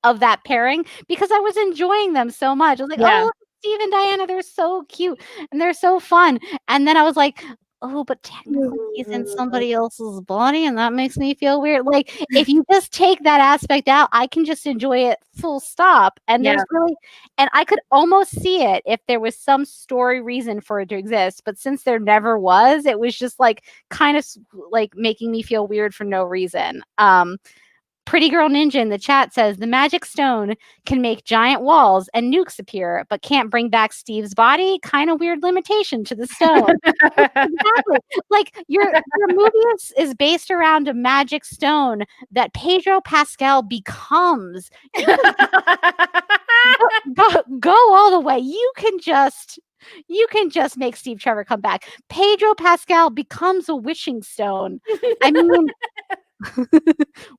of that pairing, because I was enjoying them so much. I was like, oh, look, Steve and Diana, they're so cute and they're so fun. And then I was like, oh, but technically he's in somebody else's body, and that makes me feel weird. Like, if you just take that aspect out, I can just enjoy it full stop. And there's really, and I could almost see it if there was some story reason for it to exist. But since there never was, it was just like kind of like making me feel weird for no reason. Pretty Girl Ninja in the chat says the magic stone can make giant walls and nukes appear, but can't bring back Steve's body. Kind of weird limitation to the stone. Exactly. Like your movie is based around a magic stone that Pedro Pascal becomes. Go all the way. You can just make Steve Trevor come back. Pedro Pascal becomes a wishing stone. I mean,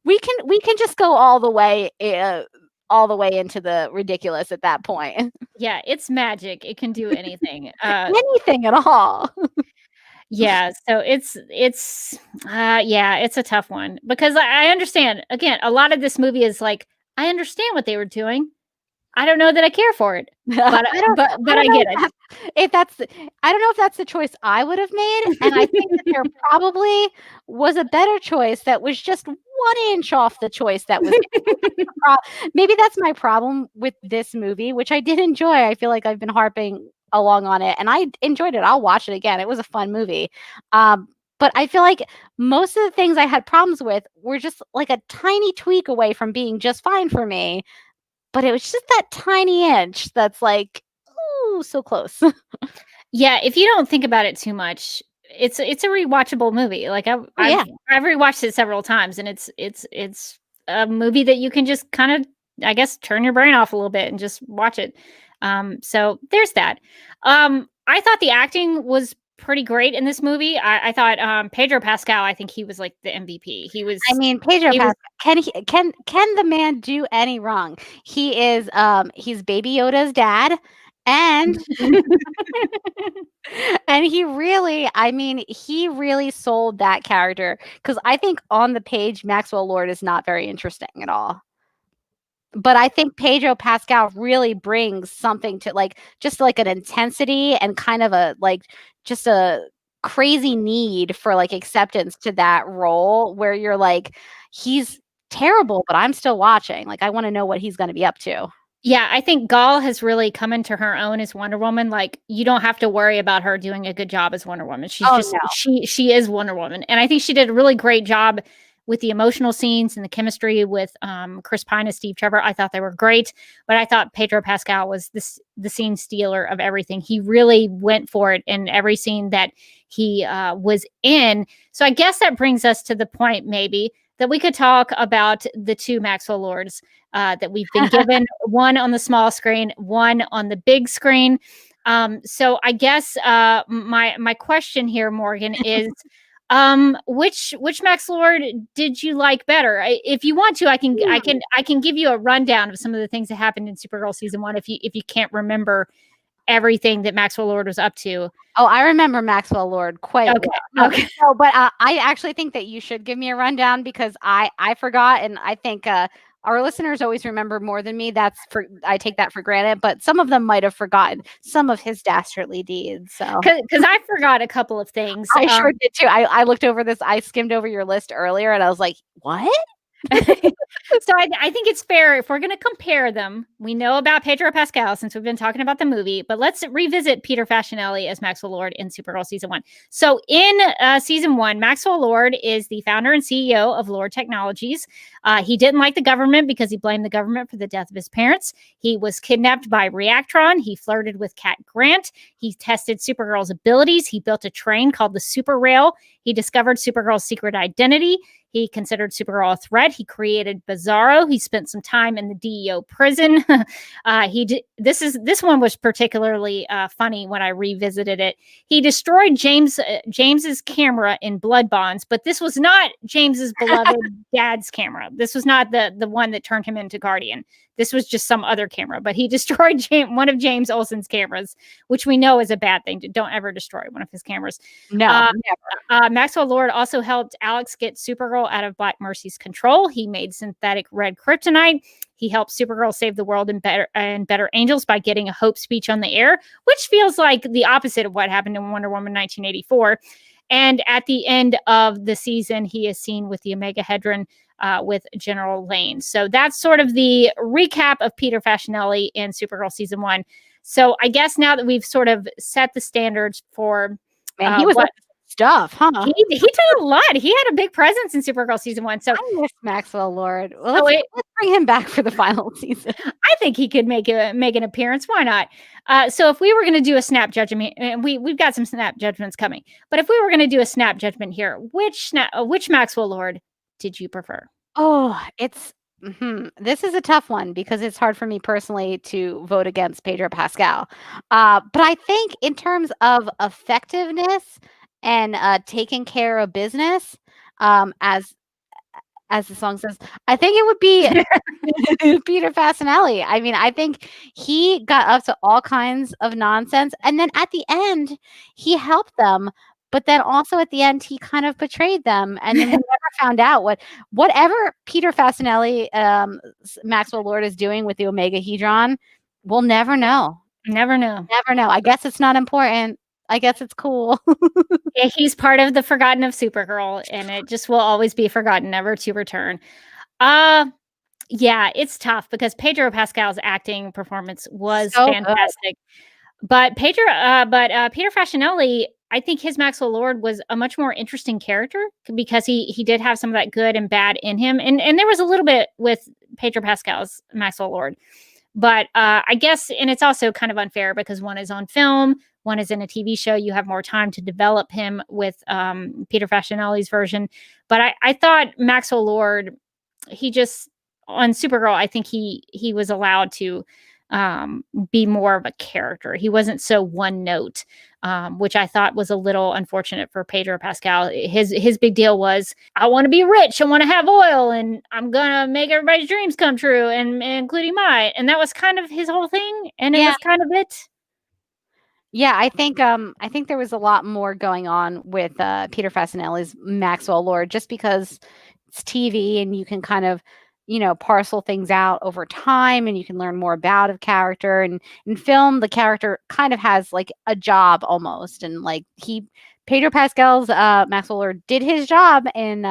we can just go all the way into the ridiculous at that point. Yeah, it's magic. It can do anything. Anything at all. Yeah, so it's a tough one because I understand. Again, a lot of this movie is like, I understand what they were doing. I don't know that I care for it, but I get it. I don't know if that's the choice I would have made, and I think that there probably was a better choice that was just 1 inch off the choice that was. Maybe that's my problem with this movie, which I did enjoy. I feel like I've been harping along on it, and I enjoyed it. I'll watch it again. It was a fun movie. But I feel like most of the things I had problems with were just like a tiny tweak away from being just fine for me. But it was just that tiny inch that's like, ooh, so close. Yeah, if you don't think about it too much, it's a rewatchable movie. Like I've rewatched it several times, and it's a movie that you can just kind of, I guess, turn your brain off a little bit and just watch it. So there's that. I thought the acting was pretty great in this movie. I thought Pedro Pascal, I think he was like the MVP. He was. I mean, Pedro Pascal, can the man do any wrong? He is he's Baby Yoda's dad, and and he really sold that character, because I think on the page Maxwell Lord is not very interesting at all. But I think Pedro Pascal really brings something to like just like an intensity and kind of a like just a crazy need for like acceptance to that role where you're like, he's terrible, but I'm still watching. Like, I want to know what he's going to be up to. Yeah, I think Gal has really come into her own as Wonder Woman. Like, you don't have to worry about her doing a good job as Wonder Woman. She's just no. she is Wonder Woman, and I think she did a really great job with the emotional scenes and the chemistry with Chris Pine and Steve Trevor. I thought they were great, but I thought Pedro Pascal was the scene stealer of everything. He really went for it in every scene that he was in. So I guess that brings us to the point, maybe, that we could talk about the two Maxwell Lords that we've been given, one on the small screen, one on the big screen. So I guess my question here, Morgan, is which Max Lord did you like better? If you want to, I can give you a rundown of some of the things that happened in Supergirl season 1 if you can't remember everything that Maxwell Lord was up to. Oh, I remember Maxwell Lord quite well. Okay. No, but I actually think that you should give me a rundown because I forgot, and I think our listeners always remember more than me. I take that for granted, but some of them might have forgotten some of his dastardly deeds. So, because I forgot a couple of things. I sure did too. I looked over this. I skimmed over your list earlier, and I was like, "What?" So I think it's fair if we're going to compare them. We know about Pedro Pascal since we've been talking about the movie, but let's revisit Peter Facinelli as Maxwell Lord in Supergirl season 1. So in season 1, Maxwell Lord is the founder and CEO of Lord Technologies. He didn't like the government because he blamed the government for the death of his parents. He was kidnapped by Reactron. He flirted with Cat Grant. He tested Supergirl's abilities. He built a train called the Super Rail. He discovered Supergirl's secret identity. He considered Supergirl a threat. He created Bizarro. He spent some time in the DEO prison. This one was particularly funny when I revisited it. He destroyed James's camera in Blood Bonds, but this was not James's beloved dad's camera. This was not the one that turned him into Guardian. This was just some other camera, but he destroyed one of James Olsen's cameras, which we know is a bad thing. Don't ever destroy one of his cameras. No, never. Maxwell Lord also helped Alex get Supergirl out of Black Mercy's control. He made synthetic red kryptonite. He helped Supergirl save the world and Better Angels by getting a hope speech on the air, which feels like the opposite of what happened in Wonder Woman 1984. And at the end of the season, he is seen with the Omega Hedron with General Lane. So that's sort of the recap of Peter Facinelli in Supergirl season 1. So I guess now that we've sort of set the standards for he was stuff, huh? He did a lot. He had a big presence in Supergirl season 1. So I miss Maxwell Lord. Well, let's bring him back for the final season. I think he could make an appearance. Why not? So if we were going to do a snap judgment, and we've got some snap judgments coming, but if we were going to do a snap judgment here, which Maxwell Lord did you prefer? Oh, this is a tough one because it's hard for me personally to vote against Pedro Pascal. But I think in terms of effectiveness and taking care of business, as the song says, I think it would be Peter Facinelli. I mean, I think he got up to all kinds of nonsense, and then at the end, he helped them. But then also at the end, he kind of betrayed them, and then we never found out whatever Peter Facinelli, Maxwell Lord is doing with the Omega Hedron. We'll never know. Never know. Never know. I guess it's not important. I guess it's cool. Yeah, he's part of the forgotten of Supergirl, and it just will always be forgotten, never to return. Yeah, it's tough because Pedro Pascal's acting performance was so fantastic. Good. But Peter Facinelli, I think his Maxwell Lord was a much more interesting character because he did have some of that good and bad in him. And there was a little bit with Pedro Pascal's Maxwell Lord. But I guess, and it's also kind of unfair because one is on film, one is in a TV show. You have more time to develop him with Peter Facinelli's version. But I thought Maxwell Lord, he just, on Supergirl, I think he was allowed to be more of a character. He wasn't so one note, which I thought was a little unfortunate for Pedro Pascal. His big deal was, I want to be rich, I want to have oil, and I'm gonna make everybody's dreams come true, and including mine. And that was kind of his whole thing, and it was kind of it. Yeah, I think there was a lot more going on with Peter Facinelli's Maxwell Lord, just because it's TV and you can kind of, parcel things out over time, and you can learn more about a character. And in film, the character kind of has like a job almost, and like Pedro Pascal's Maxwell Lord did his job in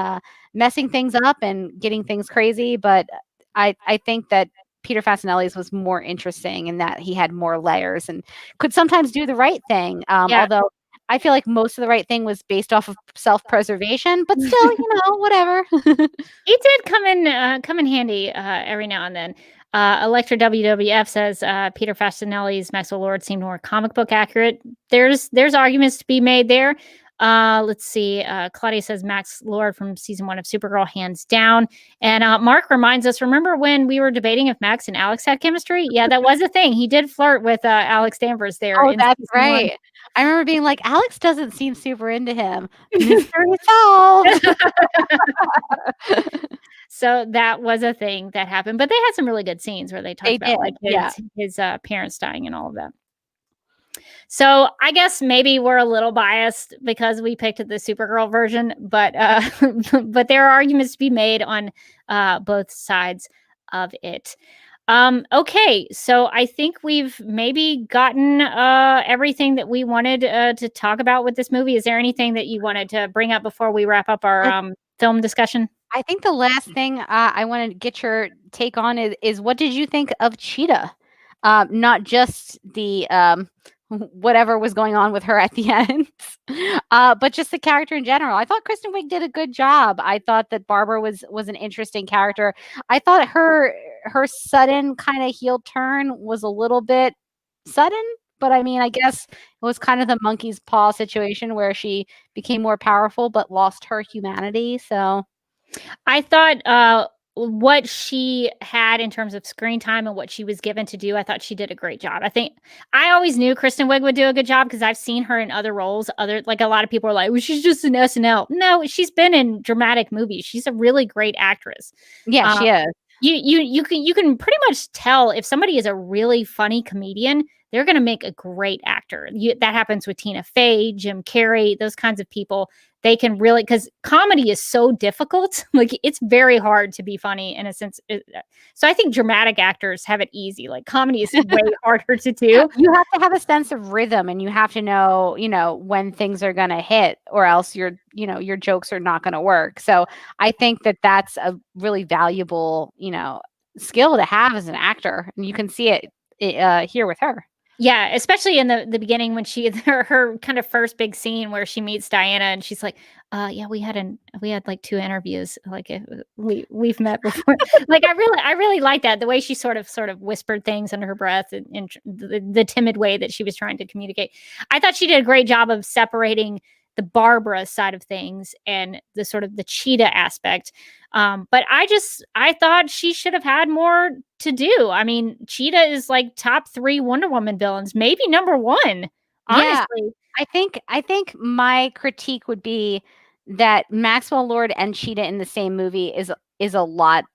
messing things up and getting things crazy. But I think that Peter Facinelli's was more interesting in that he had more layers and could sometimes do the right thing. Although I feel like most of the right thing was based off of self-preservation, but still, whatever. He did come in handy every now and then. Electra WWF says Peter Facinelli's Maxwell Lord seemed more comic book accurate. There's arguments to be made there. Let's see. Claudia says Max Lord from season 1 of Supergirl, hands down. And Mark reminds us, remember when we were debating if Max and Alex had chemistry? Yeah, that was a thing. He did flirt with Alex Danvers there. Oh, that's right. 1. I remember being like, Alex doesn't seem super into him. Mystery solved. So that was a thing that happened. But they had some really good scenes where they talked about like his parents dying and all of that. So I guess maybe we're a little biased because we picked the Supergirl version, but but there are arguments to be made on both sides of it. Okay, so I think we've maybe gotten everything that we wanted to talk about with this movie. Is there anything that you wanted to bring up before we wrap up our film discussion? I think the last thing I want to get your take on is what did you think of Cheetah? Not just the whatever was going on with her at the end, but just the character in general. I thought Kristen Wiig did a good job. I thought that Barbara was an interesting character. I thought her sudden kind of heel turn was a little bit sudden, but I mean, I guess it was kind of the monkey's paw situation where she became more powerful but lost her humanity. So I thought what she had in terms of screen time and what she was given to do, I thought she did a great job. I think I always knew Kristen Wiig would do a good job because I've seen her in other roles. Like a lot of people are like, well, she's just an SNL. No, she's been in dramatic movies. She's a really great actress. Yeah, she is. You can pretty much tell if somebody is a really funny comedian, they're going to make a great actor. That happens with Tina Fey, Jim Carrey, those kinds of people. They can really, because comedy is so difficult. Like it's very hard to be funny in a sense. So I think dramatic actors have it easy. Like comedy is way harder to do. You have to have a sense of rhythm, and you have to know, when things are going to hit, or else your jokes are not going to work. So I think that that's a really valuable, skill to have as an actor, and you can see it here with her. Yeah, especially in the beginning when her kind of first big scene where she meets Diana and she's like, we had like 2 interviews, like we've met before. Like I really like that, the way she sort of whispered things under her breath and the timid way that she was trying to communicate. I thought she did a great job of separating the Barbara side of things and the sort of the Cheetah aspect. But I thought she should have had more to do. I mean, Cheetah is like top 3 Wonder Woman villains, maybe number 1. Honestly, yeah, I think my critique would be that Maxwell Lord and Cheetah in the same movie is a lot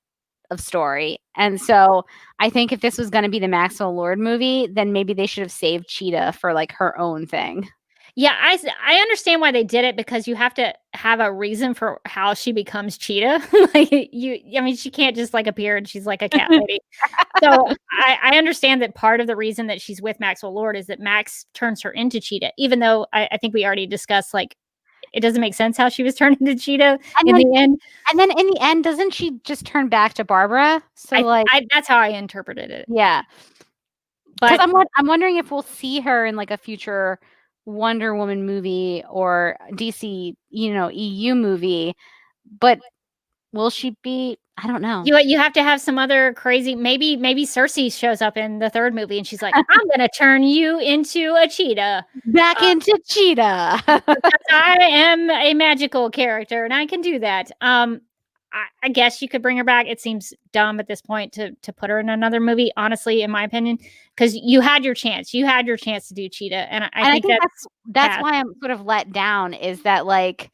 of story. And so I think if this was going to be the Maxwell Lord movie, then maybe they should have saved Cheetah for like her own thing. Yeah, I understand why they did it, because you have to have a reason for how she becomes Cheetah. She can't just like appear and she's like a cat lady. So I understand that part of the reason that she's with Maxwell Lord is that Max turns her into Cheetah, even though I think we already discussed, like, it doesn't make sense how she was turned into Cheetah in the end. And then in the end, doesn't she just turn back to Barbara? So that's how I interpreted it. Yeah. But I'm wondering if we'll see her in like a future Wonder Woman movie or DC, EU movie, but will she be? I don't know. You have to have some other crazy. Maybe Cersei shows up in the 3rd movie and she's like, "I'm gonna turn you into a cheetah, back into Cheetah." Because I am a magical character and I can do that. I guess you could bring her back. It seems dumb at this point to put her in another movie, honestly, in my opinion, because you had your chance. You had your chance to do Cheetah, and I think that's why I'm sort of let down. Is that like,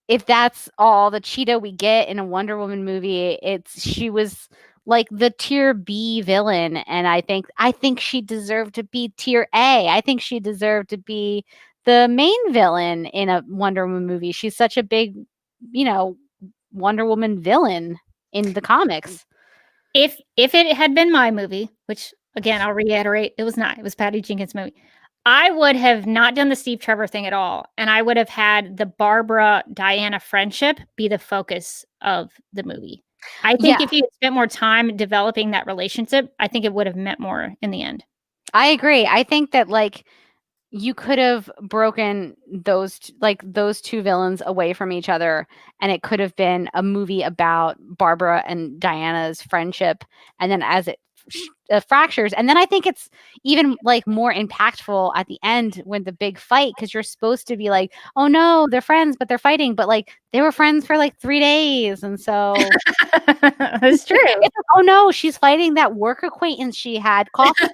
if that's all the Cheetah we get in a Wonder Woman movie, she was like the tier B villain, and I think she deserved to be tier A. I think she deserved to be the main villain in a Wonder Woman movie. She's such a big, Wonder Woman villain in the comics. If it had been my movie, which again I'll reiterate, it was not. It was Patty Jenkins' movie. I would have not done the Steve Trevor thing at all, and I would have had the Barbara Diana friendship be the focus of the movie. I think if you had spent more time developing that relationship, I think it would have meant more in the end. I agree. I think that like you could have broken those two villains away from each other, and it could have been a movie about Barbara and Diana's friendship, and then as it fractures, and then I think it's even like more impactful at the end when the big fight, because you're supposed to be like, oh no, they're friends but they're fighting, but like they were friends for like 3 days, and so That's true. it's like, oh no, she's fighting that work acquaintance she had coffee.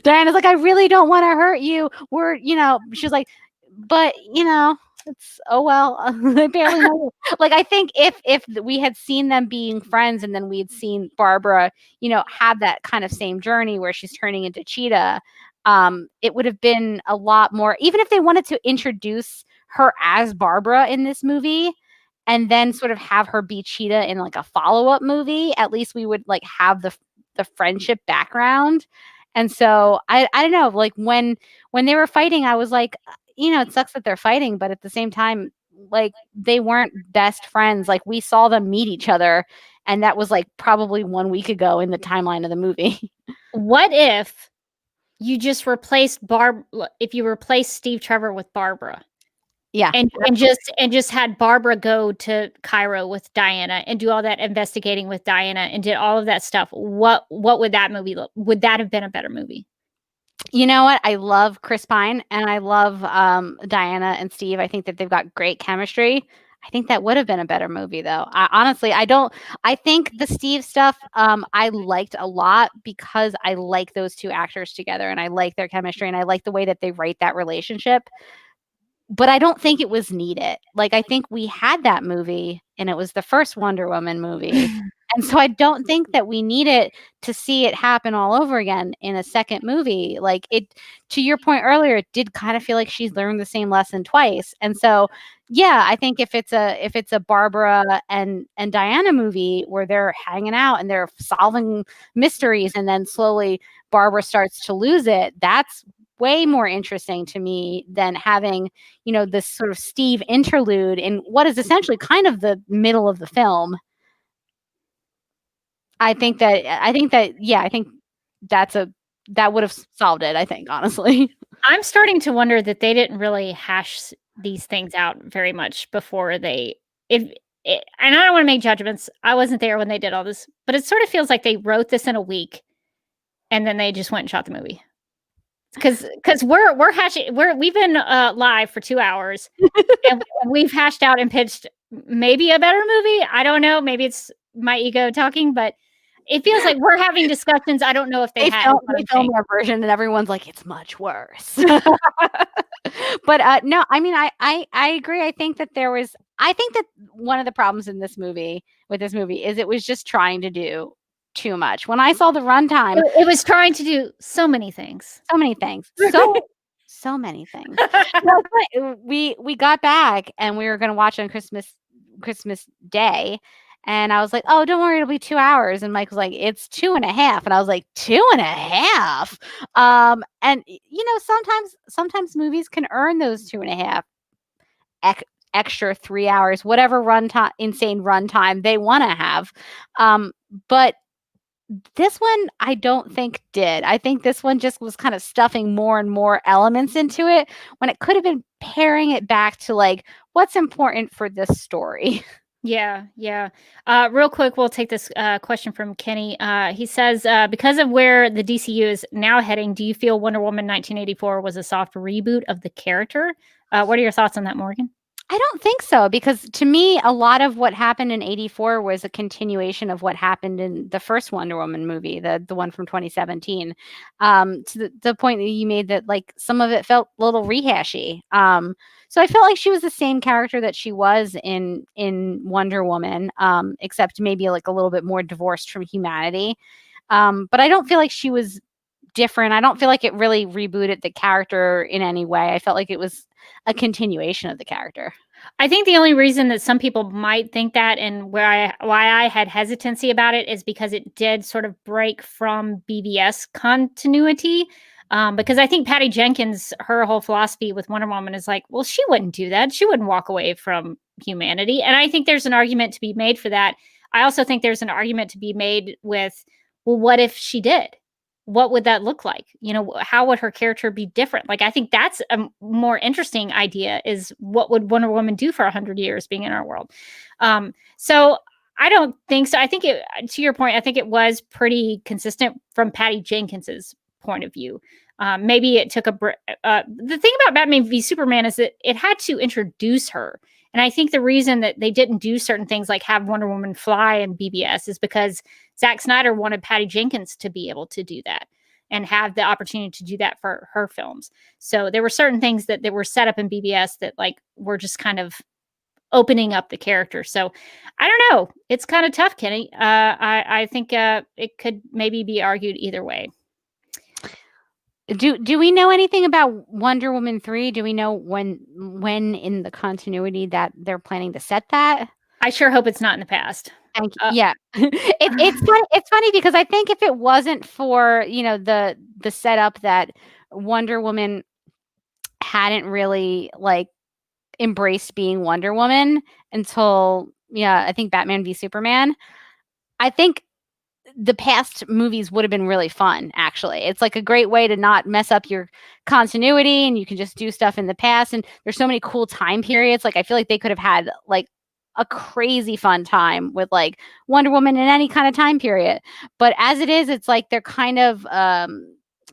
Diana's like, I really don't want to hurt you. She's like, but it's oh well. I barely know. Like I think if we had seen them being friends and then we'd seen Barbara, have that kind of same journey where she's turning into Cheetah, it would have been a lot more. Even if they wanted to introduce her as Barbara in this movie and then sort of have her be Cheetah in like a follow-up movie, at least we would like have the friendship background. And so I don't know, like when they were fighting, I was like, it sucks that they're fighting, but at the same time, like they weren't best friends. Like we saw them meet each other, and that was like probably 1 week ago in the timeline of the movie. What if you just replaced if you replace Steve Trevor with Barbara? Yeah. And just had Barbara go to Cairo with Diana and do all that investigating with Diana and did all of that stuff. What would that movie look? Would that have been a better movie? You know what? I love Chris Pine and I love Diana and Steve. I think that they've got great chemistry. I think that would have been a better movie, though. I think the Steve stuff I liked a lot because I like those two actors together and I like their chemistry and I like the way that they write that relationship. But I don't think it was needed. Like, I think we had that movie and it was the first Wonder Woman movie. And so I don't think that we need it to see it happen all over again in a second movie. Like it, to your point earlier, it did kind of feel like she's learned the same lesson twice. And so, yeah, I think if it's a Barbara and Diana movie where they're hanging out and they're solving mysteries and then slowly Barbara starts to lose it, that's way more interesting to me than having, this sort of Steve interlude in what is essentially kind of the middle of the film. I think that would have solved it, I think, honestly. I'm starting to wonder that they didn't really hash these things out very much before and I don't want to make judgments. I wasn't there when they did all this, but it sort of feels like they wrote this in a week and then they just went and shot the movie. Because we've been live for 2 hours and we've hashed out and pitched maybe a better movie. I don't know. Maybe it's my ego talking, but it feels like we're having discussions. I don't know if they film their version and everyone's like, it's much worse. But no, I mean, I agree. I think that one of the problems with this movie is it was just trying to do too much. When I saw the runtime, it was trying to do so many things. So many things. So many things. We got back and we were going to watch on Christmas Day. And I was like, oh, don't worry, it'll be 2 hours. And Mike was like, it's 2.5. And I was like, 2.5. And sometimes movies can earn those 2.5 extra 3 hours, whatever insane runtime they want to have. But this one, I don't think did. I think this one just was kind of stuffing more and more elements into it when it could have been paring it back to like what's important for this story. Yeah. Real quick, we'll take this question from Kenny. He says, because of where the DCU is now heading, do you feel Wonder Woman 1984 was a soft reboot of the character? What are your thoughts on that, Morgan? I don't think so, because to me, a lot of what happened in 84 was a continuation of what happened in the first Wonder Woman movie, the one from 2017. To the point that you made that like some of it felt a little rehashy. So I felt like she was the same character that she was in Wonder Woman, except maybe like a little bit more divorced from humanity. But I don't feel like she was different. I don't feel like it really rebooted the character in any way. I felt like it was a continuation of the character. I think the only reason that some people might think that and why I had hesitancy about it is because it did sort of break from BVS continuity. Because I think Patty Jenkins, her whole philosophy with Wonder Woman is like, well, she wouldn't do that. She wouldn't walk away from humanity. And I think there's an argument to be made for that. I also think there's an argument to be made with, well, what if she did? What would that look like? How would her character be different? Like, I think that's a more interesting idea, is what would Wonder Woman do for 100 years being in our world? So I don't think so. I think to your point, I think it was pretty consistent from Patty Jenkins's point of view. Maybe it took the thing about Batman v Superman is that it had to introduce her. And I think the reason that they didn't do certain things like have Wonder Woman fly in BBS is because Zack Snyder wanted Patty Jenkins to be able to do that and have the opportunity to do that for her films. So there were certain things that were set up in BBS that like were just kind of opening up the character. So I don't know. It's kind of tough, Kenny. I think it could maybe be argued either way. Do we know anything about Wonder Woman 3? Do we know when in the continuity that they're planning to set that? I sure hope it's not in the past. Thank you. Yeah. It's funny because I think if it wasn't for, the setup that Wonder Woman hadn't really like embraced being Wonder Woman until, I think Batman v Superman, I think the past movies would have been really fun, actually. It's like a great way to not mess up your continuity, and you can just do stuff in the past. And there's so many cool time periods. Like, I feel like they could have had like a crazy fun time with like Wonder Woman in any kind of time period. But as it is, it's like they're kind of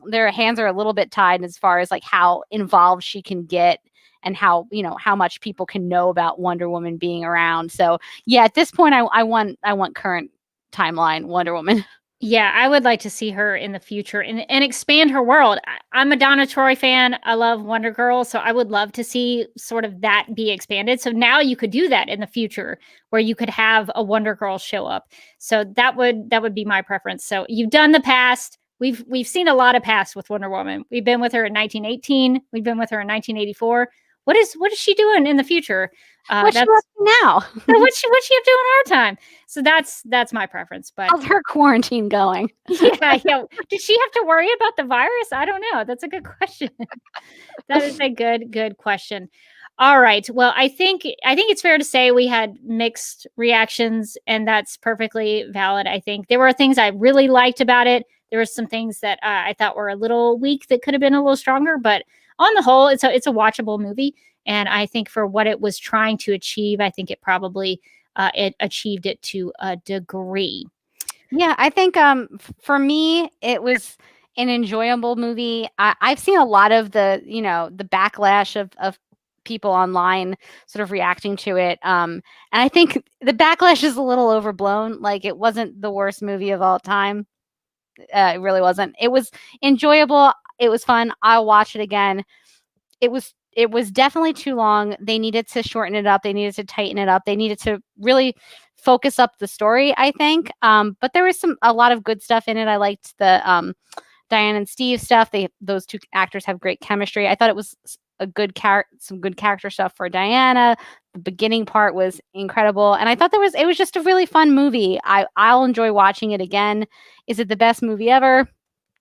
their hands are a little bit tied as far as like how involved she can get and how much people can know about Wonder Woman being around. So yeah, at this point, I want current timeline Wonder Woman. Yeah, I would like to see her in the future and expand her world. I'm a Donna Troy fan. I love Wonder Girl, so I would love to see sort of that be expanded. So now you could do that in the future where you could have a Wonder Girl show up. So that would be my preference. So you've done the past. We've seen a lot of past with Wonder Woman. We've been with her in 1918. We've been with her in 1984. What is she doing in the future? What's she up to now? What's she up doing in our time? So that's my preference. But how's her quarantine going? yeah. Did she have to worry about the virus? I don't know. That's a good question. That is a good question. All right. Well, I think it's fair to say we had mixed reactions, and that's perfectly valid. I think there were things I really liked about it. There were some things that I thought were a little weak that could have been a little stronger, but on the whole, it's a watchable movie. And I think for what it was trying to achieve, I think it probably it achieved it to a degree. Yeah, I think for me, it was an enjoyable movie. I've seen a lot of the backlash of people online sort of reacting to it. And I think the backlash is a little overblown. Like, it wasn't the worst movie of all time. It really wasn't. It was enjoyable. It was fun. I'll watch it again. It was definitely too long. They needed to shorten it up. They needed to tighten it up. They needed to really focus up the story, I think. But there was a lot of good stuff in it. I liked the Diane and Steve stuff. Those two actors have great chemistry. I thought it was some good character stuff for Diana. The beginning part was incredible, and I thought it was just a really fun movie. I'll enjoy watching it again. Is it the best movie ever?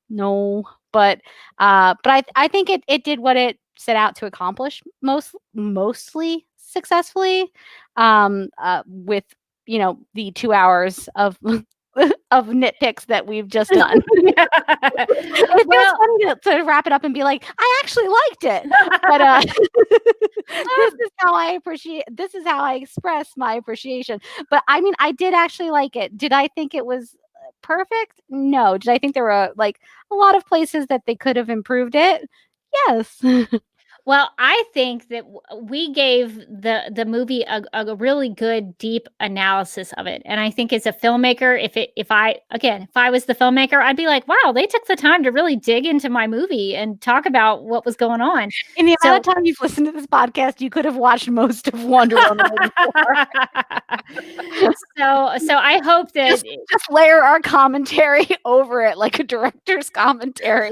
No, but I think it did what it set out to accomplish mostly successfully. With the 2 hours of of nitpicks that we've just done. It feels funny to wrap it up and be like, I actually liked it. But this is how I express my appreciation. But I mean, I did actually like it. Did I think it was perfect? No. Did I think there were like a lot of places that they could have improved it? Yes. Well, I think that we gave the movie a really good, deep analysis of it. And I think as a filmmaker, if I was the filmmaker, I'd be like, wow, they took the time to really dig into my movie and talk about what was going on. In the amount of time you've listened to this podcast, you could have watched most of Wonder Woman. So I hope that just layer our commentary over it like a director's commentary.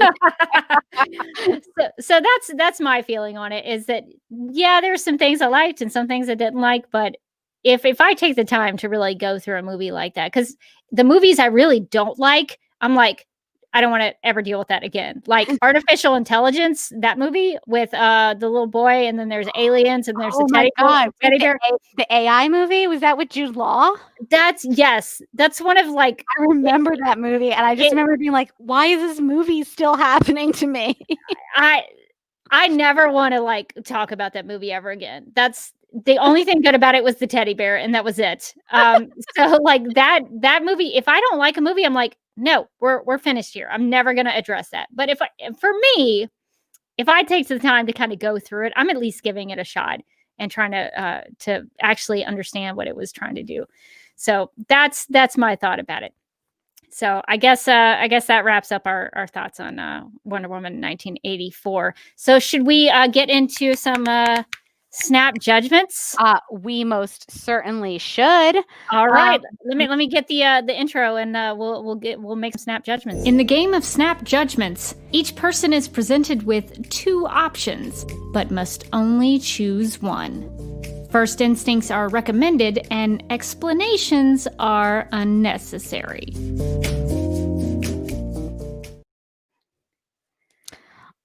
so that's my feeling on it, is that there's some things I liked and some things I didn't like, but if I take the time to really go through a movie like that, because the movies I really don't like, I'm like, I don't want to ever deal with that again. Like Artificial Intelligence, that movie with the little boy, and then there's aliens, and there's the teddy bear. The AI movie, was that with Jude Law? That's one of like, I remember that movie, and I just remember being like, why is this movie still happening to me? I never want to like talk about that movie ever again. That's the only thing good about it was the teddy bear, and that was it. So like that movie, if I don't like a movie, I'm like, no, we're finished here. I'm never gonna address that. But if I take the time to kind of go through it, I'm at least giving it a shot and trying to actually understand what it was trying to do. So that's my thought about it. So I guess that wraps up our thoughts on Wonder Woman 1984. So should we get into some snap judgments? We most certainly should. All right, let me get the intro, and we'll make some snap judgments. In the game of snap judgments, each person is presented with 2 options, but must only choose one. First instincts are recommended, and explanations are unnecessary.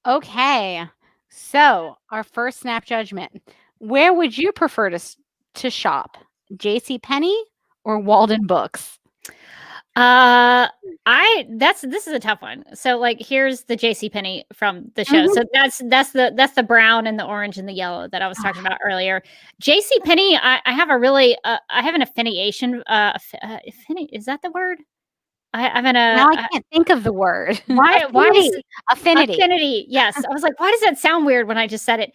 Okay, so our first snap judgment. Where would you prefer to shop? JCPenney or Walden Books? This is a tough one. So like, here's the JCPenney from the show. So that's the brown and the orange and the yellow that I was talking about earlier. JCPenney, I have a really I have an affiliation. Is that the word? Now I can't think of the word. Why affinity? Affinity. Yes. I was like, why does that sound weird when I just said it?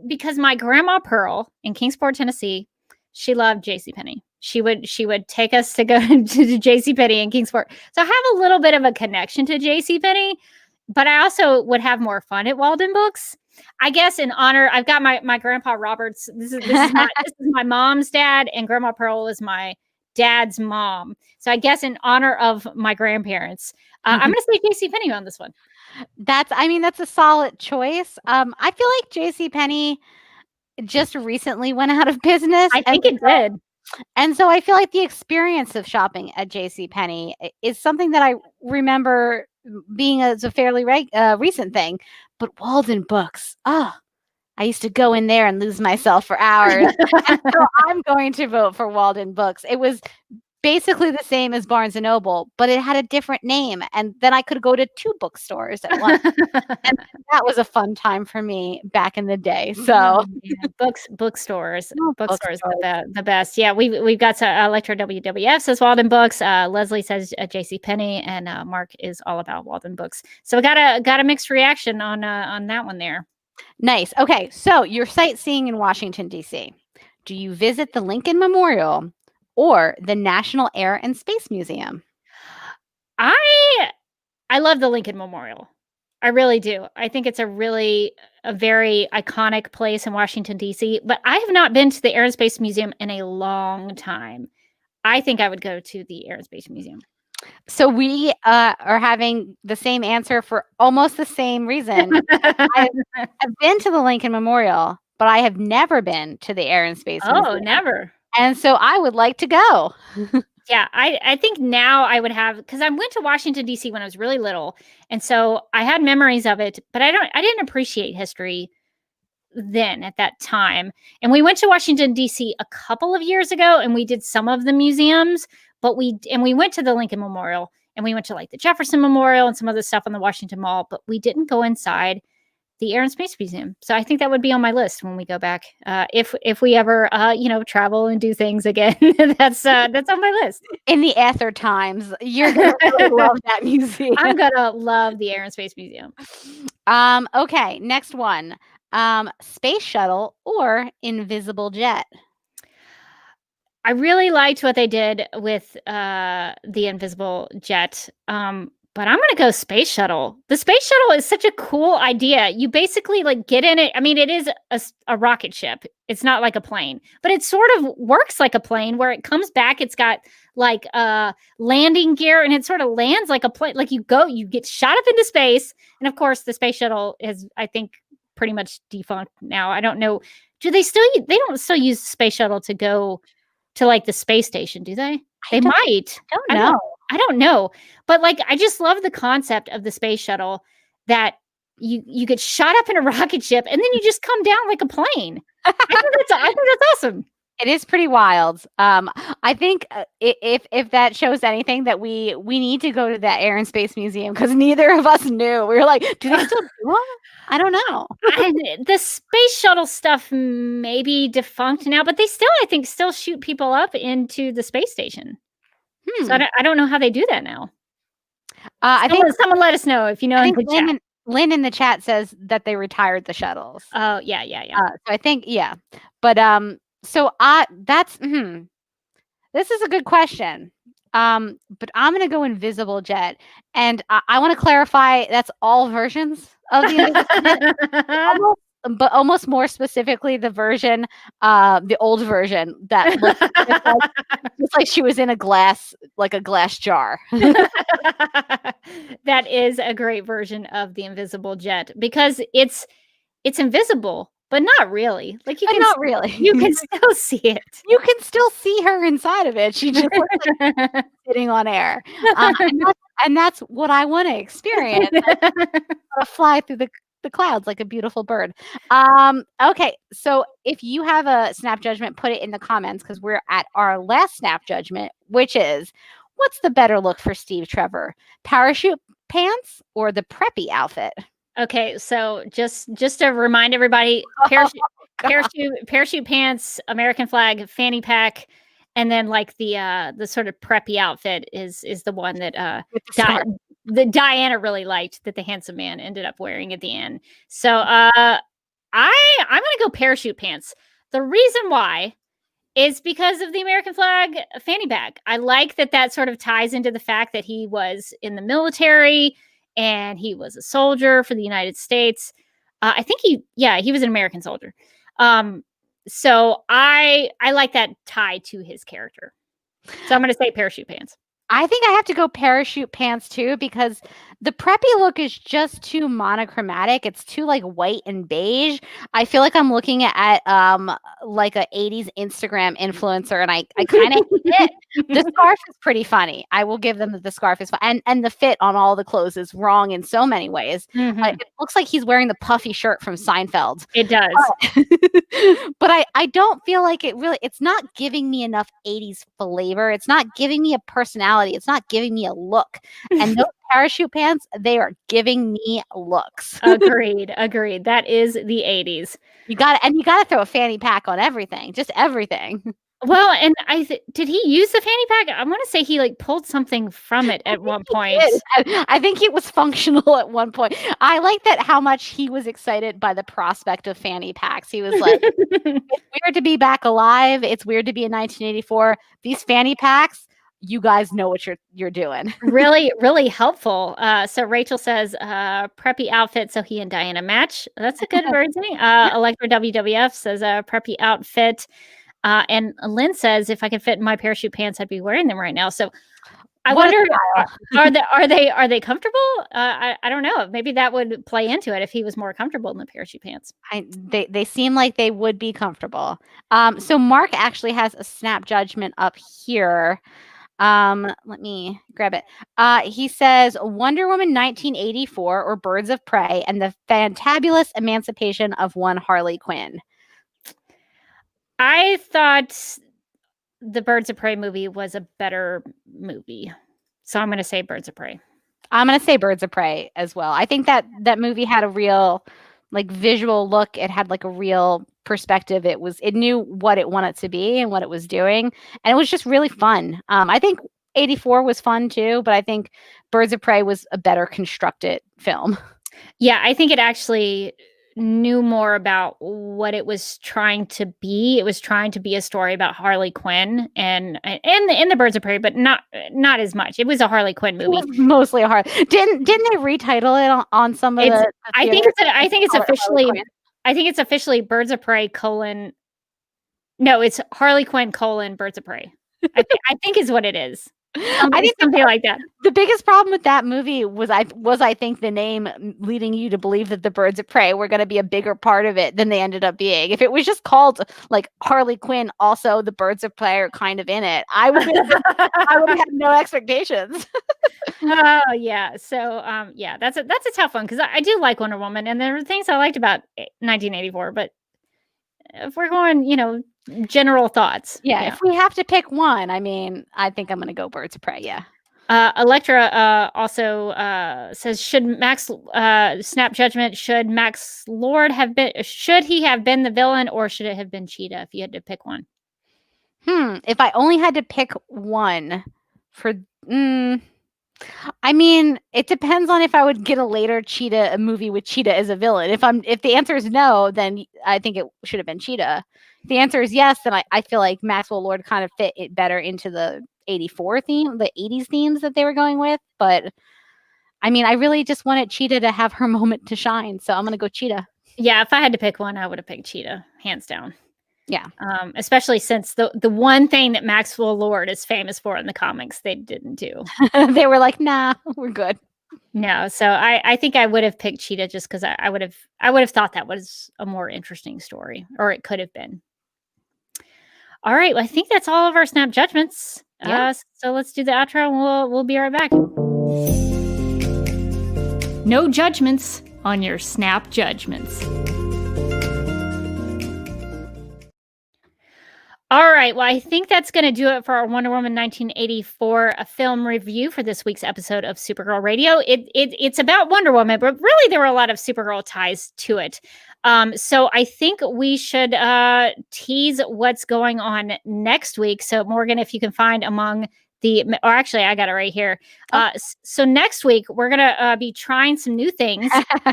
Because my grandma Pearl in Kingsport, Tennessee, she loved JCPenney. She would take us to go to JCPenney in Kingsport. So I have a little bit of a connection to JCPenney, but I also would have more fun at Walden Books. I guess in honor, I've got my grandpa Robert's. This is my mom's dad, and Grandma Pearl is my dad's mom. So I guess in honor of my grandparents, I'm going to say JCPenney on this one. That's a solid choice. I feel like JCPenney just recently went out of business. I think it did. And so I feel like the experience of shopping at JCPenney is something that I remember being as a fairly recent thing. But Walden Books, I used to go in there and lose myself for hours. And so I'm going to vote for Walden Books. It was basically the same as Barnes & Noble, but it had a different name. And then I could go to 2 bookstores at once. And that was a fun time for me back in the day. So bookstores, the best. Yeah, we've got Electro WWF says Walden Books. Leslie says JCPenney, and Mark is all about Walden Books. So we got a mixed reaction on that one there. Nice. Okay, so you're sightseeing in Washington, D.C. Do you visit the Lincoln Memorial or the National Air and Space Museum? I love the Lincoln Memorial. I really do. I think it's a very iconic place in Washington, D.C., but I have not been to the Air and Space Museum in a long time. I think I would go to the Air and Space Museum. So we are having the same answer for almost the same reason. I've been to the Lincoln Memorial, but I have never been to the Air and Space Museum. Oh, never. And so I would like to go. Yeah, I think now I would have, because I went to Washington, D.C. when I was really little. And so I had memories of it, but I didn't appreciate history then at that time. And we went to Washington, D.C. a couple of years ago, and we did some of the museums, but we went to the Lincoln Memorial, and we went to like the Jefferson Memorial and some other stuff on the Washington Mall, but we didn't go inside the Air and Space Museum. So I think that would be on my list when we go back. If we ever, travel and do things again, that's on my list. In the ether times, you're going to really love that museum. I'm going to love the Air and Space Museum. Okay, next one. Space shuttle or invisible jet? I really liked what they did with the invisible jet. But I'm going to go space shuttle. The space shuttle is such a cool idea. You basically like get in it. I mean, it is a rocket ship. It's not like a plane, but it sort of works like a plane where it comes back. It's got like landing gear, and it sort of lands like a plane. Like you get shot up into space. And of course the space shuttle is, I think, pretty much defunct now. I don't know. They don't still use the space shuttle to go to like the space station, do they? They might. I don't know. I don't know. But like, I just love the concept of the space shuttle that you get shot up in a rocket ship and then you just come down like a plane. I think that's awesome. It is pretty wild. I think if that shows anything, that we need to go to that Air and Space Museum, because neither of us knew. We were like, do they still do them? I don't know. The space shuttle stuff may be defunct now, but they still, I think, shoot people up into the space station. So I don't know how they do that now. I think someone let us know if you know. I think Lynn in the chat says that they retired the shuttles. Oh yeah. So I think but so that's this is a good question. But I'm gonna go Invisible Jet, and I want to clarify that's all versions of the Invisible Jet. But almost more specifically, the version, the old version that looks just like she was in a glass jar. That is a great version of the Invisible Jet, because it's invisible, but not really. Like you can still see it. You can still see her inside of it. She just looks like sitting on air, and that's what I want to experience. I want to fly through the clouds like a beautiful bird. Okay, so if you have a snap judgment, put it in the comments, because we're at our last snap judgment, which is, what's the better look for Steve Trevor, parachute pants or the preppy outfit? Okay, so just to remind everybody, parachute pants, American flag, fanny pack, and then like the sort of preppy outfit is the one that Diana really liked, that the handsome man ended up wearing at the end. So I'm gonna go parachute pants. The reason why is because of the American flag fanny pack. I like that sort of ties into the fact that he was in the military and he was a soldier for the United States. I think he was an American soldier. So I like that tie to his character. So I'm going to say parachute pants. I think I have to go parachute pants too, because the preppy look is just too monochromatic. It's too like white and beige. I feel like I'm looking at like a 80s Instagram influencer, and I kind of hate it. The scarf is pretty funny. I will give them that the scarf is fun, and the fit on all the clothes is wrong in so many ways. It looks like he's wearing the puffy shirt from Seinfeld. It does. But I don't feel like it's not giving me enough 80s flavor. It's not giving me a personality. It's not giving me a look. And those parachute pants, they are giving me looks. Agreed. That is the 80s. You got to throw a fanny pack on everything. Just everything. Well, and did he use the fanny pack? I want to say he like pulled something from it at one point. I think it was functional at one point. I like that how much he was excited by the prospect of fanny packs. He was like, it's weird to be back alive. It's weird to be in 1984. These fanny packs, you guys know what you're doing. Really, really helpful. So Rachel says preppy outfit so he and Diana match. That's a good reasoning. Electra WWF says preppy outfit. And Lynn says, if I could fit in my parachute pants, I'd be wearing them right now. So I wonder, are they comfortable? I don't know. Maybe that would play into it if he was more comfortable in the parachute pants. They seem like they would be comfortable. So Mark actually has a snap judgment up here. Let me grab it. He says Wonder Woman 1984 or Birds of Prey and the fantabulous emancipation of one Harley Quinn. I thought the Birds of Prey movie was a better movie. So I'm going to say Birds of Prey. I'm going to say Birds of Prey as well. I think that movie had a real like visual look. It had like a real perspective. It knew what it wanted to be and what it was doing. And it was just really fun. I think 84 was fun too, but I think Birds of Prey was a better constructed film. Yeah, I think it actually knew more about what it was trying to be. It was trying to be a story about Harley Quinn and in the Birds of Prey, but not as much. It was a Harley Quinn movie. It was mostly a Harley. Didn't they retitle it on some of the I think it's officially Birds of Prey : no, it's Harley Quinn : Birds of Prey. I think is what it is. I think something like that. The biggest problem with that movie was I think the name leading you to believe that the Birds of Prey were going to be a bigger part of it than they ended up being. If it was just called like Harley Quinn, also the Birds of Prey are kind of in it, I would have had no expectations. Oh yeah. So yeah, that's a tough one because I do like Wonder Woman, and there are things I liked about 1984. But if we're going, general thoughts, if we have to pick one, I mean, I think I'm going to go Birds of Prey. Yeah. Electra also says, should Snap Judgment, should Max Lord should he have been the villain, or should it have been Cheetah if you had to pick one? If I only had to pick one I mean, it depends on if I would get a movie with Cheetah as a villain. If the answer is no, then I think it should have been Cheetah. If the answer is yes, then I feel like Maxwell Lord kind of fit it better into the 84 theme, the 80s themes that they were going with. But I mean, I really just wanted Cheetah to have her moment to shine. So I'm going to go Cheetah. Yeah, if I had to pick one, I would have picked Cheetah, hands down. Yeah. Especially since the one thing that Maxwell Lord is famous for in the comics, they didn't do. They were like, nah, we're good. No, so I think I would have picked Cheetah just because I would have thought that was a more interesting story, or it could have been. All right, well, I think that's all of our Snap Judgments. Yeah. So let's do the outro, and we'll be right back. No judgments on your Snap Judgments. All right. Well, I think that's going to do it for our Wonder Woman 1984 film review for this week's episode of Supergirl Radio. It's about Wonder Woman, but really there were a lot of Supergirl ties to it. So I think we should tease what's going on next week. So Morgan, if you can find among or actually, I got it right here. So next week, we're going to be trying some new things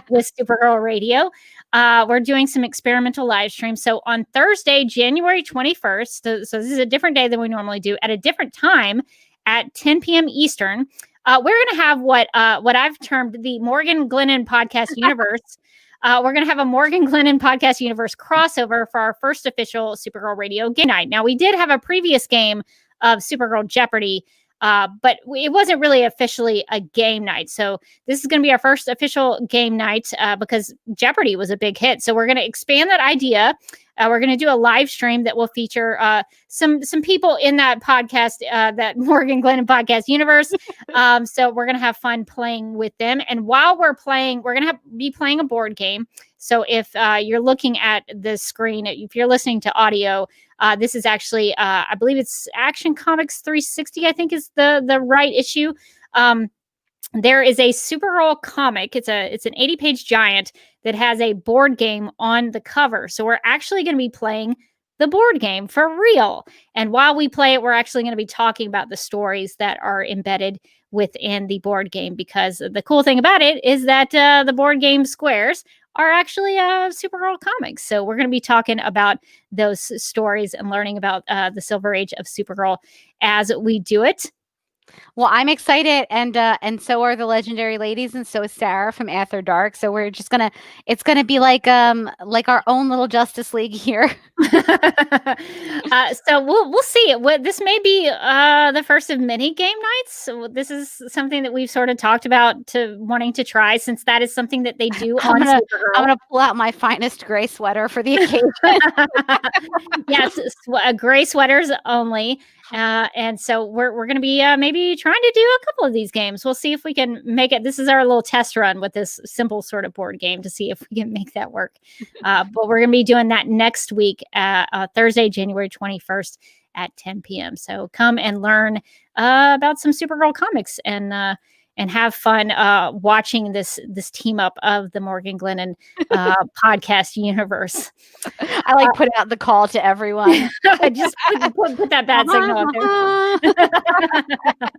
with Supergirl Radio. We're doing some experimental live streams. So on Thursday, January 21st, so this is a different day than we normally do, at a different time at 10 p.m. Eastern, we're going to have what I've termed the Morgan Glennon Podcast Universe. We're going to have a Morgan Glennon Podcast Universe crossover for our first official Supergirl Radio game night. Now, we did have a previous game of Supergirl Jeopardy, but it wasn't really officially a game night. So this is going to be our first official game night because Jeopardy was a big hit. So we're going to expand that idea. We're going to do a live stream that will feature some people in that podcast, that Morgan Glennon Podcast Universe. So we're going to have fun playing with them. And while we're playing, we're going to be playing a board game. So if you're looking at the screen, if you're listening to audio, this is actually, I believe it's Action Comics 360, I think is the right issue. There is a Supergirl comic. It's an 80-page giant that has a board game on the cover. So we're actually going to be playing the board game for real. And while we play it, we're actually going to be talking about the stories that are embedded within the board game, because the cool thing about it is that the board game squares are actually Supergirl comics. So we're going to be talking about those stories and learning about the Silver Age of Supergirl as we do it. Well, I'm excited, and so are the legendary ladies, and so is Sarah from After Dark. So we're just it's gonna be like our own little Justice League here. So we'll see. This may be the first of many game nights. So this is something that we've sort of talked about wanting to try, since that is something that they do on Supergirl. I'm gonna pull out my finest gray sweater for the occasion. Yes, gray sweaters only. And so we're going to be maybe trying to do a couple of these games. We'll see if we can make it. This is our little test run with this simple sort of board game to see if we can make that work. But we're going to be doing that next week, Thursday, January 21st at 10 p.m. So come and learn about some Supergirl comics and have fun watching this team up of the Morgan Glennon podcast universe. I put out the call to everyone. Just put that bad signal out there.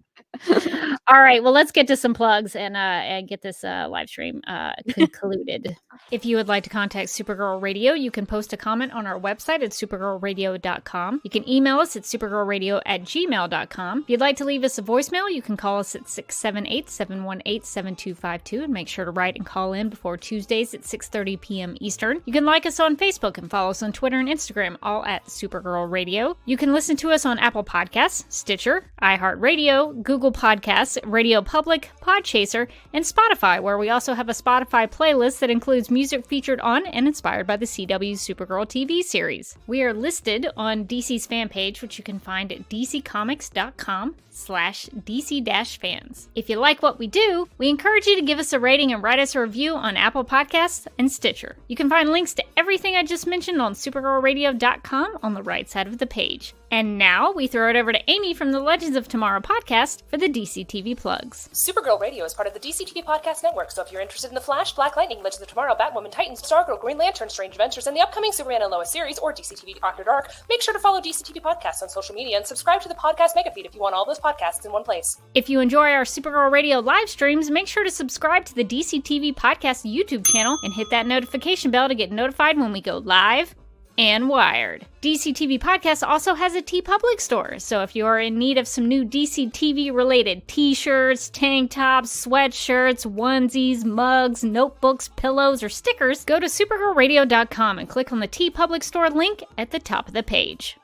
All right, well, let's get to some plugs and get this live stream concluded. If you would like to contact Supergirl Radio, you can post a comment on our website at supergirlradio.com. You can email us at supergirlradio@gmail.com. If you'd like to leave us a voicemail, you can call us at 678-718-7252 and make sure to write and call in before Tuesdays at 6:30 p.m. Eastern. You can like us on Facebook and follow us on Twitter and Instagram, all at Supergirl Radio. You can listen to us on Apple Podcasts, Stitcher, iHeartRadio, Google Podcasts, Radio Public, Podchaser, and Spotify, where we also have a Spotify playlist that includes music featured on and inspired by the CW's Supergirl TV series. We are listed on DC's fan page, which you can find at dccomics.com/DC-fans. If you like what we do, we encourage you to give us a rating and write us a review on Apple Podcasts and Stitcher. You can find links to everything I just mentioned on supergirlradio.com on the right side of the page. And now we throw it over to Amy from the Legends of Tomorrow podcast for the DC TV plugs. Supergirl Radio is part of the DC TV Podcast Network, so if you're interested in The Flash, Black Lightning, Legends of Tomorrow, Batwoman, Titans, Stargirl, Green Lantern, Strange Adventures, and the upcoming Superman and Lois series, or DC TV After Dark, make sure to follow DC TV Podcasts on social media and subscribe to the podcast mega feed if you want all those podcasts in one place. If you enjoy our Supergirl Radio live streams, make sure to subscribe to the DC TV Podcast YouTube channel and hit that notification bell to get notified when we go live and wired. DC TV Podcast also has a TeePublic store, so if you are in need of some new DC TV related t-shirts, tank tops, sweatshirts, onesies, mugs, notebooks, pillows, or stickers, go to supergirlradio.com and click on the TeePublic store link at the top of the page.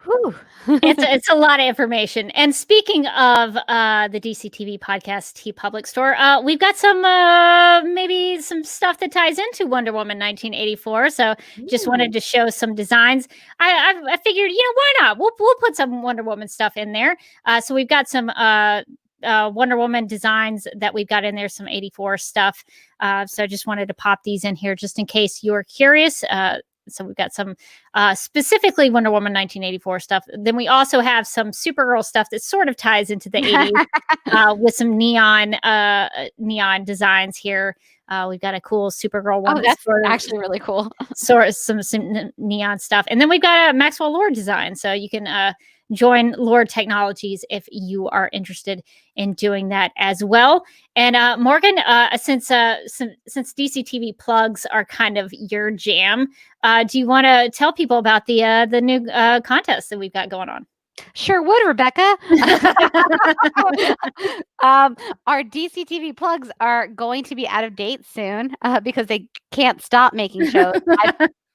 Whew. It's a lot of information. And speaking of the DC TV Podcast TeePublic store, we've got some maybe some stuff that ties into Wonder Woman 1984. So just wanted to show some designs. I figured, why not? We'll put some Wonder Woman stuff in there. So we've got some Wonder Woman designs that we've got in there, some 84 stuff. So I just wanted to pop these in here just in case you're curious. So we've got some specifically Wonder Woman 1984 stuff. Then we also have some Supergirl stuff that sort of ties into the 80s with some neon designs here. We've got a cool Supergirl one. Oh, that's actually really cool. Sort of some neon stuff. And then we've got a Maxwell Lord design. So you can join Lord Technologies if you are interested in doing that as well. And Morgan, since DC TV plugs are kind of your jam, do you want to tell people about the new contest that we've got going on? Sure would, Rebecca. Our DC TV plugs are going to be out of date soon because they can't stop making shows.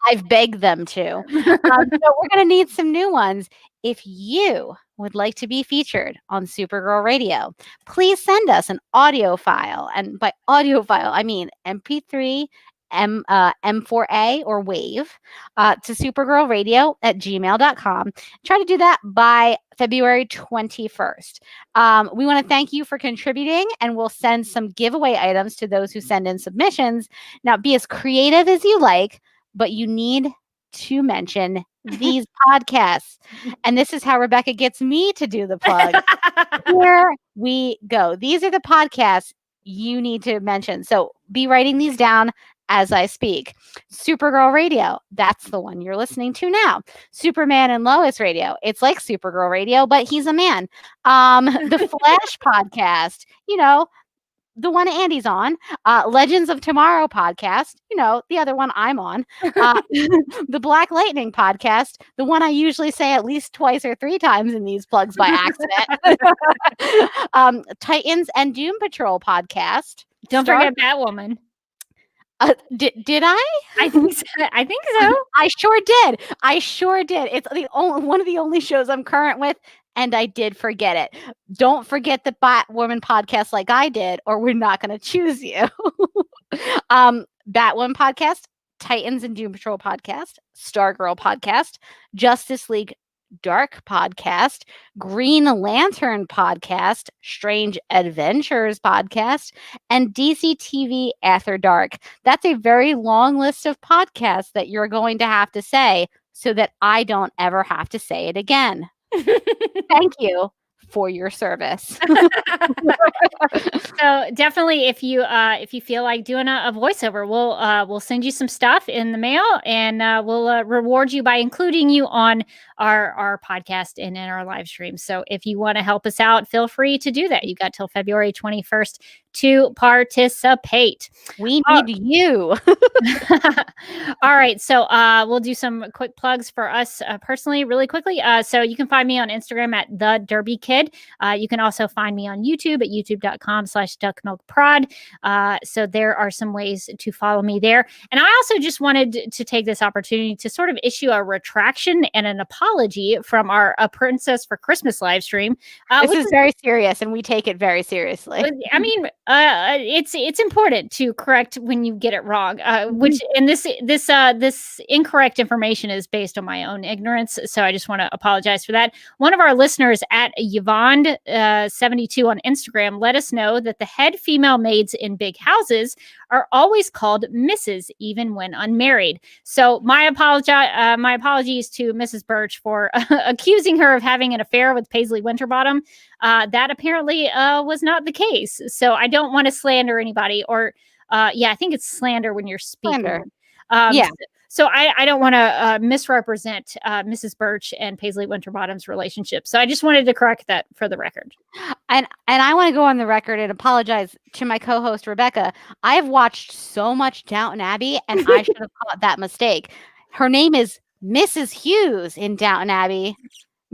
I've begged them to. So we're going to need some new ones. If you would like to be featured on Supergirl Radio, please send us an audio file. And by audio file, I mean MP3, M4A or WAVE to supergirlradio@gmail.com. Try to do that by February 21st. We want to thank you for contributing, and we'll send some giveaway items to those who send in submissions. Now, be as creative as you like, but you need to mention these podcasts. And this is how Rebecca gets me to do the plug. Here we go. These are the podcasts you need to mention. So be writing these down as I speak. Supergirl Radio, that's the one you're listening to now. Superman and Lois Radio, it's like Supergirl Radio, but he's a man. The Flash podcast, the one Andy's on. Legends of Tomorrow podcast, the other one I'm on. The Black Lightning podcast, the one I usually say at least twice or three times in these plugs by accident. Titans and Doom Patrol podcast. Don't forget Batwoman. Did I? I think so. I sure did. It's one of the only shows I'm current with, and I did forget it. Don't forget the Batwoman podcast like I did, or we're not going to choose you. Batwoman podcast, Titans and Doom Patrol podcast, Stargirl podcast, Justice League Dark podcast, Green Lantern podcast, Strange Adventures podcast, and DC TV After Dark. That's a very long list of podcasts that you're going to have to say so that I don't ever have to say it again. Thank you for your service. So definitely, if you feel like doing a voiceover, we'll send you some stuff in the mail, and we'll reward you by including you on our podcast and in our live stream. So if you want to help us out, feel free to do that. You got till February 21st to participate. We need you. All right. So we'll do some quick plugs for us personally, really quickly. So you can find me on Instagram at The Derby Kid. You can also find me on YouTube at youtube.com/duckmilkprod. So there are some ways to follow me there. And I also just wanted to take this opportunity to sort of issue a retraction and an apology from our A Princess for Christmas live stream. This is very serious, and we take it very seriously. I mean, it's important to correct when you get it wrong. This incorrect information is based on my own ignorance, so I just want to apologize for that. One of our listeners at Yvonne 72 on Instagram let us know that the head female maids in big houses are always called Mrs. even when unmarried. So my apologies to Mrs. Birch for accusing her of having an affair with Paisley Winterbottom. That apparently was not the case. So I don't want to slander anybody, or I think it's slander when you're speaking. Yeah. So I don't want to misrepresent Mrs. Birch and Paisley Winterbottom's relationship. So I just wanted to correct that for the record. And I want to go on the record and apologize to my co-host Rebecca. I have watched so much Downton Abbey, and I should have caught that mistake. Her name is Mrs. Hughes in Downton Abbey.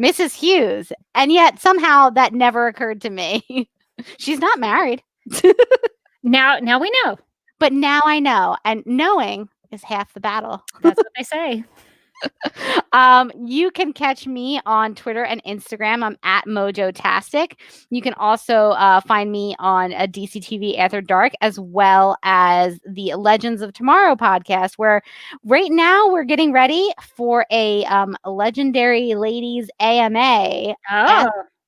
Mrs. Hughes. And yet somehow that never occurred to me. She's not married. Now we know. But now I know. And knowing is half the battle. That's what they say. You can catch me on Twitter and Instagram. I'm at Mojotastic. You can also find me on a DCTV After Dark, as well as the Legends of Tomorrow podcast, where right now we're getting ready for a Legendary Ladies AMA.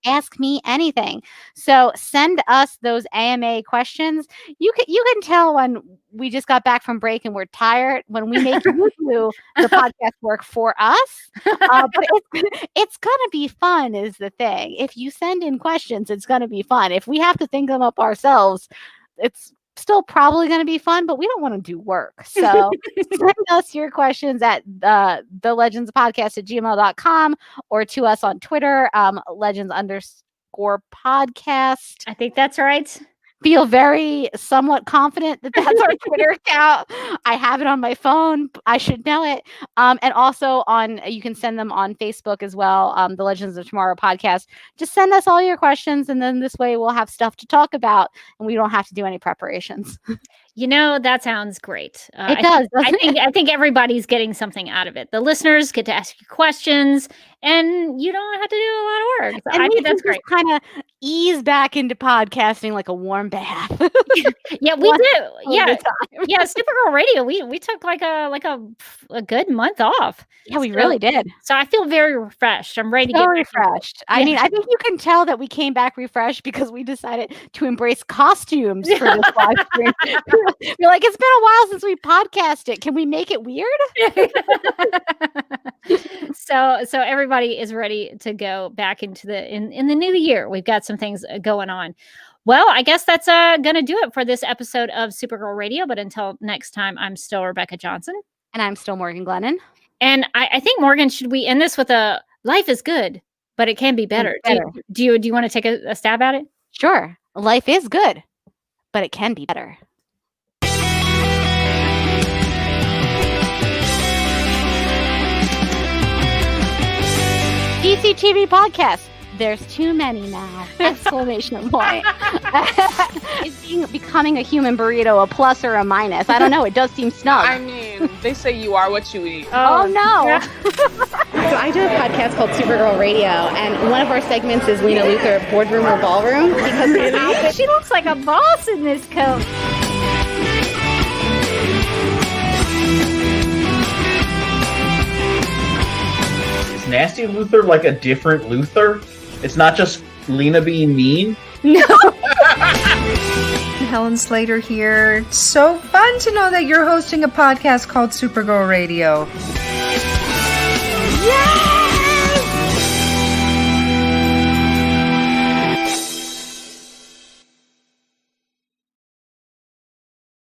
Ask me anything. So send us those AMA questions. You can tell when we just got back from break and we're tired when we make you do the podcast work for us. But it's gonna be fun is the thing. If you send in questions, it's gonna be fun. If we have to think them up ourselves, it's still probably going to be fun, but we don't want to do work. So send us your questions at the legendspodcast@gmail.com or to us on Twitter, legends_podcast. I think that's right. Feel very somewhat confident that that's our Twitter account. I have it on my phone. I should know it. And also you can send them on Facebook as well. The Legends of Tomorrow podcast. Just send us all your questions, and then this way we'll have stuff to talk about, and we don't have to do any preparations. That sounds great. It does. I think everybody's getting something out of it. The listeners get to ask you questions, and you don't have to do a lot of work. So And I think that's great. Kind of ease back into podcasting like a warm bath. Yeah, we do. Yeah, Supergirl Radio. We took like a good month off. Yeah, we really did. So I feel very refreshed. I'm ready to get refreshed. I mean, I think you can tell that we came back refreshed because we decided to embrace costumes for this live stream. You're like, it's been a while since we podcasted. Can we make it weird? So everybody is ready to go back into in the new year. We've got some things going on. Well, I guess that's going to do it for this episode of Supergirl Radio. But until next time, I'm still Rebecca Johnson. And I'm still Morgan Glennon. And I think, Morgan, should we end this with a life is good, but it can be better. Do you want to take a stab at it? Sure. Life is good, but it can be better. DCTV podcast. There's too many now! Exclamation point. Is becoming a human burrito a plus or a minus? I don't know. It does seem snug. I mean, they say you are what you eat. Oh no! So I do a podcast called Supergirl Radio, and one of our segments is Lena Luthor, boardroom or ballroom, because she looks like a boss in this coat. Is Nasty Luthor like a different Luthor? It's not just Lena being mean? No. Helen Slater here. It's so fun to know that you're hosting a podcast called Supergirl Radio. Yeah!